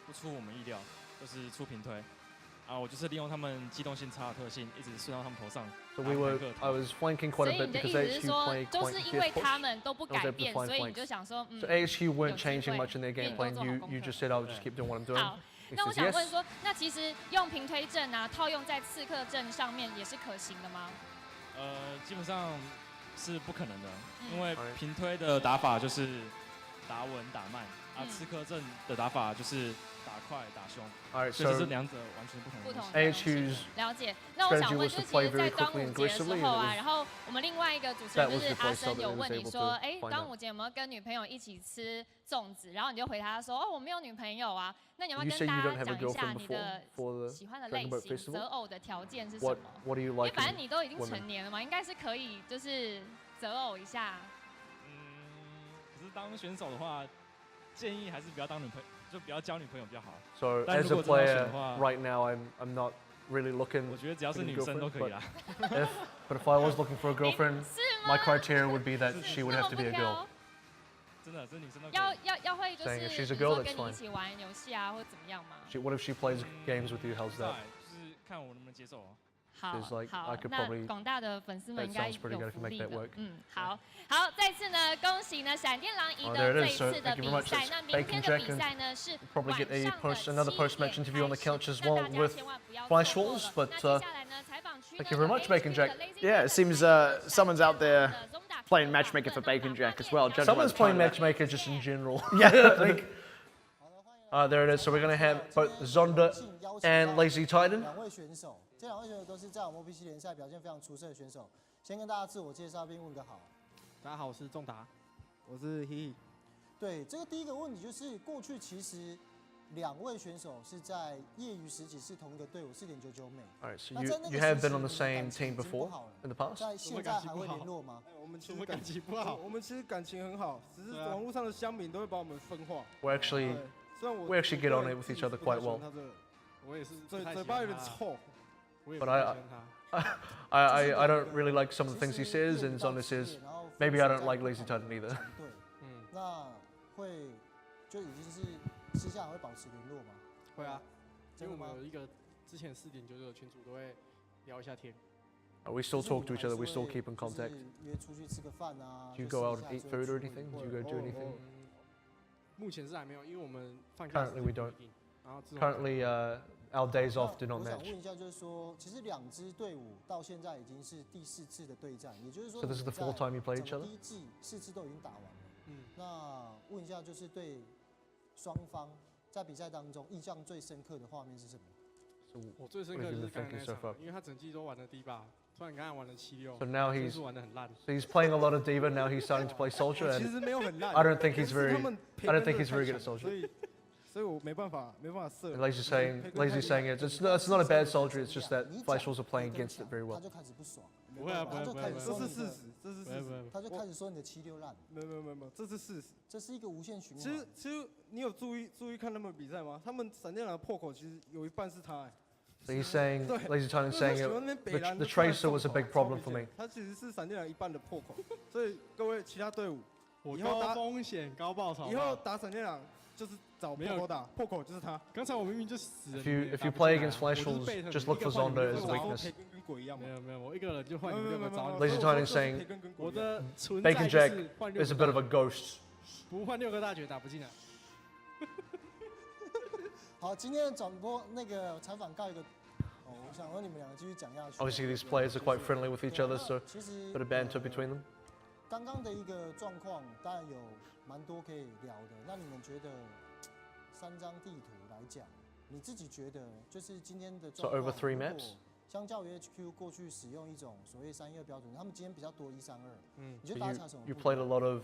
[SPEAKER 5] 不出我们意料，就是出平推。啊，我就是利用他们机动性差的特性，一直顺到他们头上。
[SPEAKER 1] So I was flanking
[SPEAKER 3] 所
[SPEAKER 1] quite a
[SPEAKER 3] 以
[SPEAKER 1] bit
[SPEAKER 3] 你的
[SPEAKER 1] because
[SPEAKER 3] 意思是
[SPEAKER 1] HQ
[SPEAKER 3] 说，
[SPEAKER 1] played
[SPEAKER 3] 就
[SPEAKER 1] quite
[SPEAKER 3] 是因为
[SPEAKER 1] fierce
[SPEAKER 3] 他
[SPEAKER 1] push.
[SPEAKER 3] 们都不
[SPEAKER 1] I was
[SPEAKER 3] 改
[SPEAKER 1] able to
[SPEAKER 3] 变，
[SPEAKER 1] find
[SPEAKER 3] 所以你
[SPEAKER 1] flanks.
[SPEAKER 3] 就想说，
[SPEAKER 1] So AHQ weren't
[SPEAKER 3] 有机
[SPEAKER 1] changing
[SPEAKER 3] 会
[SPEAKER 1] much in their game
[SPEAKER 3] 给你
[SPEAKER 1] plan.
[SPEAKER 3] 多做好
[SPEAKER 1] You
[SPEAKER 3] 功
[SPEAKER 1] you
[SPEAKER 3] 课。
[SPEAKER 1] just said I'll just keep doing what I'm doing.
[SPEAKER 3] 好，
[SPEAKER 1] He
[SPEAKER 3] 那我
[SPEAKER 1] says
[SPEAKER 3] 想问
[SPEAKER 1] yes.
[SPEAKER 3] 说，那其实用平推阵啊，套用在刺客阵上面也是可行的吗？
[SPEAKER 5] 基本上是不可能的，因为
[SPEAKER 1] 嗯
[SPEAKER 5] 平推的打法就是打稳打慢，刺客阵的打法就是打快打凶，
[SPEAKER 1] All right,
[SPEAKER 5] 所以这
[SPEAKER 1] so
[SPEAKER 5] 是两者完全不同的东西。
[SPEAKER 3] 不同的
[SPEAKER 1] AHQ's
[SPEAKER 3] 了解。那我想问，就是其实，在端午节的时候啊，然后我们另外一个主持人就是阿生有问你说，哎，端午节有没有跟女朋友一起吃粽子？然后你就回答说，哦，我没有女朋友啊。那你要不
[SPEAKER 1] You
[SPEAKER 3] 要
[SPEAKER 1] say
[SPEAKER 3] 跟
[SPEAKER 1] you
[SPEAKER 3] 大
[SPEAKER 1] don't
[SPEAKER 3] 家
[SPEAKER 1] have a
[SPEAKER 3] 讲一下
[SPEAKER 1] girlfriend
[SPEAKER 3] 你
[SPEAKER 1] before
[SPEAKER 3] 的
[SPEAKER 1] for the
[SPEAKER 3] 喜欢的类
[SPEAKER 1] Dragon Boat
[SPEAKER 3] 型、
[SPEAKER 1] Festival?
[SPEAKER 3] 择偶的条件是什
[SPEAKER 1] What
[SPEAKER 3] 么？
[SPEAKER 1] What do you
[SPEAKER 3] 因为
[SPEAKER 1] like?
[SPEAKER 3] 反正你都已经
[SPEAKER 1] women?
[SPEAKER 3] 成年了嘛，应该是可以就是择偶一下。
[SPEAKER 5] 可是当选手的话，建议还是不要当女朋友，就不要交女朋友比较好。
[SPEAKER 1] So
[SPEAKER 5] 但
[SPEAKER 1] as
[SPEAKER 5] 如
[SPEAKER 1] a
[SPEAKER 5] 果真的要选
[SPEAKER 1] player
[SPEAKER 5] 的话，
[SPEAKER 1] right now, I'm not really looking.
[SPEAKER 5] 我觉得只要是
[SPEAKER 1] for a
[SPEAKER 5] 女生都
[SPEAKER 1] girlfriend,
[SPEAKER 5] 可以啦。
[SPEAKER 1] But if I was looking for a girlfriend,
[SPEAKER 3] 是
[SPEAKER 1] my
[SPEAKER 3] 吗？
[SPEAKER 1] criteria would be that she would
[SPEAKER 3] 那
[SPEAKER 1] have
[SPEAKER 3] 么
[SPEAKER 1] to
[SPEAKER 3] 不
[SPEAKER 1] be a
[SPEAKER 3] 挑
[SPEAKER 1] girl.
[SPEAKER 5] 真的，这女生都可以。
[SPEAKER 3] 要会就
[SPEAKER 1] Saying if
[SPEAKER 3] 是
[SPEAKER 1] she's a
[SPEAKER 3] 比如
[SPEAKER 1] girl,
[SPEAKER 3] 说
[SPEAKER 1] that's
[SPEAKER 3] 跟你
[SPEAKER 1] fine.
[SPEAKER 3] 一起玩游戏啊，或怎么样嘛？
[SPEAKER 1] What if she plays games with you? How's
[SPEAKER 5] 在
[SPEAKER 1] that?
[SPEAKER 5] 就是看我能不能接受啊。
[SPEAKER 3] 好
[SPEAKER 1] It's like,
[SPEAKER 3] 好
[SPEAKER 1] I，could
[SPEAKER 3] 那
[SPEAKER 1] probably-
[SPEAKER 3] 广大的粉丝们
[SPEAKER 1] that
[SPEAKER 3] 应该
[SPEAKER 1] sounds pretty
[SPEAKER 3] 有
[SPEAKER 1] good. I can
[SPEAKER 3] 福
[SPEAKER 1] make
[SPEAKER 3] 利
[SPEAKER 1] that
[SPEAKER 3] 的
[SPEAKER 1] work.。
[SPEAKER 3] 好，再次呢，恭喜呢闪电狼赢
[SPEAKER 1] Oh,
[SPEAKER 3] 得
[SPEAKER 1] there
[SPEAKER 3] 这
[SPEAKER 1] it
[SPEAKER 3] 一
[SPEAKER 1] is. So
[SPEAKER 3] 次的
[SPEAKER 1] thank you
[SPEAKER 3] 比
[SPEAKER 1] very much.
[SPEAKER 3] 赛。
[SPEAKER 1] That's
[SPEAKER 3] 那明
[SPEAKER 1] Bacon
[SPEAKER 3] 天的
[SPEAKER 1] Jack
[SPEAKER 3] 比
[SPEAKER 1] and
[SPEAKER 3] 赛呢是
[SPEAKER 1] probably
[SPEAKER 3] 晚
[SPEAKER 1] get a
[SPEAKER 3] 上的
[SPEAKER 1] another
[SPEAKER 3] 7
[SPEAKER 1] post-match
[SPEAKER 3] 点
[SPEAKER 1] interview on the
[SPEAKER 3] 开始
[SPEAKER 1] couch as
[SPEAKER 3] 那
[SPEAKER 1] well
[SPEAKER 3] 大家
[SPEAKER 1] with
[SPEAKER 3] 千万不要
[SPEAKER 1] Flash
[SPEAKER 3] 错过
[SPEAKER 1] Wolves,
[SPEAKER 3] 了
[SPEAKER 1] but
[SPEAKER 3] 那接下来呢，采访区呢
[SPEAKER 1] thank you very much,
[SPEAKER 3] 有
[SPEAKER 1] Bacon Jack.
[SPEAKER 3] HQ 的 Lazy
[SPEAKER 2] Yeah, it
[SPEAKER 3] Bacon
[SPEAKER 2] seems
[SPEAKER 3] 的
[SPEAKER 2] someone's out there
[SPEAKER 3] 的 Zoom 打
[SPEAKER 2] playing
[SPEAKER 3] 开
[SPEAKER 2] matchmaker for Bacon Jack as well. Judging by
[SPEAKER 1] Someone's
[SPEAKER 2] the
[SPEAKER 1] playing
[SPEAKER 2] title.
[SPEAKER 1] matchmaker just in general.
[SPEAKER 2] Yeah.
[SPEAKER 1] I think. There it is. So we're going to have both Zonda and Lazy Titan.
[SPEAKER 6] 两位选手，这两位选手都是在我们 OPC 联赛表现非常出色的选手。先跟大家自我介绍并问个好。
[SPEAKER 4] 大家好，我是仲达，我是 He。
[SPEAKER 6] 对，这个第一个问题就是过去其实两位选手是在业余时期是同一个队伍4.99美。
[SPEAKER 1] All right. So
[SPEAKER 6] 那
[SPEAKER 1] you
[SPEAKER 6] 在那
[SPEAKER 1] you
[SPEAKER 6] 个
[SPEAKER 1] have
[SPEAKER 6] 时期
[SPEAKER 1] been on the
[SPEAKER 6] 你们
[SPEAKER 1] same
[SPEAKER 6] 感情
[SPEAKER 1] team
[SPEAKER 6] 已经不
[SPEAKER 1] before
[SPEAKER 6] 好了
[SPEAKER 1] in the past.
[SPEAKER 6] 在现在还会联络吗？
[SPEAKER 7] 我们其
[SPEAKER 4] 我们
[SPEAKER 7] 实
[SPEAKER 4] 感情不好
[SPEAKER 7] 我们其实感情很好，只是
[SPEAKER 4] 对啊
[SPEAKER 7] 网络上的乡民都会把我们分化。
[SPEAKER 1] We're actually
[SPEAKER 7] 对，虽然我
[SPEAKER 1] we actually get on it with each other quite well.
[SPEAKER 7] 他这
[SPEAKER 4] 我也是不
[SPEAKER 7] 嘴
[SPEAKER 4] 太喜欢
[SPEAKER 7] 嘴巴有点
[SPEAKER 4] 他，
[SPEAKER 7] 臭，
[SPEAKER 4] 我也
[SPEAKER 1] But
[SPEAKER 4] 不太喜欢他。
[SPEAKER 1] I don't really like some of the things he says, and Zonda says
[SPEAKER 6] 然后
[SPEAKER 1] maybe I don't like Lazy Titan either.
[SPEAKER 6] 团队，
[SPEAKER 4] 嗯，
[SPEAKER 6] 那会就已经是私下还会保持联络吗？
[SPEAKER 4] 会啊，因为
[SPEAKER 6] 真的吗
[SPEAKER 4] 我们？有一个之前4.99的群组都会聊一下天。
[SPEAKER 1] We still talk to each other. We still keep in
[SPEAKER 6] 就是
[SPEAKER 1] contact.
[SPEAKER 6] 约出去吃个饭啊。
[SPEAKER 1] Do you
[SPEAKER 6] 就
[SPEAKER 1] go out
[SPEAKER 6] 私
[SPEAKER 1] and
[SPEAKER 6] 下
[SPEAKER 1] eat
[SPEAKER 6] 追
[SPEAKER 1] food or
[SPEAKER 6] 出
[SPEAKER 1] anything? Do
[SPEAKER 6] 会
[SPEAKER 1] you go do
[SPEAKER 6] 会
[SPEAKER 1] anything?
[SPEAKER 4] 目前是还没有，因为我们放假
[SPEAKER 1] Currently we don't.
[SPEAKER 4] 然后之后
[SPEAKER 1] Currently, our days off do
[SPEAKER 6] 那
[SPEAKER 1] not
[SPEAKER 6] 我想
[SPEAKER 1] match.
[SPEAKER 6] 问一下，就是说，其实两支队伍到现在已经是第4次的对战，也就是说
[SPEAKER 1] So this is the 4th time you play each
[SPEAKER 6] 整
[SPEAKER 1] other?
[SPEAKER 6] 个第一季4次都已经打完了。
[SPEAKER 4] 嗯，
[SPEAKER 6] 那问一下，就是对双方在比赛当中印象最深刻的画面是什么？
[SPEAKER 1] So,
[SPEAKER 4] 我最深
[SPEAKER 1] What
[SPEAKER 4] 刻
[SPEAKER 1] have
[SPEAKER 4] 就
[SPEAKER 1] you
[SPEAKER 4] 是
[SPEAKER 1] been
[SPEAKER 4] 刚才那
[SPEAKER 1] thinking so
[SPEAKER 4] 场
[SPEAKER 1] far?，
[SPEAKER 4] 因为他整季都玩的低把，突然刚才玩了7-6，
[SPEAKER 1] So now
[SPEAKER 4] 真
[SPEAKER 1] he's
[SPEAKER 4] 是玩的很烂。
[SPEAKER 1] so he's playing a lot of Diva. Now he's starting to play Soldier,
[SPEAKER 7] 其
[SPEAKER 1] and
[SPEAKER 7] 实没有很烂。
[SPEAKER 1] I don't think he's
[SPEAKER 7] 是
[SPEAKER 1] very.
[SPEAKER 7] 他们
[SPEAKER 1] I don't think
[SPEAKER 7] 培根真的
[SPEAKER 1] he's very
[SPEAKER 7] 太
[SPEAKER 1] good at
[SPEAKER 7] 强
[SPEAKER 1] Soldier.
[SPEAKER 7] 所以我没办法射。
[SPEAKER 1] And Lazy's saying, Lazy's saying it's not a bad soldier. It's just that Flash Wolves are playing against it very
[SPEAKER 6] 他
[SPEAKER 1] well.
[SPEAKER 6] 就开始不爽，
[SPEAKER 4] 不会啊
[SPEAKER 6] 他就开始
[SPEAKER 4] 不会
[SPEAKER 6] 说你的
[SPEAKER 7] 这是事实，这是事实。
[SPEAKER 4] 不会不会，
[SPEAKER 6] 他就开始说你的7-6烂，
[SPEAKER 7] 没有，这是事实。
[SPEAKER 6] 这是一个无限循
[SPEAKER 7] 其
[SPEAKER 6] 环。
[SPEAKER 7] 实你有注意看他们比赛吗？他们闪电狼的破口其实有一半是他，
[SPEAKER 1] So he's saying,
[SPEAKER 7] 对
[SPEAKER 1] Lazy Titan
[SPEAKER 7] 因为
[SPEAKER 1] saying
[SPEAKER 7] 他喜欢那边北蓝
[SPEAKER 1] the
[SPEAKER 7] 就突然
[SPEAKER 1] tracer was a
[SPEAKER 7] 送
[SPEAKER 1] big
[SPEAKER 7] 跑
[SPEAKER 1] problem
[SPEAKER 7] 超
[SPEAKER 1] for
[SPEAKER 7] 明
[SPEAKER 1] me.
[SPEAKER 7] 显他其实是闪电狼一半的破口，所以各位其他队伍
[SPEAKER 4] 我
[SPEAKER 7] 以后打
[SPEAKER 4] 高风险高报酬。
[SPEAKER 7] 以后打闪电狼就是找破口打，破口就是他。
[SPEAKER 4] 刚才我明明就死了。
[SPEAKER 1] If you play against Flash Wolves, just look for Zonda as a
[SPEAKER 7] 我说
[SPEAKER 1] weakness.
[SPEAKER 7] 培根跟鬼一样嘛
[SPEAKER 4] 没。有没有，我一个人就换你
[SPEAKER 7] 没有
[SPEAKER 4] 们六个找你。
[SPEAKER 1] Lazy Titan saying
[SPEAKER 7] 培根跟鬼
[SPEAKER 4] 我
[SPEAKER 7] 一样
[SPEAKER 4] 的存在
[SPEAKER 1] Bacon
[SPEAKER 4] 就
[SPEAKER 1] Jack
[SPEAKER 4] 是换六
[SPEAKER 1] is a
[SPEAKER 4] 个
[SPEAKER 1] bit of a ghost.
[SPEAKER 4] 不换六个大绝打不进来。
[SPEAKER 6] 好，今天的转播那个采访告一个，我想和你们两个继续讲下去。
[SPEAKER 1] Obviously, these players are quite friendly with each
[SPEAKER 6] 对
[SPEAKER 1] other,
[SPEAKER 6] 那
[SPEAKER 1] so
[SPEAKER 6] 其实
[SPEAKER 1] bit of banter between them.
[SPEAKER 6] 刚刚的一个状况，当然有蛮多可以聊的。那你们觉得3张地图来讲，你自己觉得就是今天的状
[SPEAKER 1] So
[SPEAKER 6] 况
[SPEAKER 1] over 3
[SPEAKER 6] 如果
[SPEAKER 1] maps?
[SPEAKER 6] 相较于 HQ 过去使用一种所谓312标准，他们今天比较多132。你觉
[SPEAKER 1] So
[SPEAKER 6] 得打
[SPEAKER 1] you
[SPEAKER 6] 起来什么
[SPEAKER 1] you
[SPEAKER 6] 不一样
[SPEAKER 1] played a lot of.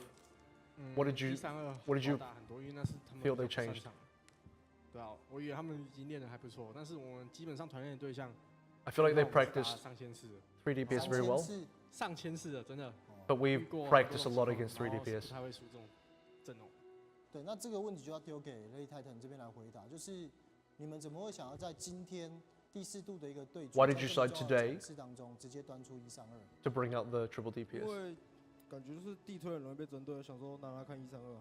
[SPEAKER 1] What did you
[SPEAKER 4] 132
[SPEAKER 1] what did you
[SPEAKER 4] 打很多，因为那是他们
[SPEAKER 1] feel they
[SPEAKER 4] 比较擅
[SPEAKER 1] changed?
[SPEAKER 4] 长的。对啊，我以为他们已经练得还不错，但是我们基本上团练的对象，
[SPEAKER 1] I feel like they
[SPEAKER 4] 那我们是打
[SPEAKER 1] practiced
[SPEAKER 4] 上千次的，
[SPEAKER 1] 3 DPS very well,
[SPEAKER 6] 3000
[SPEAKER 4] 上千次的，真的。
[SPEAKER 1] but
[SPEAKER 4] 遇
[SPEAKER 1] we've
[SPEAKER 4] 过
[SPEAKER 1] practiced a
[SPEAKER 4] 很多
[SPEAKER 1] lot
[SPEAKER 4] 种
[SPEAKER 1] against 3
[SPEAKER 4] 情况然后是
[SPEAKER 1] DPS.
[SPEAKER 4] 不太会输这种阵容。
[SPEAKER 6] 对，那这个问题就要丢给Lady Titan 这边来回答，就是你们怎么会想要在今天第4度的一个对决
[SPEAKER 1] Why did you
[SPEAKER 6] 在这么
[SPEAKER 1] decide
[SPEAKER 6] 重要的
[SPEAKER 1] today
[SPEAKER 6] 场次当中直接端出132？
[SPEAKER 1] to bring out the triple
[SPEAKER 7] 因
[SPEAKER 1] DPS?
[SPEAKER 7] 为感觉就是地推很容易被针对，想说拿来看132，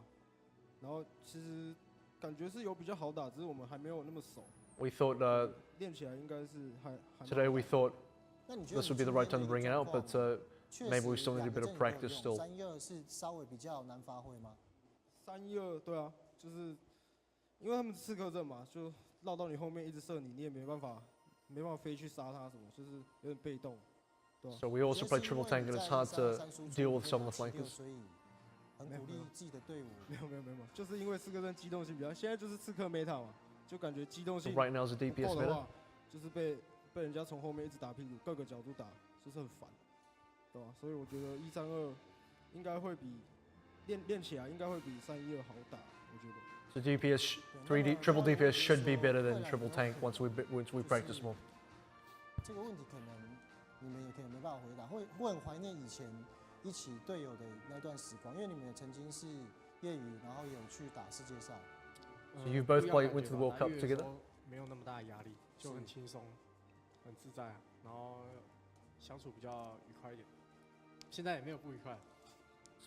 [SPEAKER 7] 然后其实感觉是有比较好打，只是我们还没有那么熟，
[SPEAKER 1] We thought
[SPEAKER 7] 练起来应该是还。
[SPEAKER 1] today we thought
[SPEAKER 6] 那你觉得
[SPEAKER 1] this would be the right time to bring it out, but maybe we still need a bit of practice still.
[SPEAKER 6] 312是稍微比较难发挥吗？
[SPEAKER 7] 312对啊，就是因为他们刺客阵嘛，就绕到你后面一直射你，你也没办法飞去杀他什么，就是有点被动，对吧？
[SPEAKER 1] So we also play triple tank, and it's hard to deal with some of the flankers.
[SPEAKER 6] 所以很鼓励自己的队伍。
[SPEAKER 7] 没有，就是因为刺客阵机动性比较，现在就是刺客 meta 嘛，就感觉机动
[SPEAKER 1] So
[SPEAKER 7] 性
[SPEAKER 1] right now is a
[SPEAKER 7] 不
[SPEAKER 1] DPS
[SPEAKER 7] 够的
[SPEAKER 1] meta.
[SPEAKER 7] 话，就是被人家从后面一直打屁股，各个角度打，就是很烦，对吧？所以我觉得132应该会比练起来应该会比312好打，我觉得。
[SPEAKER 1] So DPS triple DPS should be better than triple tank once we practice more.
[SPEAKER 6] 这个问题可能你们也可能没办法回答，会很怀念以前一起队友的那段时光，因为你们也曾经是业余，然后也有去打世界赛。
[SPEAKER 1] So you both played went to the World Cup together?
[SPEAKER 4] 没有那么大的压力，就很轻松，很自在，然后相处比较愉快一点。现在也没有不愉快，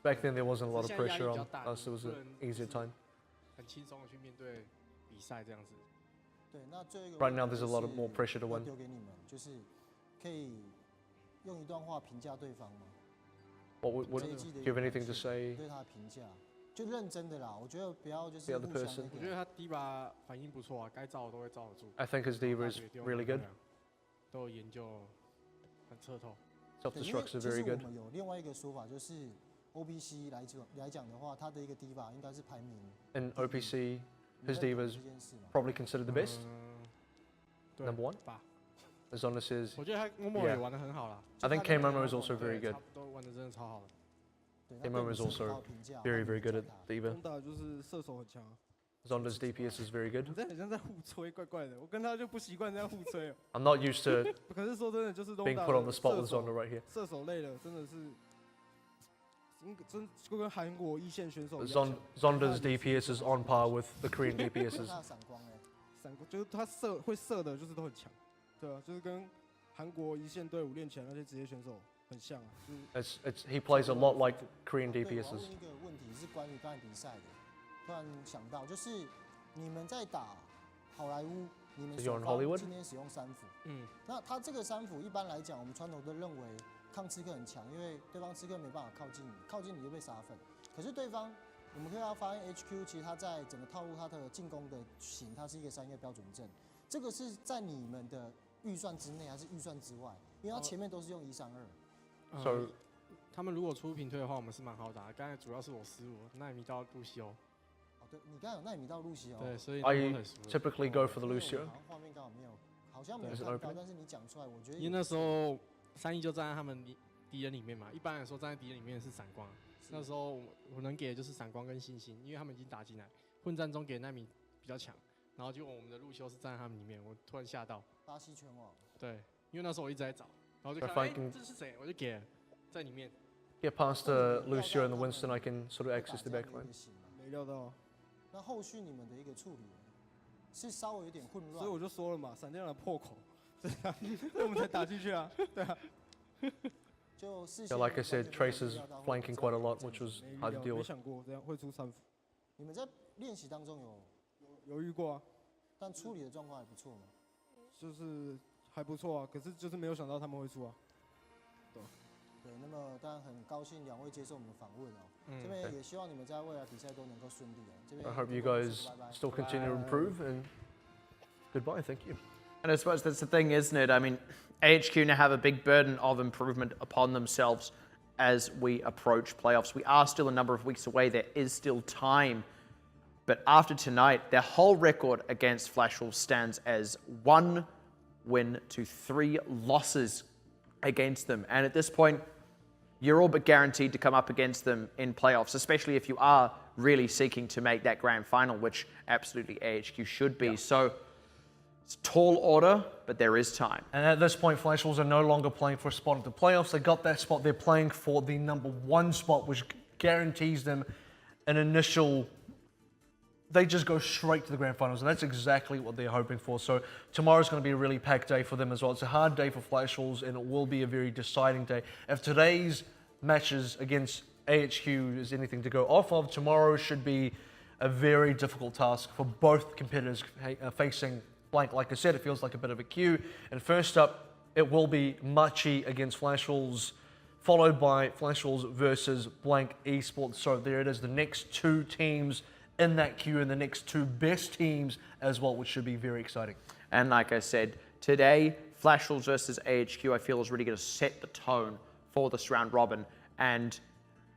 [SPEAKER 1] Back then there wasn't a lot of
[SPEAKER 4] 现在压力
[SPEAKER 1] pressure
[SPEAKER 4] 比较
[SPEAKER 1] on
[SPEAKER 4] 大，
[SPEAKER 1] us. It was
[SPEAKER 4] 不
[SPEAKER 1] an
[SPEAKER 4] 能
[SPEAKER 1] easier time.
[SPEAKER 4] 很轻松的去面对比赛这样子。
[SPEAKER 6] 对，那最后一个
[SPEAKER 1] Right now there's a lot of more pressure to
[SPEAKER 6] 要
[SPEAKER 1] win.
[SPEAKER 6] 丢给你们，就是可以用一段话评价对方吗？
[SPEAKER 1] What
[SPEAKER 6] 这
[SPEAKER 1] do
[SPEAKER 6] 一季的
[SPEAKER 1] you have
[SPEAKER 6] 一个
[SPEAKER 1] anything to
[SPEAKER 6] 表现
[SPEAKER 1] say?
[SPEAKER 6] 对他的评价，就认真的啦。我觉得不要就是
[SPEAKER 1] The other
[SPEAKER 6] 互相
[SPEAKER 1] person
[SPEAKER 6] 那个。
[SPEAKER 4] 我觉得他第一把反应不错啊，该照的都会照得住。
[SPEAKER 1] I think his diva is really good.
[SPEAKER 4] 都有研究，很彻透。
[SPEAKER 1] Self
[SPEAKER 6] 对，因为
[SPEAKER 1] destructs
[SPEAKER 6] 其
[SPEAKER 1] are
[SPEAKER 6] 实
[SPEAKER 1] very
[SPEAKER 6] 我
[SPEAKER 1] good.
[SPEAKER 6] 们有另外一个说法，就是 OBC 来讲的话，他的一个 diva 应该是排名
[SPEAKER 1] And OPC,
[SPEAKER 6] 你
[SPEAKER 1] his
[SPEAKER 6] 认同
[SPEAKER 1] diva is
[SPEAKER 6] 这件事吗？
[SPEAKER 1] probably considered the best.
[SPEAKER 4] 对
[SPEAKER 1] Number one?
[SPEAKER 4] 吧？
[SPEAKER 1] As Zonda says,
[SPEAKER 4] 我觉得他默默也玩得很好啦。
[SPEAKER 1] I think K Momo is also very
[SPEAKER 4] 对
[SPEAKER 1] good.
[SPEAKER 4] 都玩得真的超好的。
[SPEAKER 6] 对，
[SPEAKER 1] K
[SPEAKER 6] 那对
[SPEAKER 1] Momo
[SPEAKER 6] 你
[SPEAKER 1] is
[SPEAKER 6] 是很
[SPEAKER 1] also
[SPEAKER 6] 高的评价
[SPEAKER 1] very, very good at
[SPEAKER 6] 他
[SPEAKER 1] diva.
[SPEAKER 7] 攻打就是射手很强啊，
[SPEAKER 1] Zonda's DPS is very
[SPEAKER 7] 我
[SPEAKER 1] good.
[SPEAKER 7] 们这很像在互吹，怪怪的。我跟他就不习惯这样互吹哦。
[SPEAKER 1] I'm not used to
[SPEAKER 7] 可是说真的，就是
[SPEAKER 1] being
[SPEAKER 7] Londa
[SPEAKER 1] put on the spot
[SPEAKER 7] 的
[SPEAKER 1] with
[SPEAKER 7] 射
[SPEAKER 1] Zonda
[SPEAKER 7] 手
[SPEAKER 1] right here.
[SPEAKER 7] 射手类的，真的是，就跟韩国一线选手一样
[SPEAKER 1] Zonda's DPS is on par with the Korean
[SPEAKER 6] 那
[SPEAKER 1] DPSs.
[SPEAKER 6] 他的闪光哎，
[SPEAKER 7] 闪过，就是他会射的，就是都很强，对啊，就是跟韩国一线队伍练起来那些职业选手很像啊，就是
[SPEAKER 1] He plays a lot like Korean
[SPEAKER 6] 对，我要
[SPEAKER 1] DPSs.
[SPEAKER 6] 问一个问题是关于刚才比赛的，突然想到，就是你们在打好莱坞，你们
[SPEAKER 1] So you're
[SPEAKER 6] 首
[SPEAKER 1] in
[SPEAKER 6] 方
[SPEAKER 1] Hollywood？
[SPEAKER 6] 今天使用3辅，
[SPEAKER 4] 嗯，
[SPEAKER 6] 那他这个3辅一般来讲，我们传统都认为抗刺客很强，因为对方刺客没办法靠近你，靠近你就被杀粉。可是对方，我们可以要发现 HQ 其实他在整个套路他的进攻的型，它是一个3个标准阵，这个是在你们的预算之内还是预算之外？因为他前面都是用132。
[SPEAKER 1] So
[SPEAKER 4] 他们如果出平推的话，我们是蛮好打的。刚才主要是我失误，奈米到露西欧。
[SPEAKER 6] 哦，对你刚才有奈米到露西欧，
[SPEAKER 4] 对，所以
[SPEAKER 1] I
[SPEAKER 4] 我很输了。
[SPEAKER 1] typically go for the
[SPEAKER 6] 因为我
[SPEAKER 1] Lucio.
[SPEAKER 6] 好像画面刚好没有，好像没有
[SPEAKER 1] Is it
[SPEAKER 6] 看到，
[SPEAKER 1] open？
[SPEAKER 6] 但是你讲出来，我觉得
[SPEAKER 4] 因为那时候3-1就站在他们敌人里面嘛，一般来说站在敌人里面是闪光。那时候我能给的就是闪光跟星星，因为他们已经打进来，混战中给奈米比较强，然后结果我们的路修是站在他们里面，我突然吓到。
[SPEAKER 6] 巴西拳王。
[SPEAKER 4] 对，因为那时候我一直在找，然后就
[SPEAKER 1] So
[SPEAKER 4] 看
[SPEAKER 1] if I
[SPEAKER 4] 哎、
[SPEAKER 1] can
[SPEAKER 4] 这是谁，我就给了，在里面。
[SPEAKER 1] get past Lucio and the Winston, I can sort of access the backline.
[SPEAKER 7] 没料到。
[SPEAKER 6] 那后续你们的一个处理是稍微有点混乱，
[SPEAKER 7] 所以我就说了嘛，闪电狼破口，对啊，所以我们才打进去啊，对啊。
[SPEAKER 6] 就事
[SPEAKER 1] Yeah,
[SPEAKER 6] 先
[SPEAKER 1] like I
[SPEAKER 6] 完全
[SPEAKER 1] said,
[SPEAKER 6] 没有
[SPEAKER 1] Trace
[SPEAKER 6] 预
[SPEAKER 1] is
[SPEAKER 6] 料到会有
[SPEAKER 1] flanking
[SPEAKER 6] 这
[SPEAKER 1] quite a
[SPEAKER 6] 样的
[SPEAKER 1] lot,
[SPEAKER 6] 战
[SPEAKER 1] which
[SPEAKER 6] 术
[SPEAKER 1] was
[SPEAKER 7] 没预
[SPEAKER 1] hard to
[SPEAKER 7] 料，
[SPEAKER 1] deal
[SPEAKER 7] 没
[SPEAKER 1] with.
[SPEAKER 7] 想过这样会出3伏，
[SPEAKER 6] 你们在练习当中
[SPEAKER 7] 犹豫过啊，
[SPEAKER 6] 但处理的状况还不错嘛。
[SPEAKER 7] 就是还不错啊，可是就是没有想到他们会出啊。
[SPEAKER 6] 对，那么当然很高兴2位接受我们的访问哦。这边也希望你们在未来比赛都能够顺利哦。这边
[SPEAKER 1] I hope you guys still continue to improve, and goodbye. Thank you.
[SPEAKER 2] And I suppose that's the thing, isn't it? I mean, AHQ now have a big burden of improvement upon themselves as we approach playoffs. We are still a number of weeks away. There is still time. But after tonight, their whole record against Flash Wolves stands as 1 win to 3 losses against them. And at this point, you're all but guaranteed to come up against them in playoffs, especially if you are really seeking to make that grand final, which absolutely AHQ should be. So it's tall order, but there is time.
[SPEAKER 1] And at this point, Flash Wolves are no longer playing for a spot at the playoffs. They got that spot. They're playing for the #1 spot, which guarantees them an initial. They just go straight to the grand finals, and that's exactly what they're hoping for. So tomorrow's going to be a really packed day for them as well. It's a hard day for Flash Wolves, and it will be a very deciding day. If today's matches against AHQ is anything to go off of, tomorrow should be a very difficult task for both competitors facing Blank. Like I said, it feels like a bit of a queue. And first up, it will be Machi against Flash Wolves, followed by Flash Wolves versus Blank Esports. So there it is, the next 2 teams in that queue, and the next 2 best teams as well, which should be very exciting.
[SPEAKER 2] And like I said, today, Flash Wolves versus AHQ, I feel is really going to set the tone for this round robin. And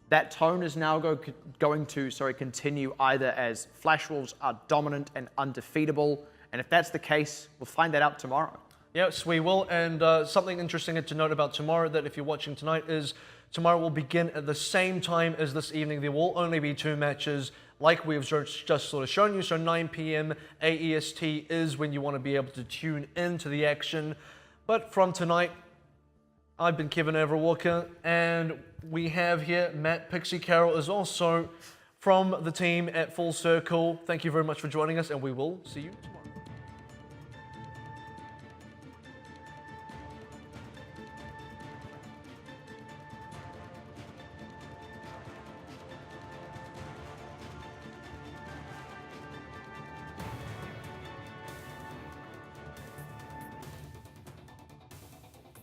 [SPEAKER 2] that tone is now going to continue either as Flash Wolves are dominant and undefeatable. And if that's the case, we'll find that out tomorrow.
[SPEAKER 1] Yes, we will. And something interesting to note about tomorrow, that if you're watching tonight, is tomorrow will begin at the same time as this evening. There will only be 2 matches, like we've just sort of shown you. So 9 p.m. AEST is when you want to be able to tune into the action. But from tonight, I've been Kevin Overwalker, and we have here Matt Pixie Carroll is also from the team at Full Circle. Thank you very much for joining us, and we will see you tomorrow.